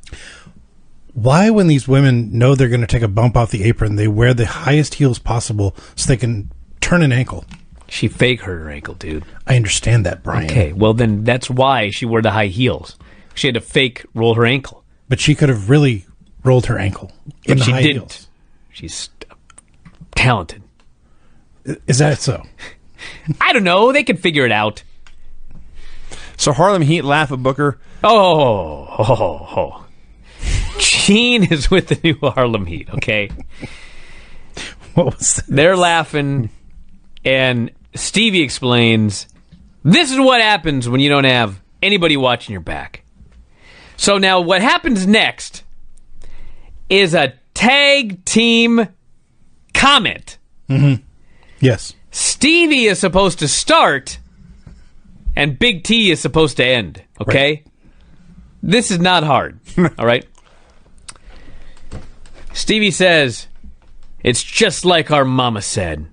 Why, when these women know they're going to take a bump off the apron, they wear the highest heels possible so they can turn an ankle?
She fake hurt her ankle, dude.
I understand that, Brian.
Okay, well then that's why she wore the high heels. She had to fake roll her ankle.
But she could have really rolled her ankle in
But
the
she
high
didn't.
heels.
She's talented.
Is that so?
I don't know. They could figure it out.
So Harlem Heat laugh at Booker.
Oh. Gene is with the new Harlem Heat, okay?
What was that?
They're laughing, and Stevie explains, this is what happens when you don't have anybody watching your back. So now what happens next is a tag team comment.
Mm-hmm. Yes.
Stevie is supposed to start, and Big T is supposed to end, okay? Right. This is not hard, all right? Stevie says, it's just like our mama said.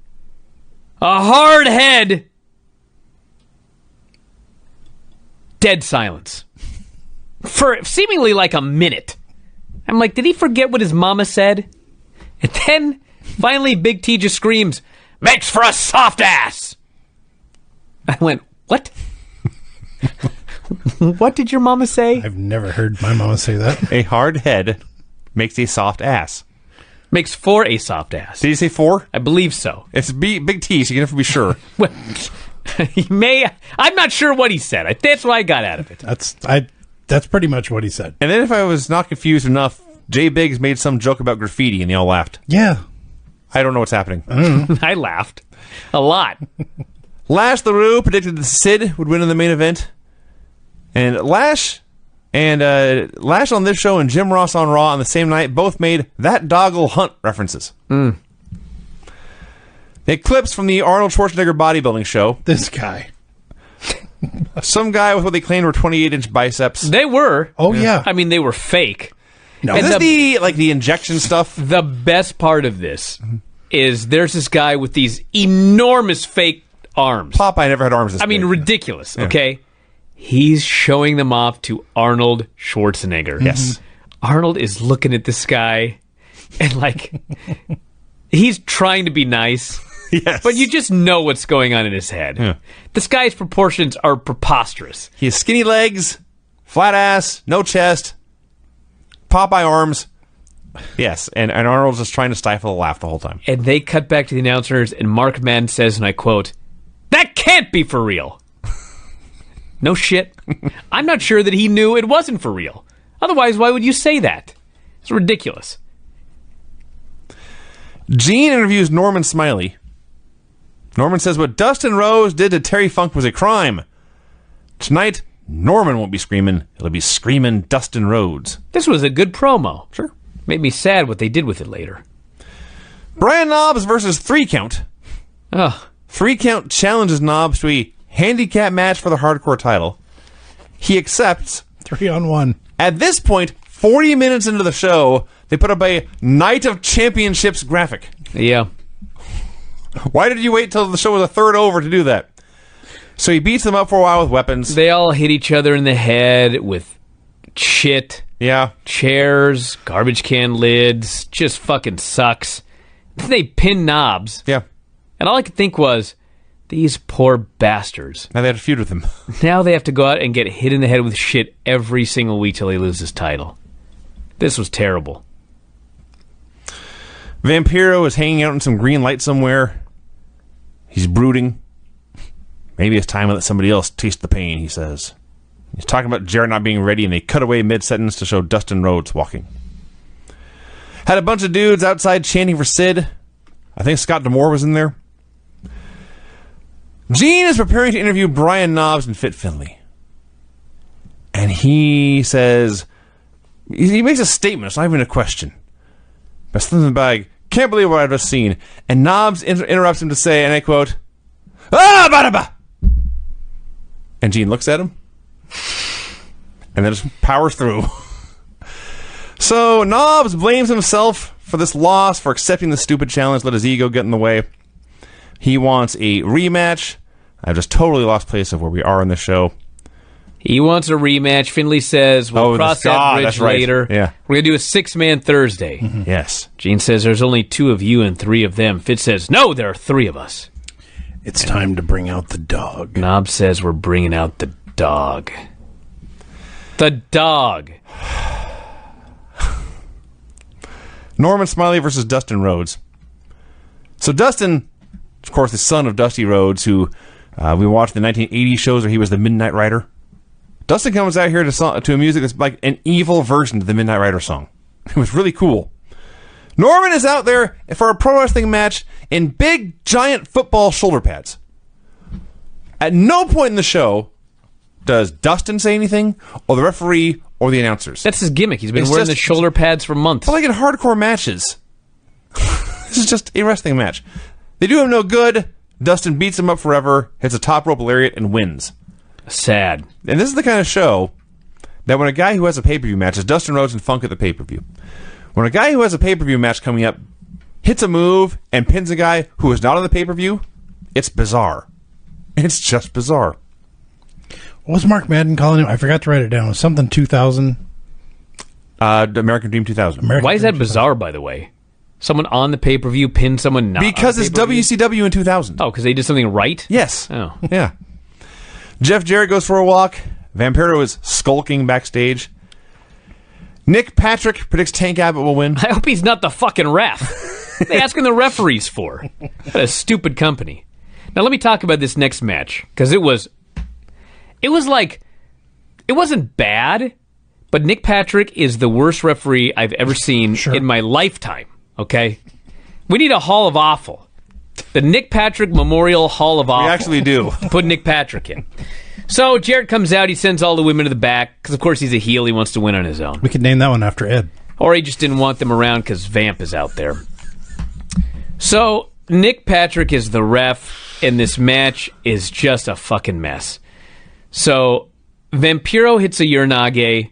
A hard head. Dead silence. For seemingly like a minute. I'm like, did he forget what his mama said? And then, finally, Big T just screams, makes for a soft ass. I went, what? What did your mama say?
I've never heard my mama say that.
A hard head makes a soft ass.
Makes for a soft ass.
Did you say for?
I believe so.
It's Big T, so you can never be sure.
Well, he may. I'm not sure what he said. That's what I got out of it.
That's pretty much what he said.
And then if I was not confused enough, Jay Biggs made some joke about graffiti and they all laughed.
Yeah.
I don't know what's happening.
I laughed a lot.
Lash LaRue predicted that Sid would win in the main event. And Lash on this show and Jim Ross on Raw on the same night both made that dog'll hunt references. The clips from the Arnold Schwarzenegger bodybuilding show.
This guy.
Some guy with what they claimed were 28-inch biceps.
They were.
Oh, yeah.
I mean, they were fake.
No.
Is this the injection stuff?
The best part of this is there's this guy with these enormous fake arms.
Popeye never had arms this big.
Ridiculous, okay? He's showing them off to Arnold Schwarzenegger.
Yes.
Arnold is looking at this guy and, like, he's trying to be nice.
Yes.
But you just know what's going on in his head.
Yeah.
This guy's proportions are preposterous.
He has skinny legs, flat ass, no chest, Popeye arms. Yes, and Arnold's just trying to stifle a laugh the whole time.
And they cut back to the announcers, and Mark Madden says, and I quote, "That can't be for real." No shit. I'm not sure that he knew it wasn't for real. Otherwise, why would you say that? It's ridiculous.
Gene interviews Norman Smiley. Norman says what Dustin Rhodes did to Terry Funk was a crime. Tonight, Norman won't be screaming. It'll be screaming Dustin Rhodes.
This was a good promo.
Sure.
Made me sad what they did with it later.
Brian Knobbs versus 3 Count.
Ugh.
3 Count challenges Knobbs to a handicap match for the hardcore title. He accepts.
3-on-1.
At this point, 40 minutes into the show, they put up a Night of Championships graphic.
Yeah.
Why did you wait till the show was a third over to do that? So he beats them up for a while with weapons.
They all hit each other in the head with shit.
Yeah.
Chairs, garbage can lids. Just fucking sucks. They pin Knobbs.
Yeah.
And all I could think was, these poor bastards.
Now they had to feud with him.
Now they have to go out and get hit in the head with shit every single week till he loses his title. This was terrible.
Vampiro is hanging out in some green light somewhere. He's brooding. Maybe it's time to let somebody else taste the pain, he says. He's talking about Jarrett not being ready, and they cut away mid-sentence to show Dustin Rhodes walking. Had a bunch of dudes outside chanting for Sid. I think Scott D'Amore was in there. Gene is preparing to interview Brian Knobbs and Fit Finlay. And he says... He makes a statement. It's not even a question. But something like, can't believe what I've just seen. And Knobbs interrupts him to say, and I quote, "Ah, ba-da-ba!" And Gene looks at him. And then just powers through. So Knobbs blames himself for this loss, for accepting the stupid challenge, let his ego get in the way. He wants a rematch. I've just totally lost place of where we are in the show.
He wants a rematch. Finlay says, we'll cross that bridge later.
Yeah.
We're going to do a 6-man Thursday.
Mm-hmm. Yes.
Gene says there's only 2 of you and 3 of them. Fitz says, no, there are 3 of us.
It's time to bring out the dog.
Knobbs says we're bringing out the dog. The dog.
Norman Smiley versus Dustin Rhodes. So Dustin, of course, the son of Dusty Rhodes, who we watched the 1980 shows where he was the Midnight Rider. Dustin comes out here to a music that's like an evil version of the Midnight Rider song. It was really cool. Norman is out there for a pro wrestling match in big, giant football shoulder pads. At no point in the show does Dustin say anything, or the referee, or the announcers.
That's his gimmick. He's been
It's
wearing
just-
the shoulder pads for months.
But like in hardcore matches. This is just a wrestling match. They do him no good. Dustin beats him up forever, hits a top rope lariat, and wins.
Sad.
And this is the kind of show that when a guy who has a pay-per-view match, is Dustin Rhodes and Funk at the pay-per-view. When a guy who has a pay-per-view match coming up hits a move and pins a guy who is not on the pay-per-view, it's bizarre. It's just bizarre.
What was Mark Madden calling him? I forgot to write it down. It was something 2000.
The American Dream 2000.
Why is that bizarre, by the way? Someone on the pay-per-view pinned someone not
Because
on
it's
the pay-per-view?
WCW in 2000.
Oh, because they did something right?
Yes.
Oh.
Yeah. Jeff Jarrett goes for a walk. Vampiro is skulking backstage. Nick Patrick predicts Tank Abbott will win.
I hope he's not the fucking ref. They asking the referees for. What a stupid company. Now let me talk about this next match, because it was like, it wasn't bad, but Nick Patrick is the worst referee I've ever seen in my lifetime, okay? We need a Hall of Awful. The Nick Patrick Memorial Hall of Awful.
We actually do.
Put Nick Patrick in. So Jarrett comes out, he sends all the women to the back, because of course he's a heel, he wants to win on his own.
We could name that one after Ed.
Or he just didn't want them around because Vamp is out there. So Nick Patrick is the ref, and this match is just a fucking mess. So Vampiro hits a Uranage.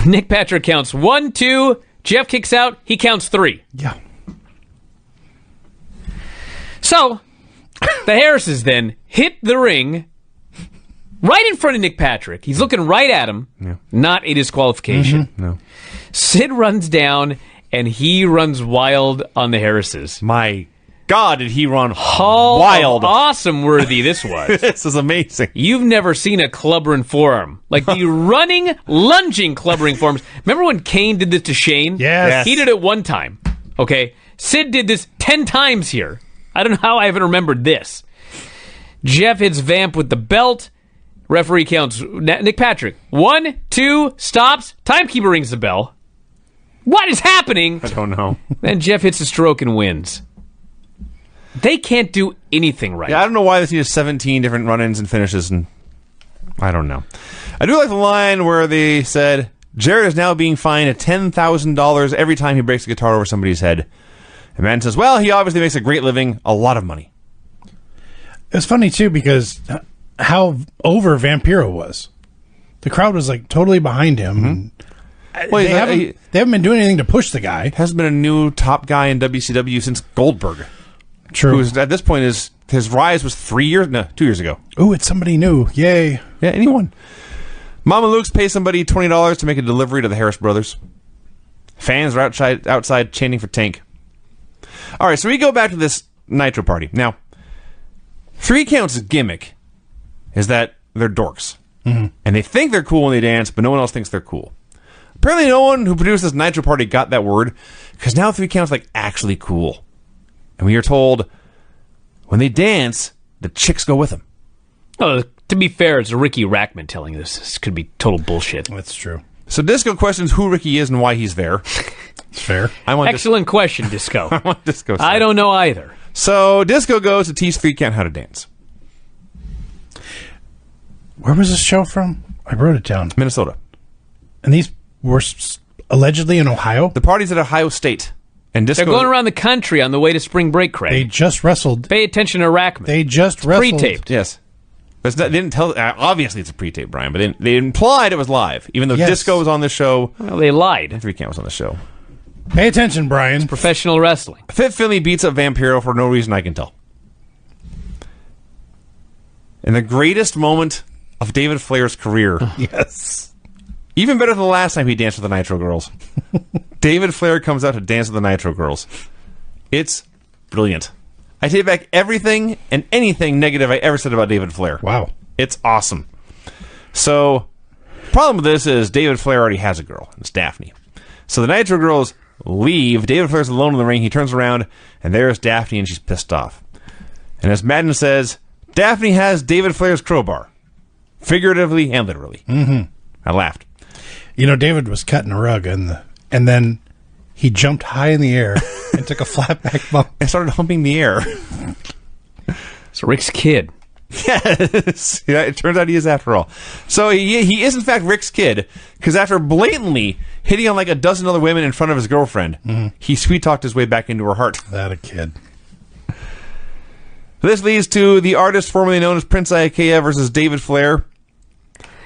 Nick Patrick counts 1, 2. Jeff kicks out. He counts 3.
Yeah.
So The Harrises then hit the ring right in front of Nick Patrick. He's looking right at him.
Yeah.
Not a disqualification.
No.
Sid runs down, and he runs wild on the Harrises.
My God, did he run
How
wild.
awesome worthy this was.
This is amazing.
You've never seen a clubbering forearm. Like the running, lunging clubbering forearms. Remember when Kane did this to Shane?
Yes.
He did it one time. Okay? Sid did this 10 times here. I don't know how I haven't remembered this. Jeff hits Vamp with the belt. Referee counts Nick Patrick. 1, 2, stops. Timekeeper rings the bell. What is happening?
I don't know.
Then Jeff hits a stroke and wins. They can't do anything right.
Yeah, I don't know why this needs 17 different run-ins and finishes, and I don't know. I do like the line where they said, Jarrett is now being fined $10,000 every time he breaks a guitar over somebody's head. And man says, well, he obviously makes a great living, a lot of money.
It's funny, too, because how over Vampiro was. The crowd was, like, totally behind him.
Well,
They haven't been doing anything to push the guy.
Hasn't been a new top guy in WCW since Goldberg.
True.
Who's at this point his rise was 2 years ago.
Ooh, it's somebody new. Yay.
Yeah, anyone. Mama Luke's pay somebody $20 to make a delivery to the Harris brothers. Fans are outside chanting for Tank. All right, so we go back to this Nitro party. Now, 3 Count's gimmick is that they're dorks. Mm-hmm. And they think they're cool when they dance, but no one else thinks they're cool. Apparently no one who produced this Nitro party got that word, because now 3 Count's like actually cool. And we are told when they dance, the chicks go with them.
Oh, to be fair, it's Ricky Rackman telling this. This could be total bullshit.
That's true.
So Disco questions who Ricky is and why he's there.
It's fair.
Excellent question, Disco.
I want Disco.
I don't know either.
So Disco goes to teach 3 Count how to dance.
Where was this show from? I wrote it down.
Minnesota.
And these were allegedly in Ohio?
The party's at Ohio State. And Disco,
They're going around the country on the way to spring break, Craig.
They just wrestled.
Pay attention to Rackman.
They just wrestled.
Pre-taped.
Yes. They didn't tell. Obviously, it's a pre-tape, Brian, but they implied it was live, even though
Yes.
Disco was on the show.
Well, they lied.
And 3 Count was on the show.
Pay attention, Brian.
Professional wrestling.
Fit Finley beats up Vampiro for no reason I can tell. And the greatest moment of David Flair's career.
Yes.
Even better than the last time he danced with the Nitro Girls. David Flair comes out to dance with the Nitro Girls. It's brilliant. I take back everything and anything negative I ever said about David Flair.
Wow.
It's awesome. So, problem with this is David Flair already has a girl. It's Daphne. So the Nitro Girls leave. David Flair's alone in the ring. He turns around, and there's Daphne, and she's pissed off. And as Madden says, Daphne has David Flair's crowbar. Figuratively and literally. Mm-hmm. I laughed.
You know, David was cutting a rug, and then he jumped high in the air and took a flat back bump.
And started humping the air.
It's Rick's kid.
Yes. Yeah, it turns out he is after all. So he is in fact Rick's kid, because after blatantly hitting on like a dozen other women in front of his girlfriend, he sweet-talked his way back into her heart.
That a kid.
This leads to the artist formerly known as Prince Iaukea versus David Flair.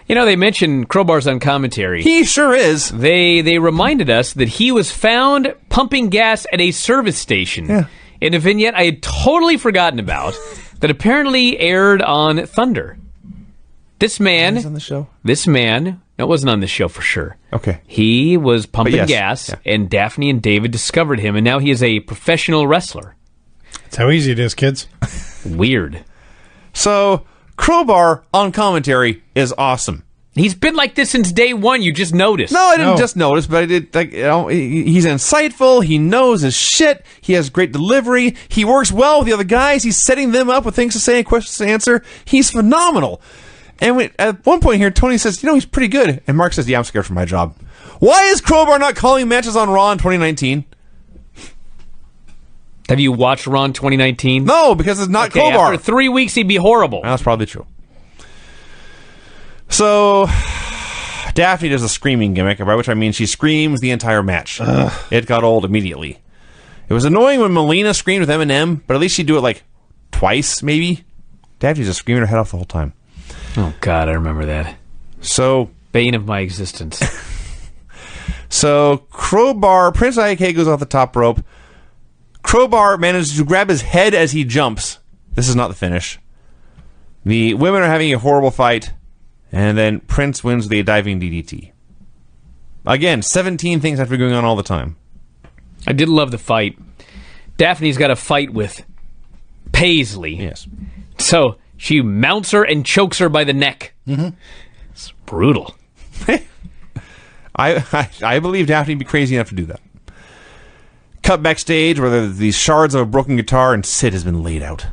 You know, they mentioned Crowbar's on commentary.
He sure is.
They reminded us that he was found pumping gas at a service station.
Yeah.
In a vignette I had totally forgotten about that apparently aired on Thunder. This man...
He's on the show?
This man... No, it wasn't on this show for sure.
Okay.
He was pumping
yes,
gas,
yeah.
and Daphne and David discovered him, and now he is a professional wrestler.
That's how easy it is, kids.
Weird.
So, Crowbar on commentary is awesome.
He's been like this since day one. You just noticed.
No, I didn't just notice, but I did. Like, you know, he's insightful. He knows his shit. He has great delivery. He works well with the other guys. He's setting them up with things to say and questions to answer. He's phenomenal. And at one point here, Tony says, "You know, he's pretty good." And Mark says, "Yeah, I'm scared for my job." Why is Crowbar not calling matches on Raw in 2019?
Have you watched Raw in 2019?
No, because it's not Crowbar.
After 3 weeks, he'd be horrible.
That's probably true. So, Daphne does a screaming gimmick, by which I mean she screams the entire match. It got old immediately. It was annoying when Melina screamed with Eminem, but at least she'd do it like twice, maybe. Daphne's just screaming her head off the whole time.
Oh, God, I remember that.
So,
bane of my existence.
So, Crowbar, Prince Iaukea goes off the top rope. Crowbar manages to grab his head as he jumps. This is not the finish. The women are having a horrible fight, and then Prince wins with a diving DDT. Again, 17 things have to be going on all the time.
I did love the fight. Daphne's got a fight with Paisley.
Yes.
So she mounts her and chokes her by the neck. Mm-hmm. It's brutal.
I believe Daphne would be crazy enough to do that. Cut backstage where there's these shards of a broken guitar and Sid has been laid out.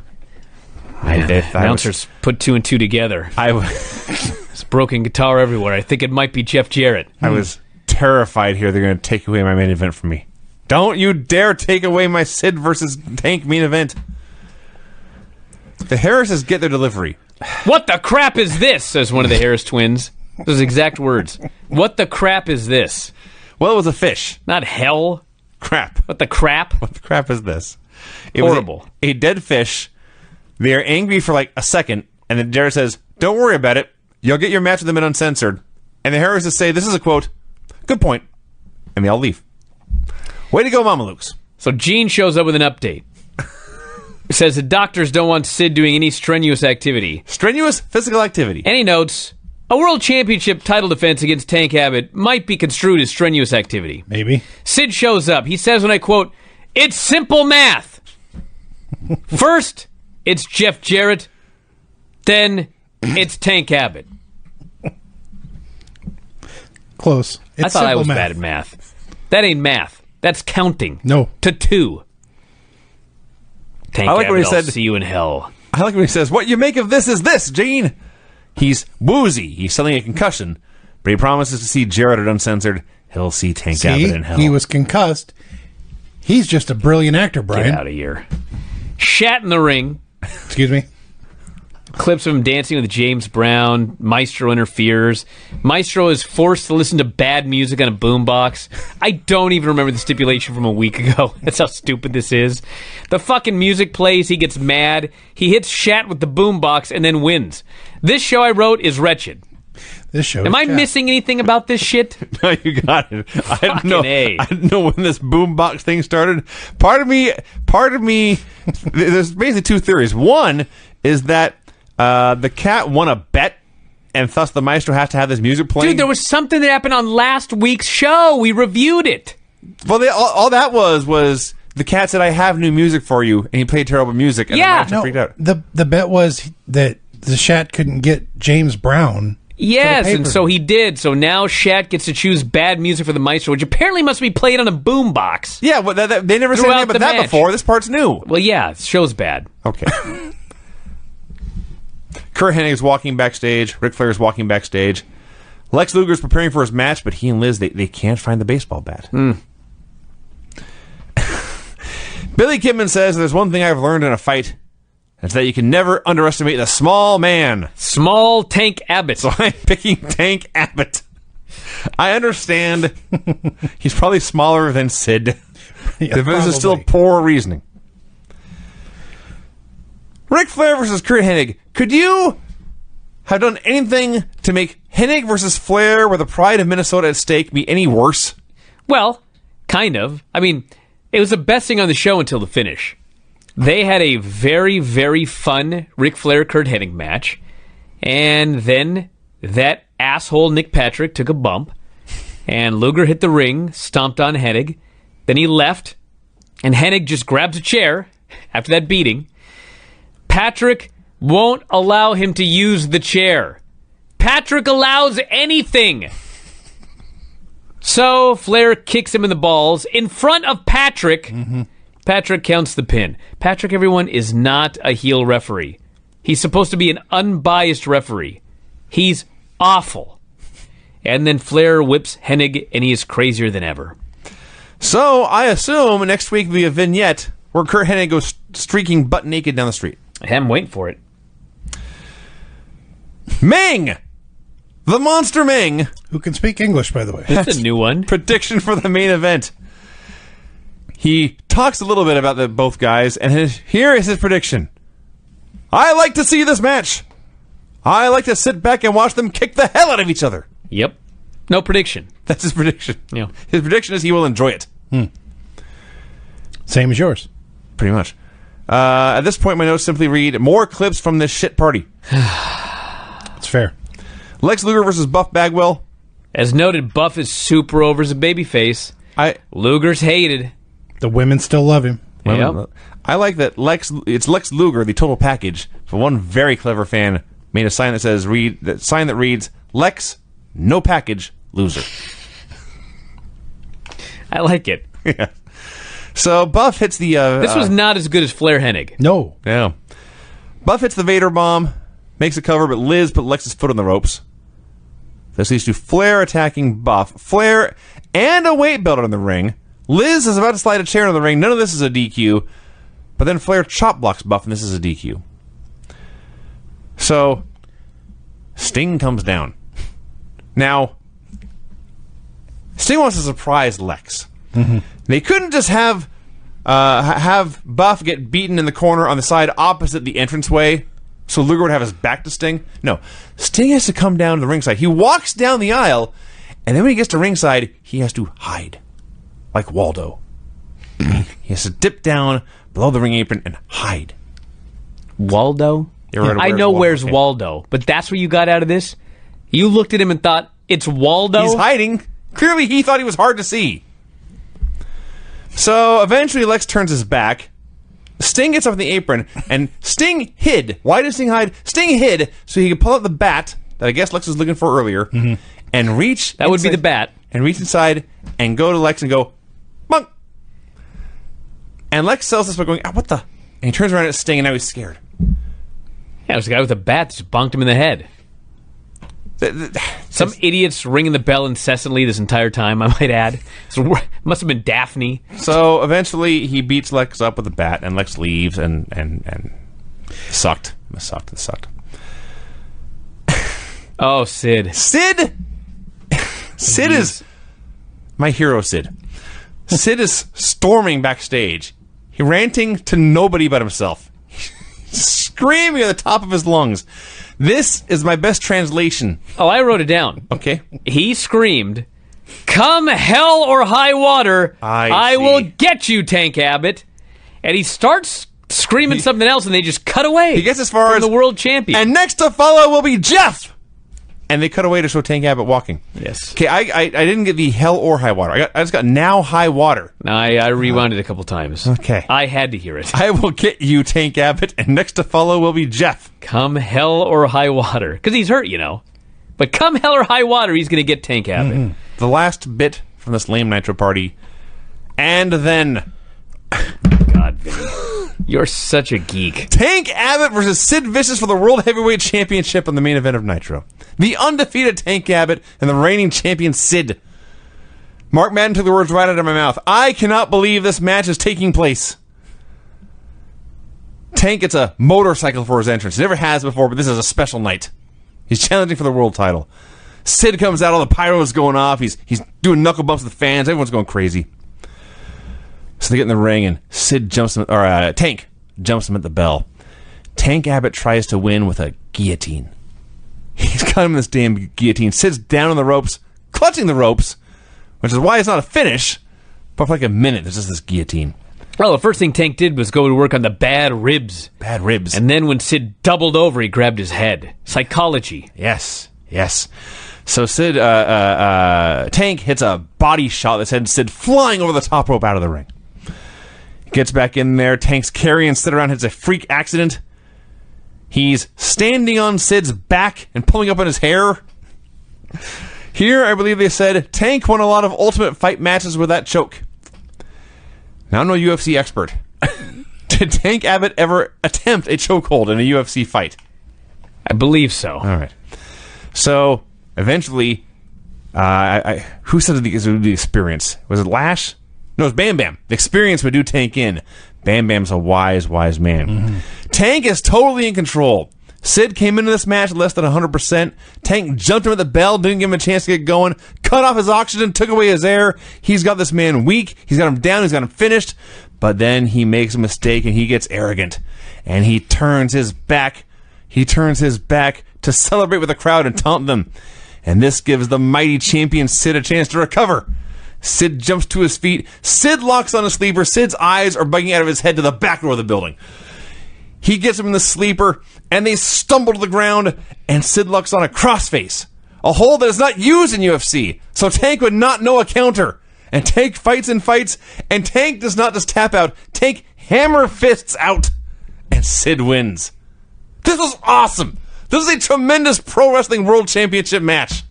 Announcers put 2 and 2 together. There's broken guitar everywhere. I think it might be Jeff Jarrett.
I was terrified here they're going to take away my main event from me. Don't you dare take away my Sid versus Tank main event. The Harrises get their delivery.
What the crap is this? Says one of the Harris twins. Those exact words. What the crap is this?
Well, it was a fish.
Not hell.
Crap.
What the crap?
What the crap is this? It
Horrible.
Was a dead fish. They are angry for like a second, and then Jarrett says, "Don't worry about it. You'll get your match with them in uncensored." And the Harrises say, "This is a quote. Good point." And they all leave. Way to go, Mamalukes.
So Gene shows up with an update. It says the doctors don't want Sid doing any strenuous activity.
Strenuous physical activity.
And he notes, a world championship title defense against Tank Abbott might be construed as strenuous activity.
Maybe.
Sid shows up. He says, when I quote, "It's simple math. First, it's Jeff Jarrett. Then, it's Tank Abbott."
Close.
I thought I was bad at math. That ain't math. That's counting.
No.
To 2. Tank
I like
Abbott,
what he
I'll
said.
See you in hell.
I like when he says, "What you make of this is this, Gene." He's woozy. He's selling a concussion, but he promises to see Jarrett at Uncensored. He'll see Tank Abbott in hell.
He was concussed. He's just a brilliant actor, Brian.
Get out of here. Shat in the ring.
Excuse me?
Clips of him dancing with James Brown. Maestro interferes. Maestro is forced to listen to bad music on a boombox. I don't even remember the stipulation from a week ago. That's how stupid this is. The fucking music plays. He gets mad. He hits Shat with the boombox and then wins. This show I wrote is wretched.
This show.
Am I missing anything about this shit?
No, you got it. I didn't know when this boombox thing started. Part of me. There's basically 2 theories. One is that the cat won a bet, and thus the Maestro has to have this music playing.
Dude, there was something that happened on last week's show. We reviewed it.
Well, all that was the cat said, "I have new music for you," and he played terrible music, and the Maestro freaked out.
The bet was that the Shat couldn't get James Brown.
Yes, and so he did. So now Shat gets to choose bad music for the Maestro, which apparently must be played on a boombox.
Yeah, well, they never said anything about that before. This part's new.
Well, yeah, the show's bad.
Okay. Kurt Hennig's walking backstage. Ric Flair's walking backstage. Lex Luger's preparing for his match, but he and Liz, they can't find the baseball bat. Billy Kidman says, "There's one thing I've learned in a fight. It's that you can never underestimate the small man."
Small Tank Abbott.
So I'm picking Tank Abbott. I understand. He's probably smaller than Sid.
Yeah,
this is still poor reasoning. Ric Flair versus Kurt Hennig. Could you have done anything to make Hennig versus Flair with the pride of Minnesota at stake be any worse?
Well, kind of. I mean, it was the best thing on the show until the finish. They had a very, very fun Ric Flair-Kurt Hennig match, and then that asshole Nick Patrick took a bump, and Luger hit the ring, stomped on Hennig, then he left, and Hennig just grabs a chair after that beating. Patrick won't allow him to use the chair. Patrick allows anything. So Flair kicks him in the balls in front of Patrick. Mm-hmm. Patrick counts the pin. Patrick, everyone, is not a heel referee. He's supposed to be an unbiased referee. He's awful. And then Flair whips Hennig, and he is crazier than ever.
So I assume next week will be a vignette where Kurt Hennig goes streaking butt naked down the street.
I'm waiting for it.
Ming! The Monster Ming!
Who can speak English, by the way.
That's a new one.
Prediction for the main event. He talks a little bit about both guys, and here is his prediction. "I like to see this match. I like to sit back and watch them kick the hell out of each other."
Yep. No prediction.
That's his prediction.
Yeah.
His prediction is he will enjoy it.
Same as yours.
Pretty much. At this point, my notes simply read, more clips from this shit party.
It's fair.
Lex Luger versus Buff Bagwell.
As noted, Buff is super over as a babyface. Luger's hated.
The women still love him.
Yep.
I like that it's Lex Luger, the total package. But one very clever fan made a sign that reads, Lex, no package, loser.
I like it.
Yeah. So Buff hits the...
this was not as good as Flair Hennig.
No.
Yeah. Buff hits the Vader bomb, makes a cover, but Liz put Lex's foot on the ropes. This leads to Flair attacking Buff. Flair and a weight belt in the ring. Liz is about to slide a chair into the ring. None of this is a DQ. But then Flair chop blocks Buff, and this is a DQ. So, Sting comes down. Now, Sting wants to surprise Lex.
Mm-hmm.
They couldn't just have Buff get beaten in the corner on the side opposite the entranceway, so Luger would have his back to Sting. No, Sting has to come down to the ringside. He walks down the aisle, and then when he gets to ringside, he has to hide, like Waldo. He has to dip down below the ring apron and hide.
Waldo? I know where's Waldo, but that's what you got out of this? You looked at him and thought, it's Waldo?
He's hiding. Clearly he thought he was hard to see. So eventually Lex turns his back. Sting gets up on the apron, and Sting hid. Why did Sting hide? Sting hid so he could pull out the bat that I guess Lex was looking for earlier, and reach...
That would be the bat.
And reach inside and go to Lex and go, bonk. And Lex sells this by going, what the... And he turns around at Sting, and now he's scared.
Yeah, it was the guy with the bat that just bonked him in the head. Some idiot's ringing the bell incessantly this entire time, I might add. So it must have been Daphne.
So eventually he beats Lex up with a bat, and Lex leaves, and sucked. It sucked.
Oh, Sid.
Sid is my hero, Sid. Sid is storming backstage. He ranting to nobody but himself. Screaming at the top of his lungs. This is my best translation.
Oh, I wrote it down.
Okay.
He screamed, "Come hell or high water, I will get you, Tank Abbott." And he starts screaming something else, and they just cut away.
He gets as far as
the world champion.
And next to follow will be Jeff. And they cut away to show Tank Abbott walking.
Yes.
Okay, I didn't get the hell or high water. I just got now high water.
I rewound it a couple times.
Okay.
I had to hear it.
I will get you, Tank Abbott, and next to follow will be Jeff.
Come hell or high water. Because he's hurt, you know. But come hell or high water, he's going to get Tank Abbott.
Mm-hmm. The last bit from this lame Nitro party. And then...
God, Vinny. You're such a geek.
Tank Abbott versus Sid Vicious for the World Heavyweight Championship on the main event of Nitro. The undefeated Tank Abbott and the reigning champion Sid. Mark Madden took the words right out of my mouth. I cannot believe this match is taking place. Tank gets a motorcycle for his entrance. He never has before, but this is a special night. He's challenging for the world title. Sid comes out, all the pyro is going off. He's doing knuckle bumps with the fans. Everyone's going crazy. So they get in the ring, and Tank jumps him at the bell. Tank Abbott tries to win with a guillotine. He's got him in this damn guillotine. Sid's down on the ropes, clutching the ropes, which is why it's not a finish. But for like a minute, there's just this guillotine.
Well, the first thing Tank did was go to work on the bad ribs.
Bad ribs.
And then when Sid doubled over, he grabbed his head. Psychology.
Yes. So Tank hits a body shot that sends Sid flying over the top rope out of the ring. Gets back in there. Tank's carrying Sid around, hits a freak accident. He's standing on Sid's back and pulling up on his hair. Here, I believe they said, Tank won a lot of Ultimate Fight matches with that choke. Now, I'm no UFC expert. Did Tank Abbott ever attempt a chokehold in a UFC fight?
I believe so.
All right. So, eventually, who said it was the experience? Was it Lash? No, it was Bam Bam. The experience would do Tank in. Bam Bam's a wise man. Mm-hmm. Tank is totally in control. Sid came into this match less than 100%. Tank jumped him at the bell, didn't give him a chance to get going, cut off his oxygen, took away his air. He's got this man weak. He's got him down. He's got him finished. But then he makes a mistake and he gets arrogant. And he turns his back. He turns his back to celebrate with the crowd and taunt them. And this gives the mighty champion Sid a chance to recover. Sid jumps to his feet. Sid locks on a sleeper. Sid's eyes are bugging out of his head to the back door of the building. He gets him in the sleeper, and they stumble to the ground, and Sid locks on a crossface. A hold that is not used in UFC, so Tank would not know a counter. And Tank fights and fights, and Tank does not just tap out. Tank hammer fists out, and Sid wins. This was awesome. This is a tremendous Pro Wrestling World Championship match.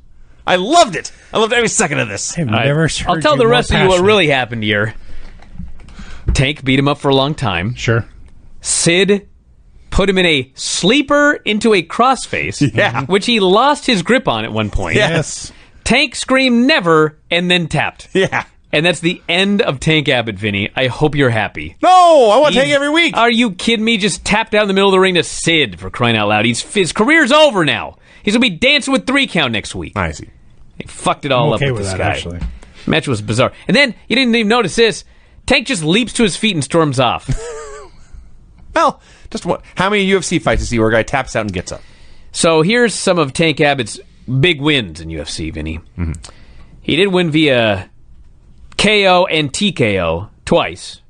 I loved it. I loved every second of this.
I've never heard
I'll tell
you
the
more
rest of you what
passionate.
really happened here. Tank beat him up for a long time.
Sure.
Sid put him in a sleeper into a crossface,
Yeah.
which he lost his grip on at one point.
Yes.
Tank screamed never and then tapped.
Yeah.
And that's the end of Tank Abbott, Vinny. I hope you're happy.
No, I want Tank every week.
Are you kidding me? Just tapped out in the middle of the ring to Sid, for crying out loud. His career's over now. He's going to be dancing with 3 Count next week.
I see.
He fucked it all
I'm okay
up with
with
this
that,
guy.
actually.
Match was bizarre. And then, you didn't even notice this, Tank just leaps to his feet and storms off.
Well, just what? How many UFC fights do you see where a guy taps out and gets up?
So here's some of Tank Abbott's big wins in UFC, Vinny. He did win via KO and TKO twice.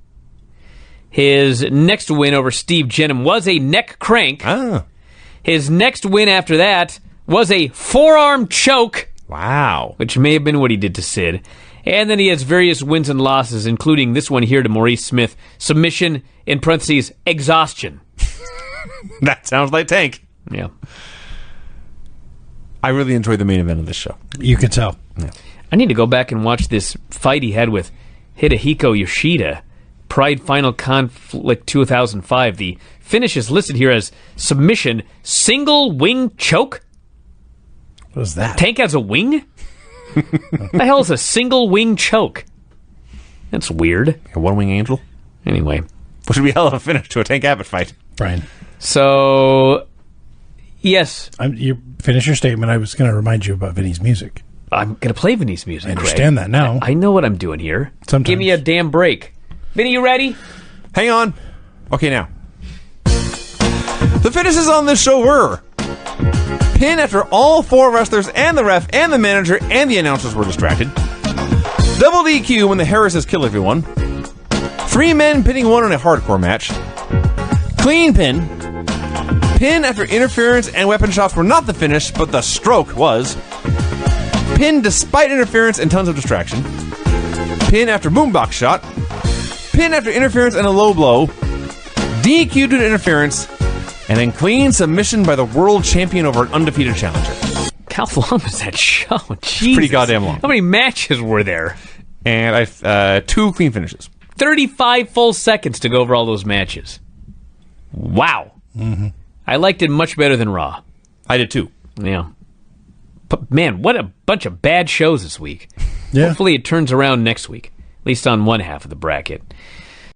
His next win over Steve Jenham was a neck crank.
Ah.
His next win after that was a forearm choke,
Wow.
which may have been what he did to Sid. And then he has various wins and losses, including this one here to Maurice Smith. Submission, in parentheses, exhaustion.
That sounds like Tank.
Yeah.
I really enjoyed the main event of this show.
You can tell.
I need to go back and watch this fight he had with Hidehiko Yoshida. Pride Final Conflict 2005. The finish is listed here as submission, single wing choke.
What is that?
Tank has a wing? The hell is a single wing choke? That's weird.
A one-wing angel?
Anyway,
Which would be a hell of a finish to a Tank Abbott fight.
Brian,
so yes,
you finish your statement. I was going to remind you about Vinny's music.
I'm going to play Vinny's music.
I understand that now.
I know what I'm doing here.
Sometimes.
Give me a damn break. Vinny, you ready?
Hang on. Okay, now. The finishes on this show were pin after all 4 wrestlers and the ref and the manager and the announcers were distracted. Double DQ when the Harrises kill everyone. 3 men pinning 1 in a hardcore match. Clean pin. Pin after interference and weapon shots were not the finish, but the stroke was. Pin despite interference and tons of distraction. Pin after boombox shot. Pin after interference and a low blow. DQ due to interference. And then clean submission by the world champion over an undefeated challenger.
How long was that show? Jesus.
Pretty goddamn long.
How many matches were there?
And I 2 clean finishes.
35 full seconds to go over all those matches. Wow. Mm-hmm. I liked it much better than Raw.
I did too.
Yeah. But man, what a bunch of bad shows this week.
Yeah.
Hopefully it turns around next week, at least on one half of the bracket.